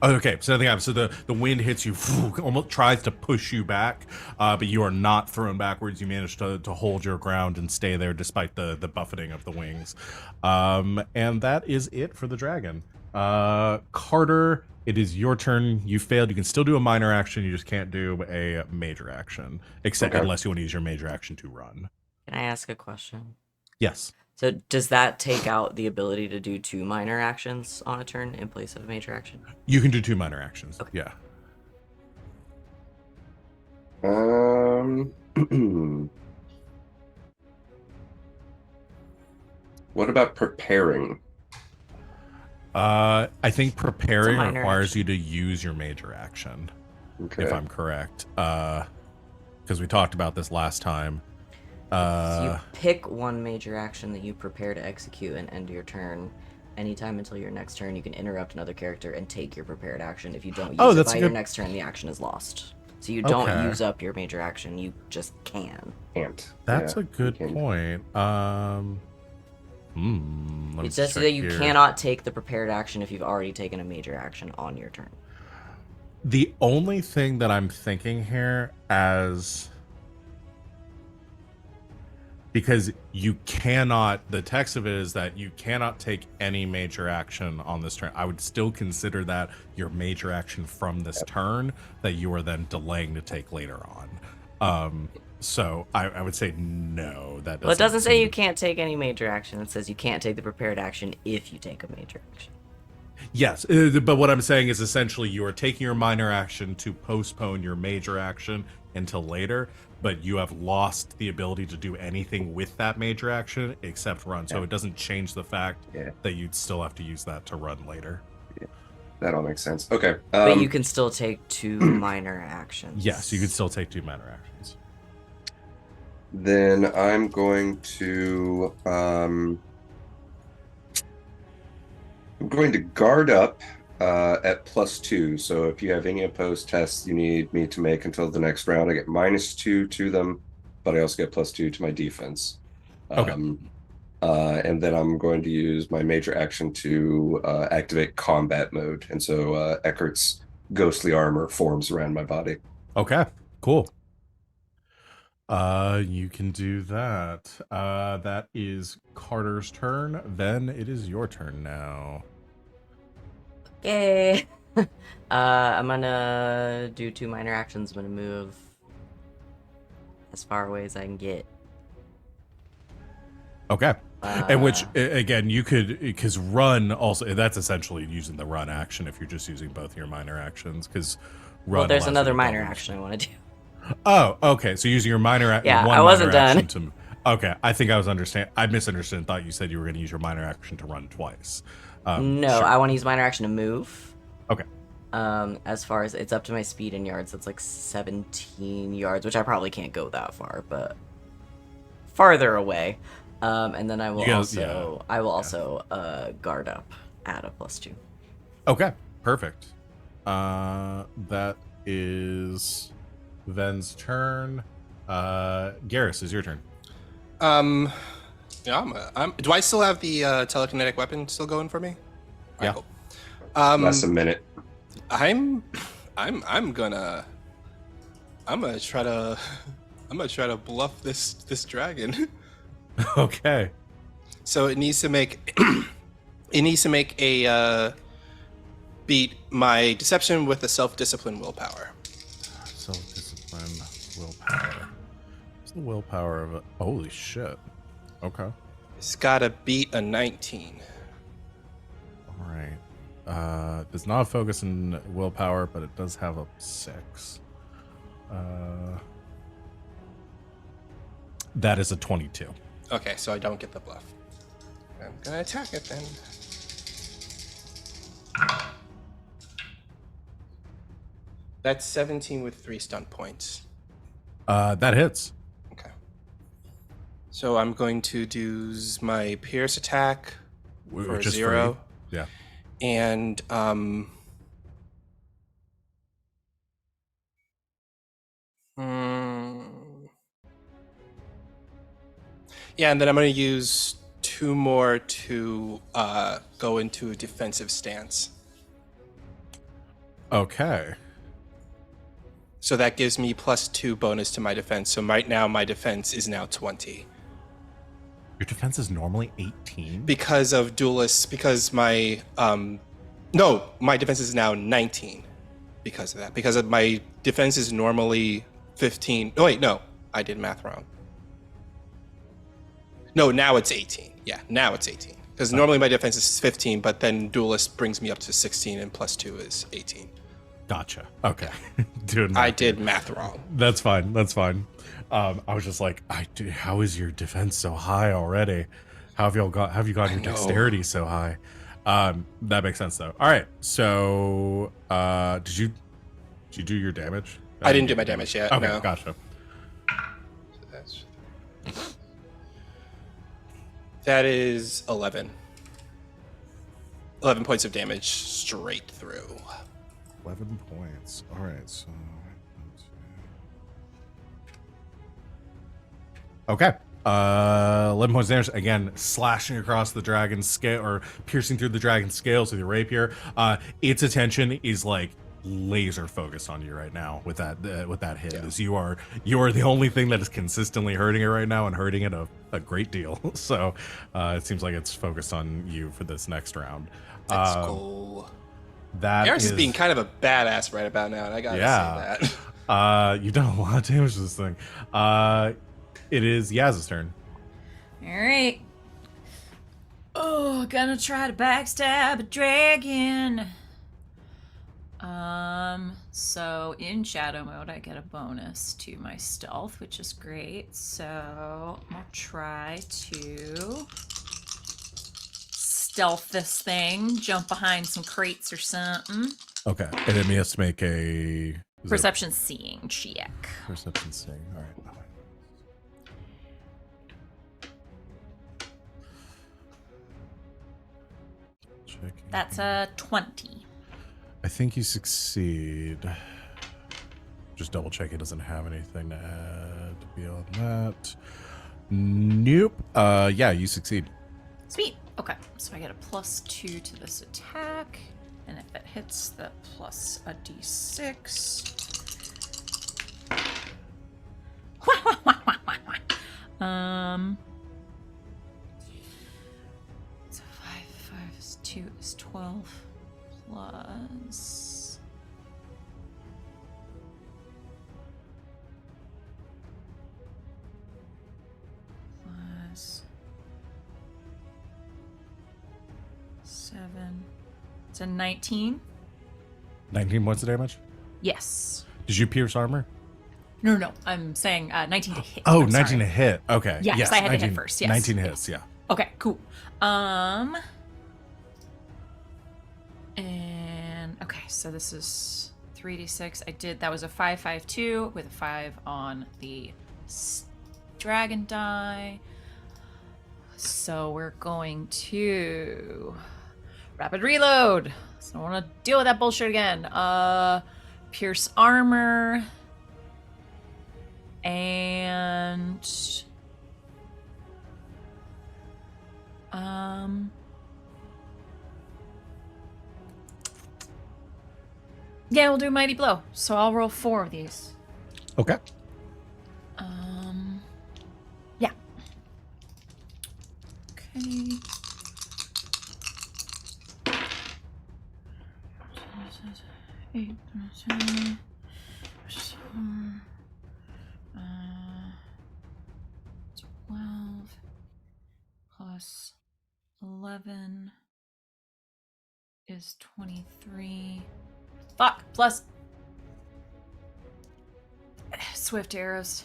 Oh, okay, so nothing happens. So the wind hits you, almost tries to push you back, but you are not thrown backwards. You manage to hold your ground and stay there despite the buffeting of the wings. And that is it for the dragon. Carter, it is your turn. You failed. You can still do a minor action. You just can't do a major action, except unless you want to use your major action to run. Can I ask a question? Yes. So does that take out the ability to do 2 minor actions on a turn in place of a major action? You can do 2 minor actions. Okay. Yeah. What about preparing? I think preparing minor requires action. you to use your major action, Okay. if I'm correct. Because we talked about this last time. So you pick one major action that you prepare to execute and end your turn. Anytime until your next turn, you can interrupt another character and take your prepared action. If you don't use it by your next turn, the action is lost. So you don't use up your major action, you just can. Can't. That's Yeah, a good you can. point. Let let me It says check that you here. cannot take the prepared action if you've already taken a major action on your turn. The only thing that I'm thinking here because you cannot, the text of it is that you cannot take any major action on this turn. I would still consider that your major action from this turn that you are then delaying to take later on. So I would say no. That Well, it doesn't say seem you to- can't take any major action. It says you can't take the prepared action if you take a major action. Yes, but what I'm saying is essentially you are taking your minor action to postpone your major action until later, but you have lost the ability to do anything with that major action except run. So it doesn't change the fact that you'd still have to use that to run later. That all makes sense. Okay. But you can still take 2 minor actions. Yes, you could still take 2 minor actions. Then I'm going to guard up at +2. So if you have any opposed tests you need me to make until the next round, I get -2 to them, but I also get +2 to my defense. Okay. And then I'm going to use my major action to activate combat mode. And so Eckert's ghostly armor forms around my body. Okay, cool. You can do that. That is Carter's turn. Then it is your turn now. Okay. I'm gonna do 2 minor actions. I'm gonna move as far away as I can get. Okay. And which, again, you could, because run also, that's essentially using the run action if you're just using both your minor actions, because run. Well, there's allows you another to minor double- action I want to do. Oh, okay. So using your minor action. Yeah, one I wasn't minor done. action to. Okay, I think I misunderstood and thought you said you were going to use your minor action to run twice. No, sure. I want to use minor action to move. Okay. As far as it's up to my speed in yards, it's like 17 yards, which I probably can't go that far, but farther away. And then I will also guard up at a +2. Okay, perfect. That is Ven's turn. Garas, is your turn. Yeah, do I still have the telekinetic weapon still going for me? Yeah. Cool. Less a minute. I'm gonna try to bluff this dragon. Okay. So it needs to make a beat my deception with a self-discipline willpower. Self-discipline, willpower. What's the willpower of it? Holy shit. Okay. It's gotta beat a 19. All right. Does not focus in willpower, but it does have a 6. That is a 22. Okay, so I don't get the bluff. I'm gonna attack it then. That's 17 with 3 stunt points. That hits. Okay. So I'm going to do my pierce attack for Which is 0. free. Yeah. And yeah, and then I'm going to use 2 more to go into a defensive stance. Okay. So that gives me +2 bonus to my defense. So right now my defense is now 20. Your defense is normally 18? Because of duelists, because my my defense is now 19 because of that. Because of my defense is normally 15. Oh wait, no, I did math wrong. No, now it's 18. Yeah, now it's 18. Because normally my defense is 15, but then duelist brings me up to 16 and +2 is 18. Gotcha. Okay. I did math wrong. That's fine. That's fine. I was just like, how is your defense so high already? Have you got your dexterity so high? That makes sense though. All right. So, did you do your damage? I didn't do my damage yet. Okay, No. gotcha. That is 11. 11 points of damage straight through. 11 points. All right. So, okay. 11 points of damage. Again, slashing across the dragon's scale, or piercing through the dragon's scales with your rapier. Its attention is like laser focused on you right now with that hit. Yeah. As you are the only thing that is consistently hurting it right now, and hurting it a great deal. So it seems like it's focused on you for this next round. Let's go. That Garas is being kind of a badass right about now, and I gotta say that. You've done a lot of damage to this thing. It is Yaz's turn. All right. Oh, gonna try to backstab a dragon. So in shadow mode, I get a bonus to my stealth, which is great. So I'll try to stealth this thing, jump behind some crates or something. Okay, and then he has to make a Perception seeing check. perception seeing. All right. Checking. That's a 20. I think you succeed. Just double check. He doesn't have anything to add beyond that. Nope. Yeah, you succeed. Sweet. Okay, so I get a +2 to this attack, and if it hits, the plus a d6. So 5 is 2 is 12 plus. Plus 7. It's a 19. 19 points of damage. Yes. Did you pierce armor? No. I'm saying 19 to hit. Oh, I'm 19 sorry. to hit. Okay. Yeah, 'cause yes, I had to hit 19 first, yes. 19 hits, yeah. Okay, cool. And okay, so this is 3d6. That was a 5-5-2 with a 5 on the dragon die. So we're going to rapid reload. So I don't want to deal with that bullshit again. Pierce armor. And yeah, we'll do mighty blow. So I'll roll 4 of these. Okay. Yeah. Okay. Eight, 12 plus 11 is 23. Fuck, plus swift arrows.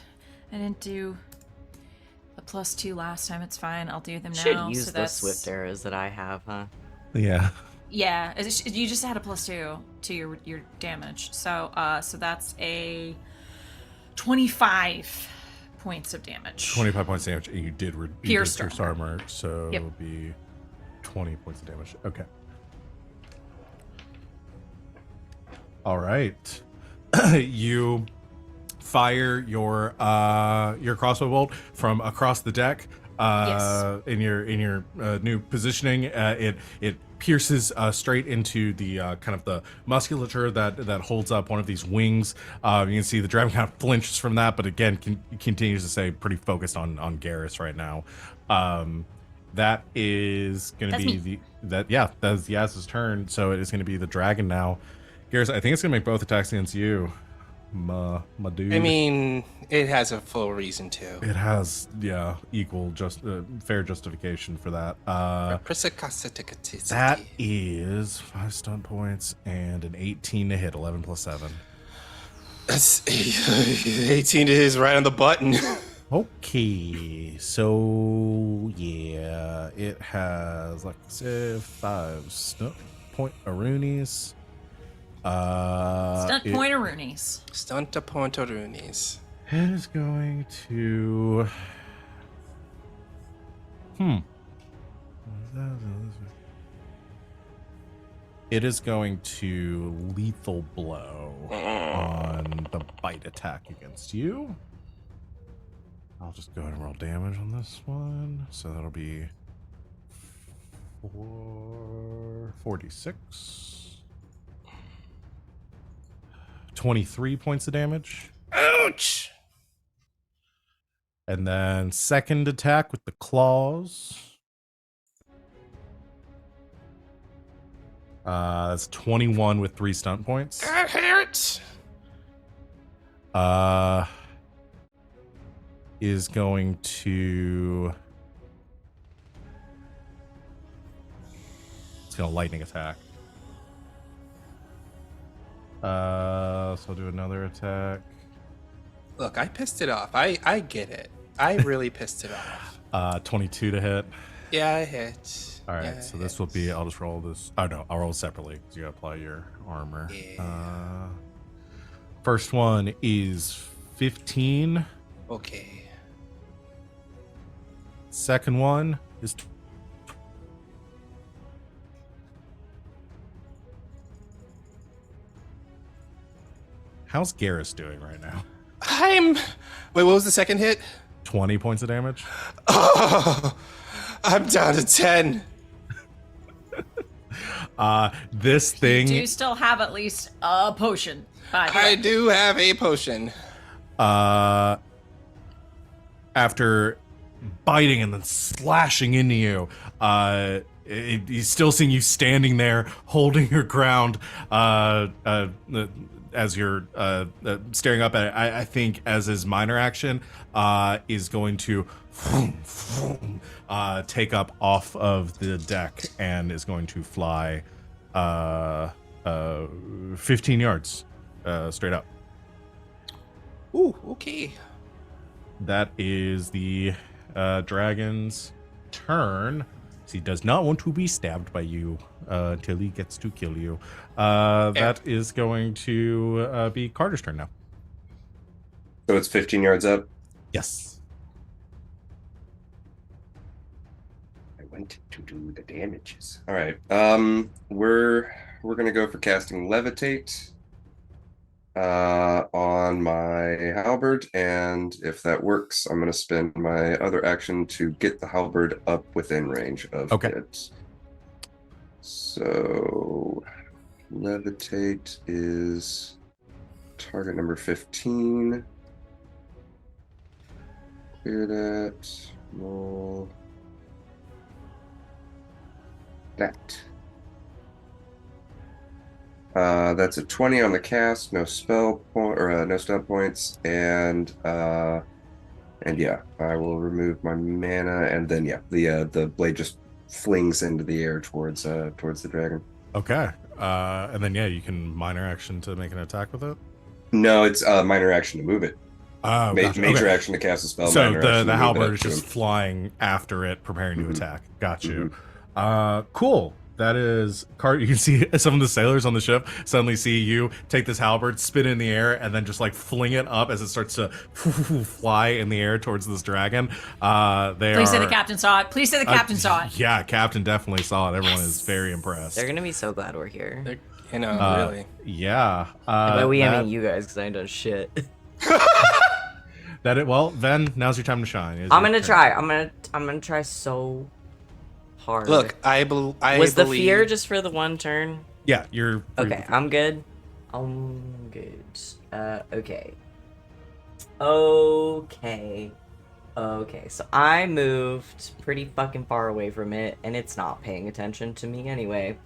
I didn't do the +2 last time. It's fine. I'll do them now. Should use so the that's swift arrows that I have, huh? Yeah. Yeah, you just had a +2 to your damage. So that's a 25 points of damage. 25 points of damage. And you did Pierced pierce armor, so Yep. it would be 20 points of damage. Okay. All right. You fire your crossbow bolt from across the deck. Yes. In your new positioning, it pierces straight into the kind of the musculature that holds up one of these wings. You can see the dragon kind of flinches from that, but again continues to stay pretty focused on Garas right now. That is going to be that's Yaz's turn. So it is going to be the dragon now. Garas, I think it's going to make both attacks against you, my dude. I mean, it has a full reason to. It has, equal fair justification for that. That is 5 stun points and an 18 to hit, 11 plus 7. That's 18 is right on the button. Okay, so yeah, it has, like I said, 5 stunt point Arunis. Stunt pointer Roonies. Stunt upon Torunis. It is going to. It is going to lethal blow on the bite attack against you. I'll just go ahead and roll damage on this one. So that'll be 46. 23 points of damage. Ouch! And then second attack with the claws. That's 21 with 3 stunt points. That hurts. Is going to... It's going to lightning attack. So I'll do another attack. Look, I pissed it off. I get it. I really pissed it off. 22 to hit. Yeah, I hit. All right, Yeah, so this will be, I'll just roll this. Oh, no, I'll roll separately because you got to apply your armor. Yeah. First one is 15. Okay. Second one is... How's Garas doing right now? Wait, what was the second hit? 20 points of damage. Oh, I'm down to 10. This thing... Do you still have at least a potion? By the way? I do have a potion. After biting and then slashing into you, he's still seeing you standing there holding your ground as you're staring up at it. I think as his minor action is going to take up off of the deck and is going to fly 15 yards straight up. Ooh, okay. That is the dragon's turn. So he does not want to be stabbed by you until he gets to kill you. That is going to be Carter's turn now. So it's 15 yards up. Yes. I went to do the damages. All right. We're gonna go for casting levitate on my halberd, and if that works, I'm gonna spend my other action to get the halberd up within range of it. So levitate is target number 15. Clear that. Roll that. That's a 20 on the cast, no spell point or no stun points, and yeah, I will remove my mana, and then yeah, the blade just flings into the air towards the dragon. Okay. And then yeah, you can minor action to make an attack with it. No, it's minor action to move it. Oh, gotcha. Major action to cast a spell. So minor action the to move halberd it is up to just him. flying after it, preparing to attack. Got you. Cool. That is, you can see some of the sailors on the ship suddenly see you take this halberd, spin it in the air, and then just like fling it up as it starts to fly in the air towards this dragon. Please say the captain saw it. Please say the captain saw it. Yeah, captain definitely saw it. Everyone is very impressed. They're gonna be so glad we're here. You know, really. Yeah. By we, I mean you guys, because I ain't done shit. Well, Ven, now's your time to shine. I'm gonna try. I'm gonna try so hard. Look, I was the fear just for the one turn? Yeah, you're okay. I'm good. I'm good. Okay. Okay. So I moved pretty fucking far away from it, and it's not paying attention to me anyway.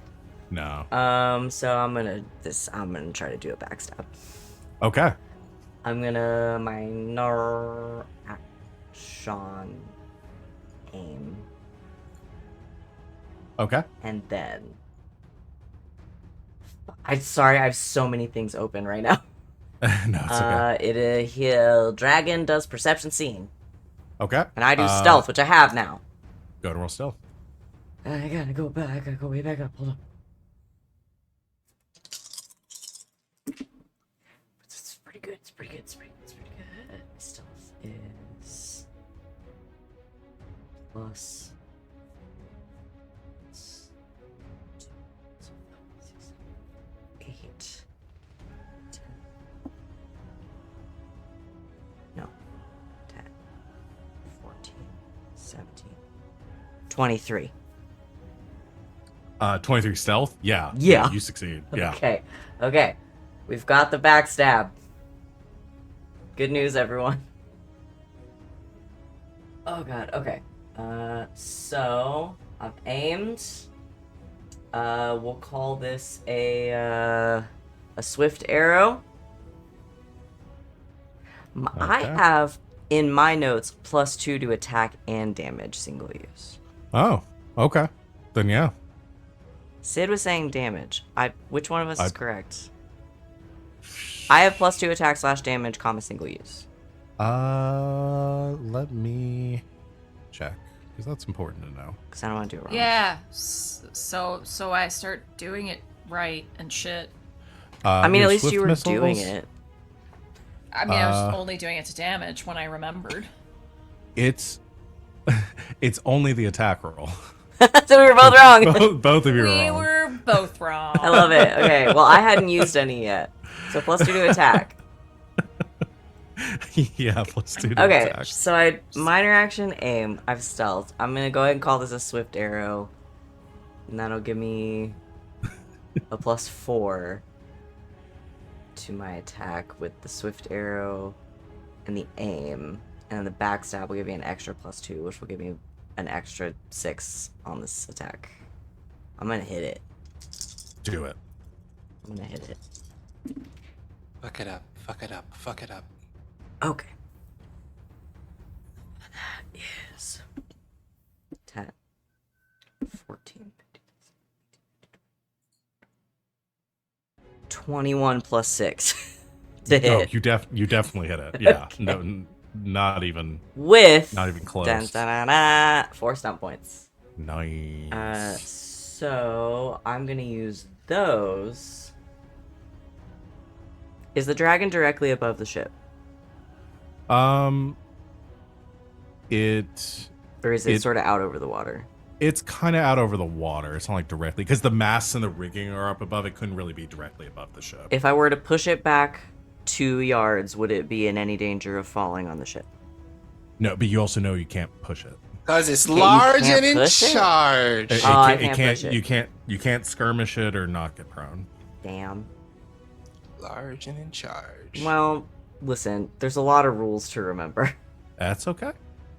No. So I'm gonna try to do a backstab. Okay. I'm gonna minor action aim. Okay. And then I'm sorry, I have so many things open right now. No, it's okay. Dragon does perception seeing. Okay. And I do stealth, which I have now. Go to roll stealth. I gotta go back. I gotta go way back up. Hold on. It's pretty good. It's pretty good. Stealth is plus 8. 10. No. 10. 23. 23 stealth? Yeah. Yeah. You succeed. Yeah. Okay. We've got the backstab. Good news, everyone. Oh god, okay. So I've aimed. We'll call this a swift arrow. I Okay. have in my notes +2 to attack and damage, single use. Oh, okay. Then yeah. Sid was saying damage. Which one of us is correct? I have +2 attack / damage, single use. Let me check because that's important to know. Because I don't want to do it wrong. Yeah. So I start doing it right and shit. I mean, your at least swift you were doing missiles, it. I mean, I was only doing it to damage when I remembered. It's only the attack roll. So we were both wrong. Both of you are We wrong. were both wrong. I love it. Okay, well, I hadn't used any yet. So +2 to attack. Yeah, +2 to Okay, attack. so I minor action aim. I've stealth. I'm gonna go ahead and call this a swift arrow, and that'll give me a +4 to my attack with the swift arrow and the aim, and then the backstab will give me an extra +2, which will give me an extra 6 on this attack. I'm gonna hit it. Do it. I'm gonna hit it. Fuck it up. Fuck it up. Fuck it up. Okay. That is 10, 14, 15, 21 + 6 to Oh, hit. you definitely hit it. Yeah. Okay. No, not even With close. 4 stump points. Nice. So I'm gonna use those. Is the dragon directly above the ship? Or is it sort of out over the water? It's kind of out over the water. It's not like directly because the masts and the rigging are up above. It couldn't really be directly above the ship. If I were to push it back 2 yards, would it be in any danger of falling on the ship? No, but you also know you can't push it. Cause it's you large can't and in push it? charge. I can't push it. You can't skirmish it or not get prone. Damn. Large and in charge. Well, listen, there's a lot of rules to remember. That's okay.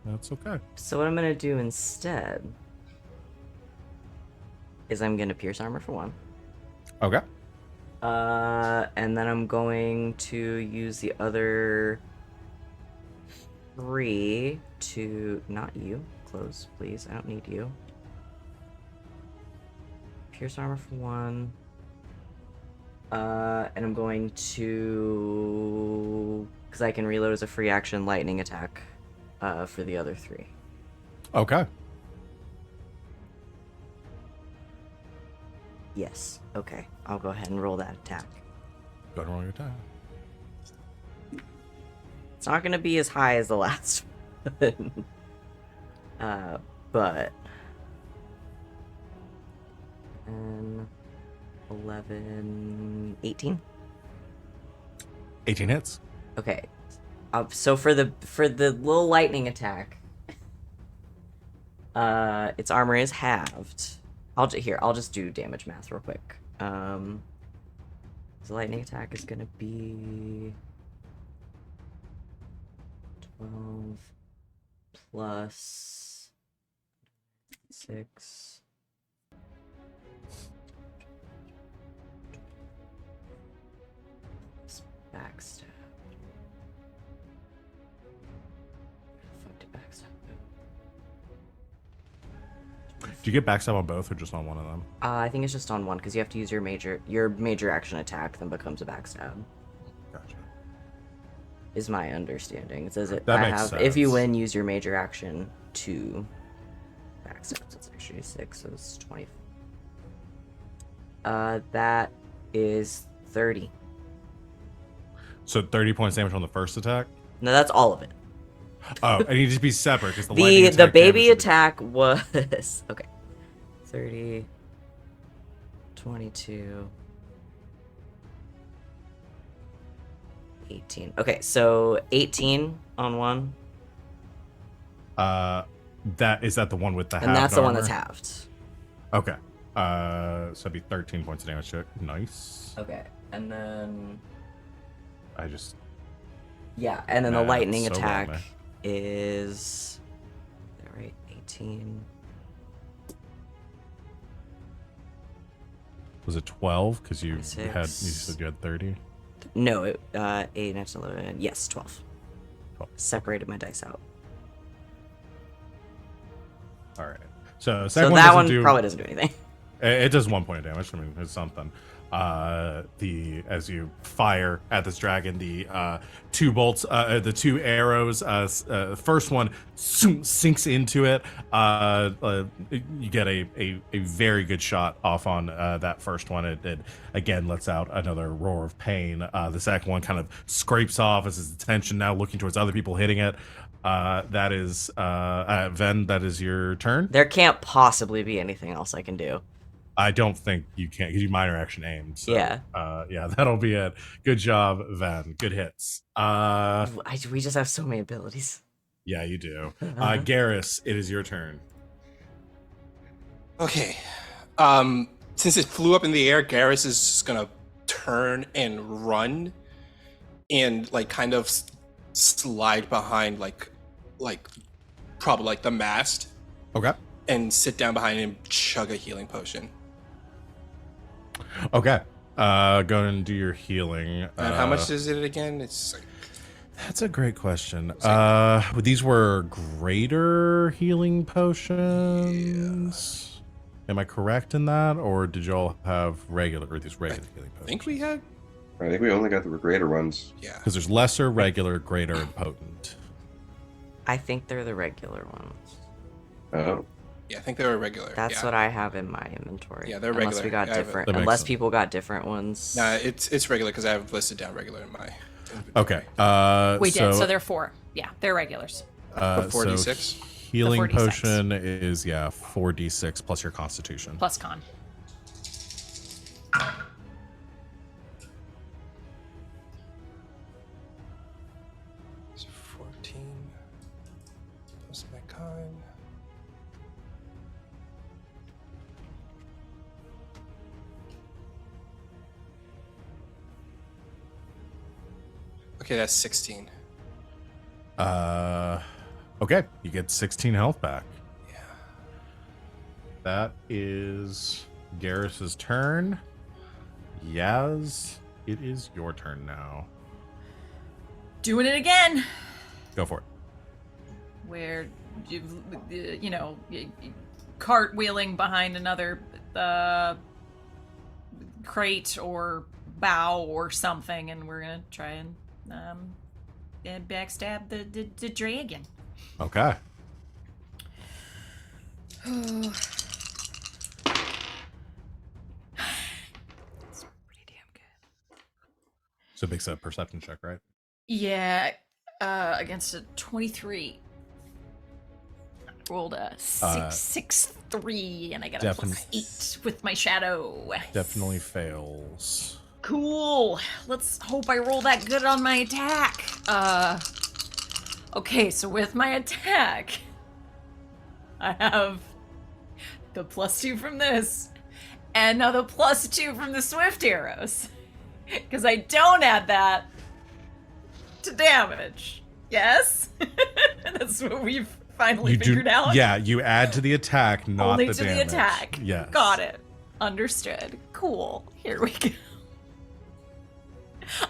That's okay. So what I'm gonna do instead is I'm gonna pierce armor for 1. Okay. And then I'm going to use the other 3 to... Not you. Close, please. I don't need you. Pierce armor for 1. And I'm going to... Because I can reload as a free action lightning attack for the other 3. Okay. Yes. Okay. I'll go ahead and roll that attack. Go to roll your attack. It's not going to be as high as the last one. But... 11... 18? 18 hits. Okay. So for the little lightning attack, its armor is halved. I'll just do damage math real quick. The lightning attack is gonna be 12 plus 6. Backstab. Fuck did backstab do? Do you get backstab on both or just on one of them? I think it's just on one because you have to use your major action attack, then becomes a backstab. Gotcha. Is my understanding. It says it. That I makes have. If you sense. win, use your major action to backstab. So it's actually 6. So it's 20. That is 30. So 30 points damage on the first attack? No, that's all of it. Oh, it needs to be separate because the lightning The attack baby damage is- attack was okay. 30, 22, 18. Okay, so 18 on one. That is that the one with the halved And that's the one armor? that's halved. Okay. So it'd be 13 points of damage to it. Nice. Okay. And then I just yeah, and then the Math lightning so well, attack man. is right, 18. was it 12 because you 26. said you had 30. No, 8, 9, 10, 11. Yes, 12. 12. Separated my dice out. All right. So So second that one doesn't probably doesn't do anything. It does 1 point of damage. I mean, it's something. As you fire at this dragon, the two bolts, the two arrows, first one sinks into it. You get a very good shot off on that first one. It again lets out another roar of pain. The second one kind of scrapes off as his attention now looking towards other people hitting it. That is Ven. That is your turn. There can't possibly be anything else I can do. I don't think you can because you minor action aimed. So, Yeah. Yeah, that'll be it. Good job, Van. Good hits. We just have so many abilities. Yeah, you do. Garas, it is your turn. Okay. Since it flew up in the air, Garas is just gonna turn and run, and like kind of slide behind like probably like the mast, Okay. and sit down behind him, chug a healing potion. Okay. Go ahead and do your healing. And how much is it again? It's like, That's a great question. These were greater healing potions. Am I correct in that, or did y'all have regular healing potions? I think we had. I think we only got the greater ones. Yeah. Because there's lesser, regular, greater, and potent. I think they're the regular ones. Oh. Yeah, I think they were regular. That's what I have in my inventory. Yeah, they're Unless regular. we got I have- different. That makes Unless sense. people got different ones. Nah, it's regular because I have listed down regular in my. Okay. We did, so they're 4. Yeah, they're regulars. so 4d6? healing 4d6. potion is 4d6 plus your constitution. Plus con. So 14 plus my con. Okay, that's 16. Okay, you get 16 health back. Yeah. That is Garrus's turn. Yaz, it is your turn now. Doing it again. Go for it. Where, cartwheeling behind another crate or bow or something, and we're gonna try and backstab the dragon. Okay. It's pretty damn good. So big set perception check, right? Yeah, against a 23. Rolled a 6-3, and I got a plus 8 with my shadow. Definitely fails. Cool. Let's hope I roll that good on my attack. Okay, so with my attack, I have the +2 from this, and now the +2 from the swift arrows. Because I don't add that to damage. Yes? That's what we've finally figured out. Yeah, you add to the attack, not Only the to damage. the attack. Yes. Got it. Understood. Cool. Here we go.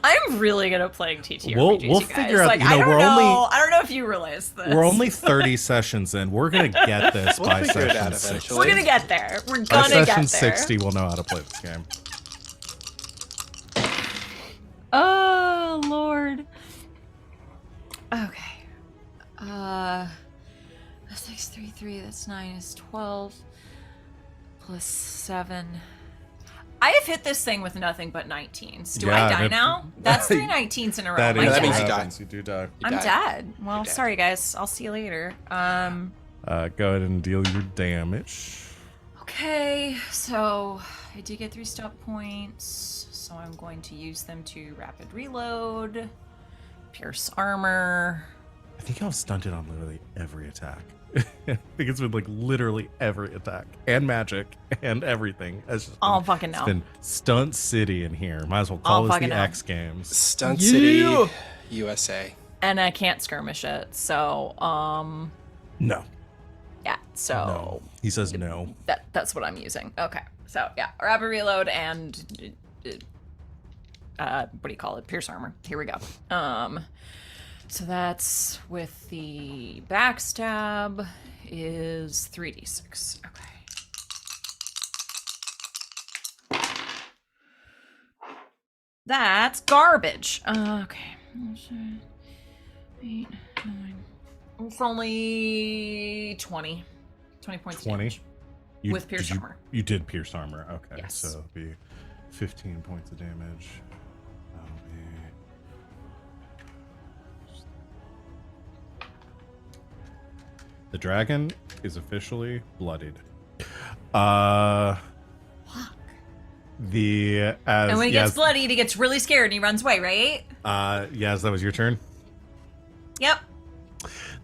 I'm really good at playing TTRPGs, We'll you guys. figure out- Like, you know, I don't we're know. only- I don't know if you realize this. We're only 30 sessions in. We're gonna get this We'll by figure it session out 60. eventually. We're gonna get there. We're By gonna session get there. 60, we'll know how to play this game. Oh Lord. Okay. 6, 3, 3. That's 9 is 12. Plus 7. I have hit this thing with nothing but 19s. Do Yeah, I die that- now? That's 3 19s in a row. That Am I is that what means dead? you die. happens. You do die. I'm die. dead. Well, You're dead. sorry guys. I'll see you later. Go ahead and deal your damage. Okay, so I did get 3 stop points, so I'm going to use them to rapid reload, pierce armor. I think I've stunted on literally every attack. I think it's been like literally every attack and magic and everything. It's just I'll been, fucking it's know. been Stunt City in here. Might as well I'll call this the fucking know. X Games. Stunt Yeah. City, USA. And I can't skirmish it, so No, yeah. So no. He says no. that's what I'm using. Okay, so yeah, rapid reload and what do you call it? Pierce armor. Here we go. So that's with the backstab is 3d6. Okay. That's garbage. Okay. 8, 9. It's only 20. 20 points 20. damage. With pierce armor. You did pierce armor. Okay, Yes. so it'll be 15 points of damage. That'll be. The dragon is officially bloodied. The as And when he gets yes, bloodied, he gets really scared and he runs away, right? yes, that was your turn. Yep.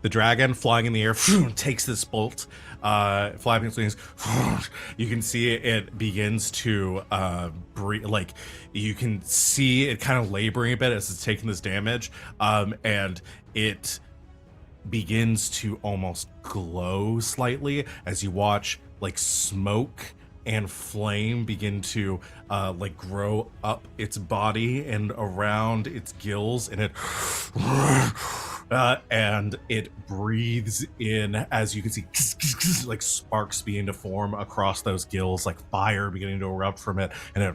The dragon flying in the air takes this bolt, flapping its wings. You can see it begins to breathe. Like you can see it kind of laboring a bit as it's taking this damage, and it begins to almost glow slightly as you watch like smoke and flame begin to like grow up its body and around its gills, and it breathes in as you can see like sparks beginning to form across those gills, like fire beginning to erupt from it, and it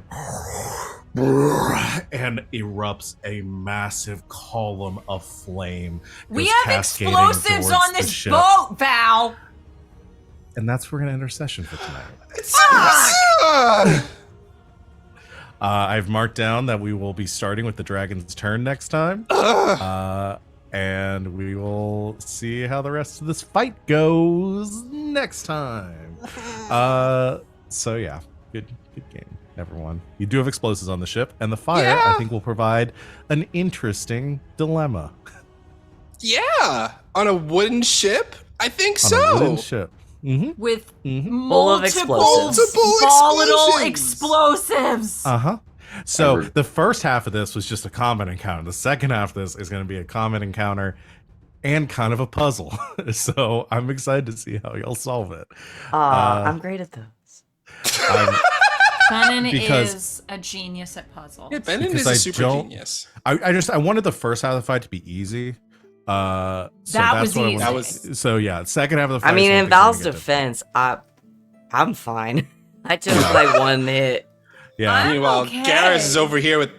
and erupts a massive column of flame. We goes have cascading explosives towards on the this ship. boat, Val. And that's where we're gonna end our session for tonight. I've marked down that we will be starting with the dragon's turn next time. And we will see how the rest of this fight goes next time. So yeah, good game, everyone. You do have explosives on the ship, and the fire, Yeah. I think, will provide an interesting dilemma Yeah, on a wooden ship. I think on so. a wooden ship. Mm-hmm. With Full of multiple explosives. Multiple volatile explosions. explosives. Uh-huh. So Ever. the first half of this was just a combat encounter. The second half of this is going to be a combat encounter and kind of a puzzle. So I'm excited to see how y'all solve it. I'm great at those. I'm- Venehn Because- is a genius at puzzles. Yeah, Venehn Because is a I super don't- genius. I wanted the first half of the fight to be easy. So That that's was what I easy. wanted. That was- So yeah, second half of the fight. I mean, is in what Val's things are gonna get defense, I'm fine. I took like one hit. Yeah. I'm Meanwhile, okay. Garas is over here with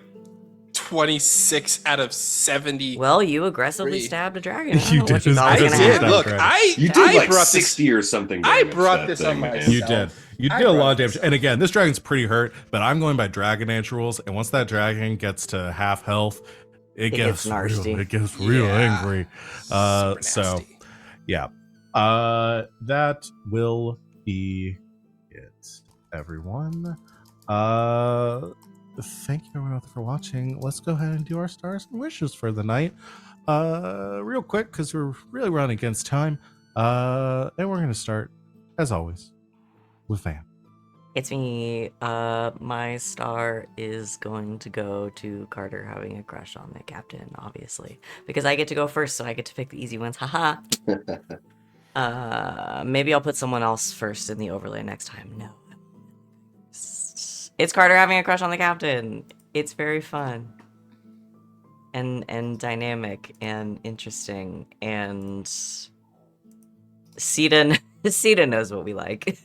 26 out of 70. Well, you aggressively Three. stabbed a dragon. I don't You know what did you thought I was just gonna did. happen. Look, Dragon. You did I like brought 60 or something. I damage brought that this thing, on man. myself. You did. You I did a lot brought of damage. this And again, this dragon's pretty hurt, but I'm going by Dragon Age rules. And once that dragon gets to half health, it gets gets real. nasty. It gets real Yeah. angry. Super So nasty. yeah, that will be it, everyone. Thank you everyone for watching. Let's go ahead and do our stars and wishes for the night. Real quick, because we're really running against time. And we're gonna start, as always, with Van. It's me. My star is going to go to Carter having a crush on the captain, obviously, because I get to go first, so I get to pick the easy ones. Haha. Maybe I'll put someone else first in the overlay next time. No. It's Carter having a crush on the captain. It's very fun. And dynamic and interesting, and Sita knows what we like.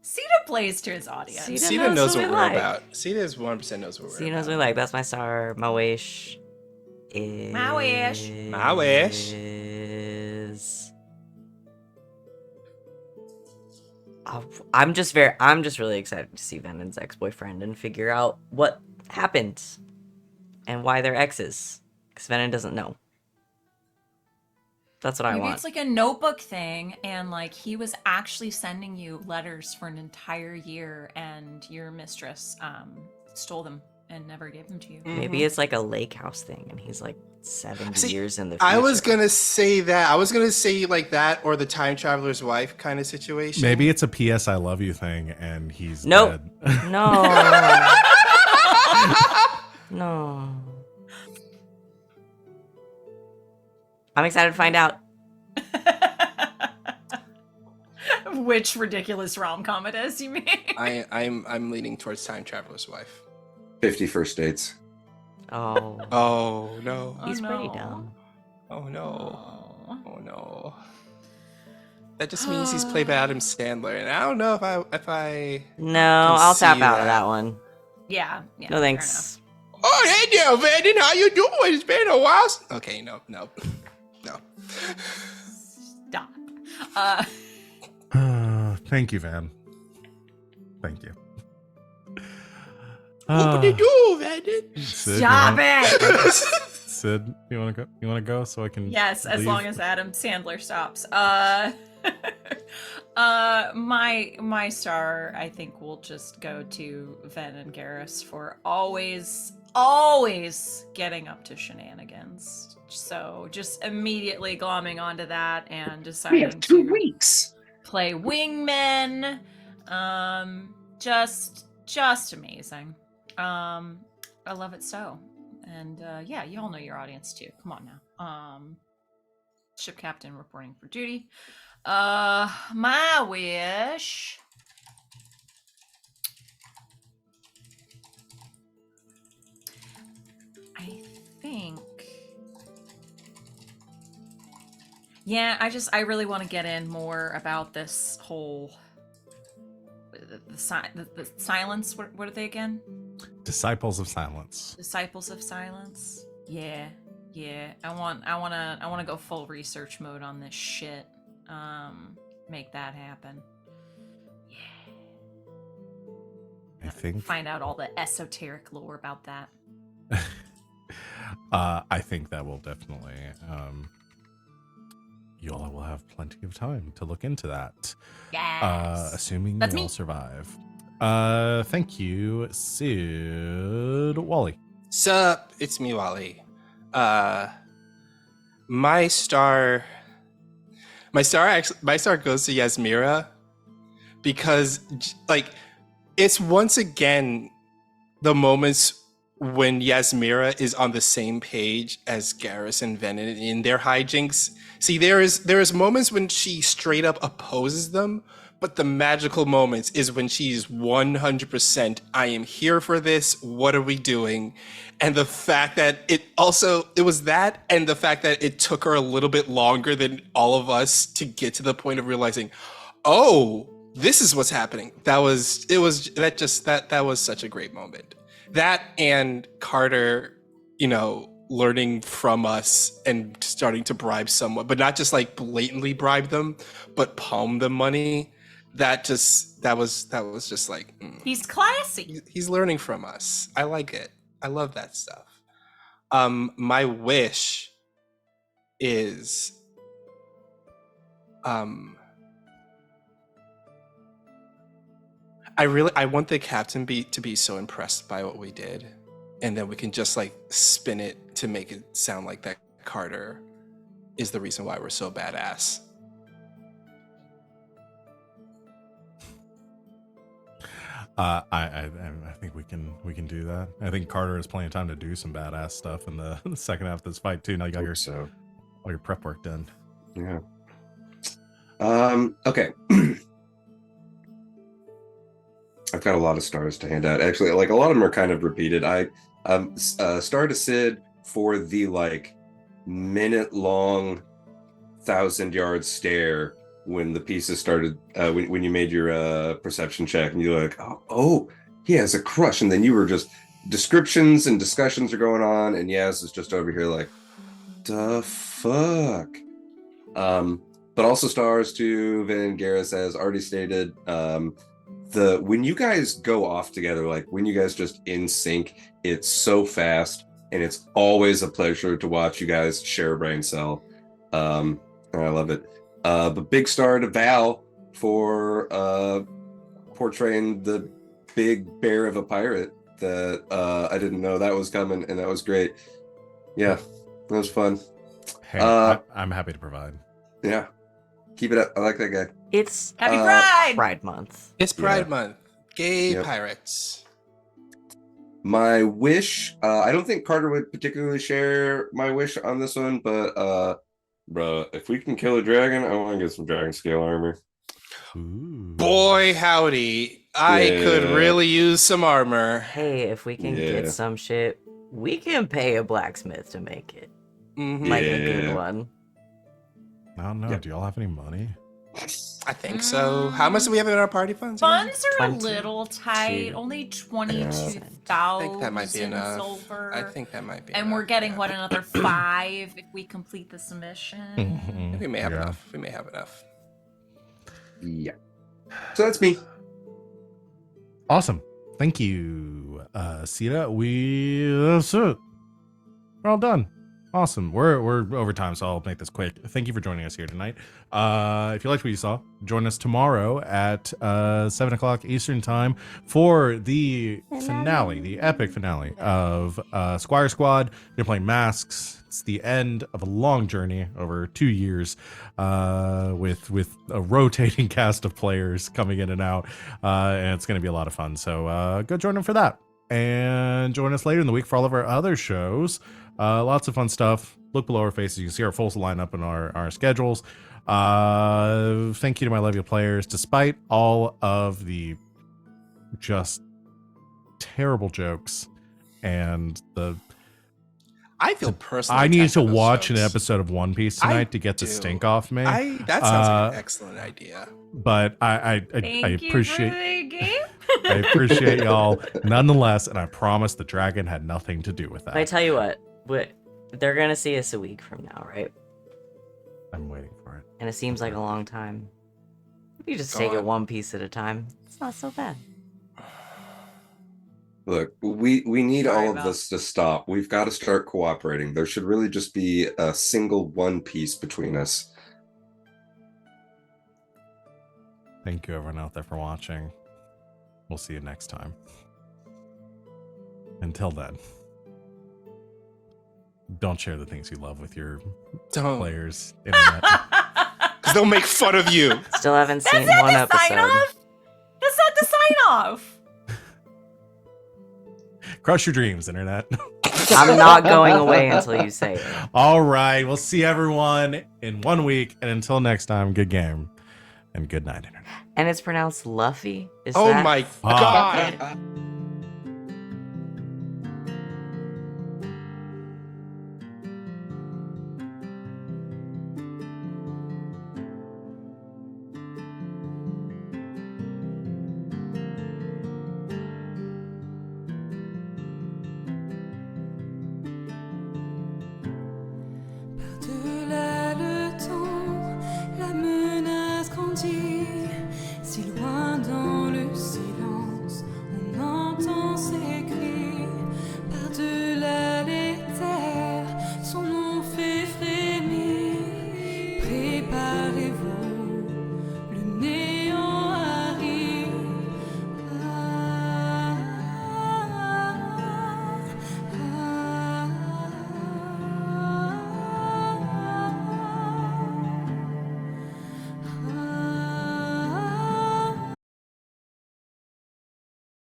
Sita plays to his audience. Sita Sita knows what what we we're like. about. Sita is 1% knows what we're Sita knows about. what we like. That's my star. My wish is... My wish. My wish. Is... I'm just really excited to see Venehn's ex-boyfriend and figure out what happened and why they're exes. Because Venehn doesn't know. That's what I Maybe want. it's like a notebook thing, and like he was actually sending you letters for an entire year, and your mistress stole them and never give them to you. Maybe it's like a lake house thing, and he's like 70 See, years in the future. I was gonna say that. I was gonna say like that, or the time traveler's wife kind of situation. Maybe it's a P.S. I love you thing, and he's Nope. dead. No. No. I'm excited to find out. Which ridiculous rom-com it is, you mean? I'm leaning towards time traveler's wife. 50 First Dates. Oh. Oh no! He's no. pretty dumb. Oh no! Oh. Oh no! That just means he's played by Adam Sandler, and I don't know if I. No, Can I'll tap see out of that. that one. Yeah. No fair thanks. Oh hey there, Venehn, how you doing? It's been a while. Okay, no. enough. Stop. Thank you, Van. Thank you. What would you do, Venehn? Sid, Stop it! Sid, you want to go? You want to go so I can? Yes, as leave? long as Adam Sandler stops. My star, I think, will just go to Venehn and Garas for always getting up to shenanigans. So just immediately glomming onto that and deciding to weeks. play wingmen. Just amazing. I love it so. And yeah, you all know your audience too. Come on now. Ship captain reporting for duty. My wish. I think. Yeah, I really want to get in more about this whole the silence. What are they again? Disciples of Silence. Disciples of Silence. Yeah. I wanna go full research mode on this shit. Make that happen. Yeah. I think. Find out all the esoteric lore about that. I think that will definitely. You all will have plenty of time to look into that. Yes. Assuming That's you me. all survive. Thank you, Sid. Wally. Sup, it's me, Wally. My star goes to Yasmera because like it's once again the moments when Yasmera is on the same page as Garas and Venehn in their hijinks. See, there is moments when she straight up opposes them, but the magical moments is when she's 100%, I am here for this, what are we doing? And the fact that it was that, and the fact that it took her a little bit longer than all of us to get to the point of realizing, oh, this is what's happening. That was such a great moment. That and Carter, learning from us and starting to bribe someone, but not just like blatantly bribe them, but palm them money. That was just like He's classy. He's learning from us. I like it. I love that stuff. My wish is I want the captain to be so impressed by what we did, and then we can just like spin it to make it sound like that Carter is the reason why we're so badass. I think we can do that. I think Carter has plenty of time to do some badass stuff in the second half of this fight too. Now you got all your prep work done. Yeah. Okay. I've got a lot of stars to hand out. Actually, like a lot of them are kind of repeated. I star to Sid for the like minute-long 1,000-yard stare when the pieces started. When you made your perception check, and you're like, oh, he has a crush, and then you were just descriptions and discussions are going on, and Yaz is just over here like, the fuck. But also stars to Venehn, Garas, as already stated. When you guys go off together, like when you guys just in sync, it's so fast, and it's always a pleasure to watch you guys share a brain cell. And I love it. But big star to Val for portraying the big bear of a pirate. that I didn't know that was coming, and that was great. Yeah, that was fun. Hey, I'm happy to provide. Yeah, keep it up. I like that guy. It's Happy Pride! Pride Month. It's Pride Yeah. Month. Gay Yep. pirates. My wish, I don't think Carter would particularly share my wish on this one, but bruh, if we can kill a dragon, I want to get some dragon scale armor. Ooh. Boy, howdy. I could Yeah. really use some armor. Hey, if we can Yeah. get some shit, we can pay a blacksmith to make it. Mhm. Like a good Yeah. one. I don't know. Yeah. Do y'all have any money? I think so. How much do we have in our party funds? again? Funds are a 22. little tight. Only 22,000 I think that might be enough. silver. I think that might be And enough. we're getting yeah. what, another 5 if we complete this mission. Mhm. We may have Yeah. enough. We may have enough. Yeah. So that's me. Awesome. Thank you, Sita. That's it. We're all done. Awesome. We're over time, so I'll make this quick. Thank you for joining us here tonight. If you liked what you saw, join us tomorrow at 7 o'clock Eastern time for the finale, the epic finale of Squire Squad. You're playing Masks. It's the end of a long journey over 2 years with a rotating cast of players coming in and out, and it's going to be a lot of fun. So go join them for that, and join us later in the week for all of our other shows. Lots of fun stuff. Look below our faces. You can see our full lineup and our schedules. Thank you to my Levia players. Despite all of the just terrible jokes and I feel personally. I need attacked to by those watch an jokes. episode of One Piece I tonight to get the do. stink off me. That sounds like an excellent idea. But I Thank you appreciate for the game. I appreciate y'all nonetheless, and I promise the dragon had nothing to do with that. I tell you what, they're gonna see us a week from now, right? I'm waiting for it. And it seems like a long time. You just Go take it on. one piece at a time. It's not so bad. Look, we need Sorry all of about- this to stop. We've got to start cooperating. There should really just be a single one piece between us. Thank you everyone out there for watching. We'll see you next time. Until then, don't share the things you love with your Don't. players. Internet. Because they'll make fun of you. Still haven't seen That's not one the episode. sign off. That's not the sign off. Crush your dreams, Internet. I'm not going away until you say it. All right. We'll see everyone in 1 week. And until next time, good game and good night, Internet. And it's pronounced Luffy? Is Oh that... my Fuck. god.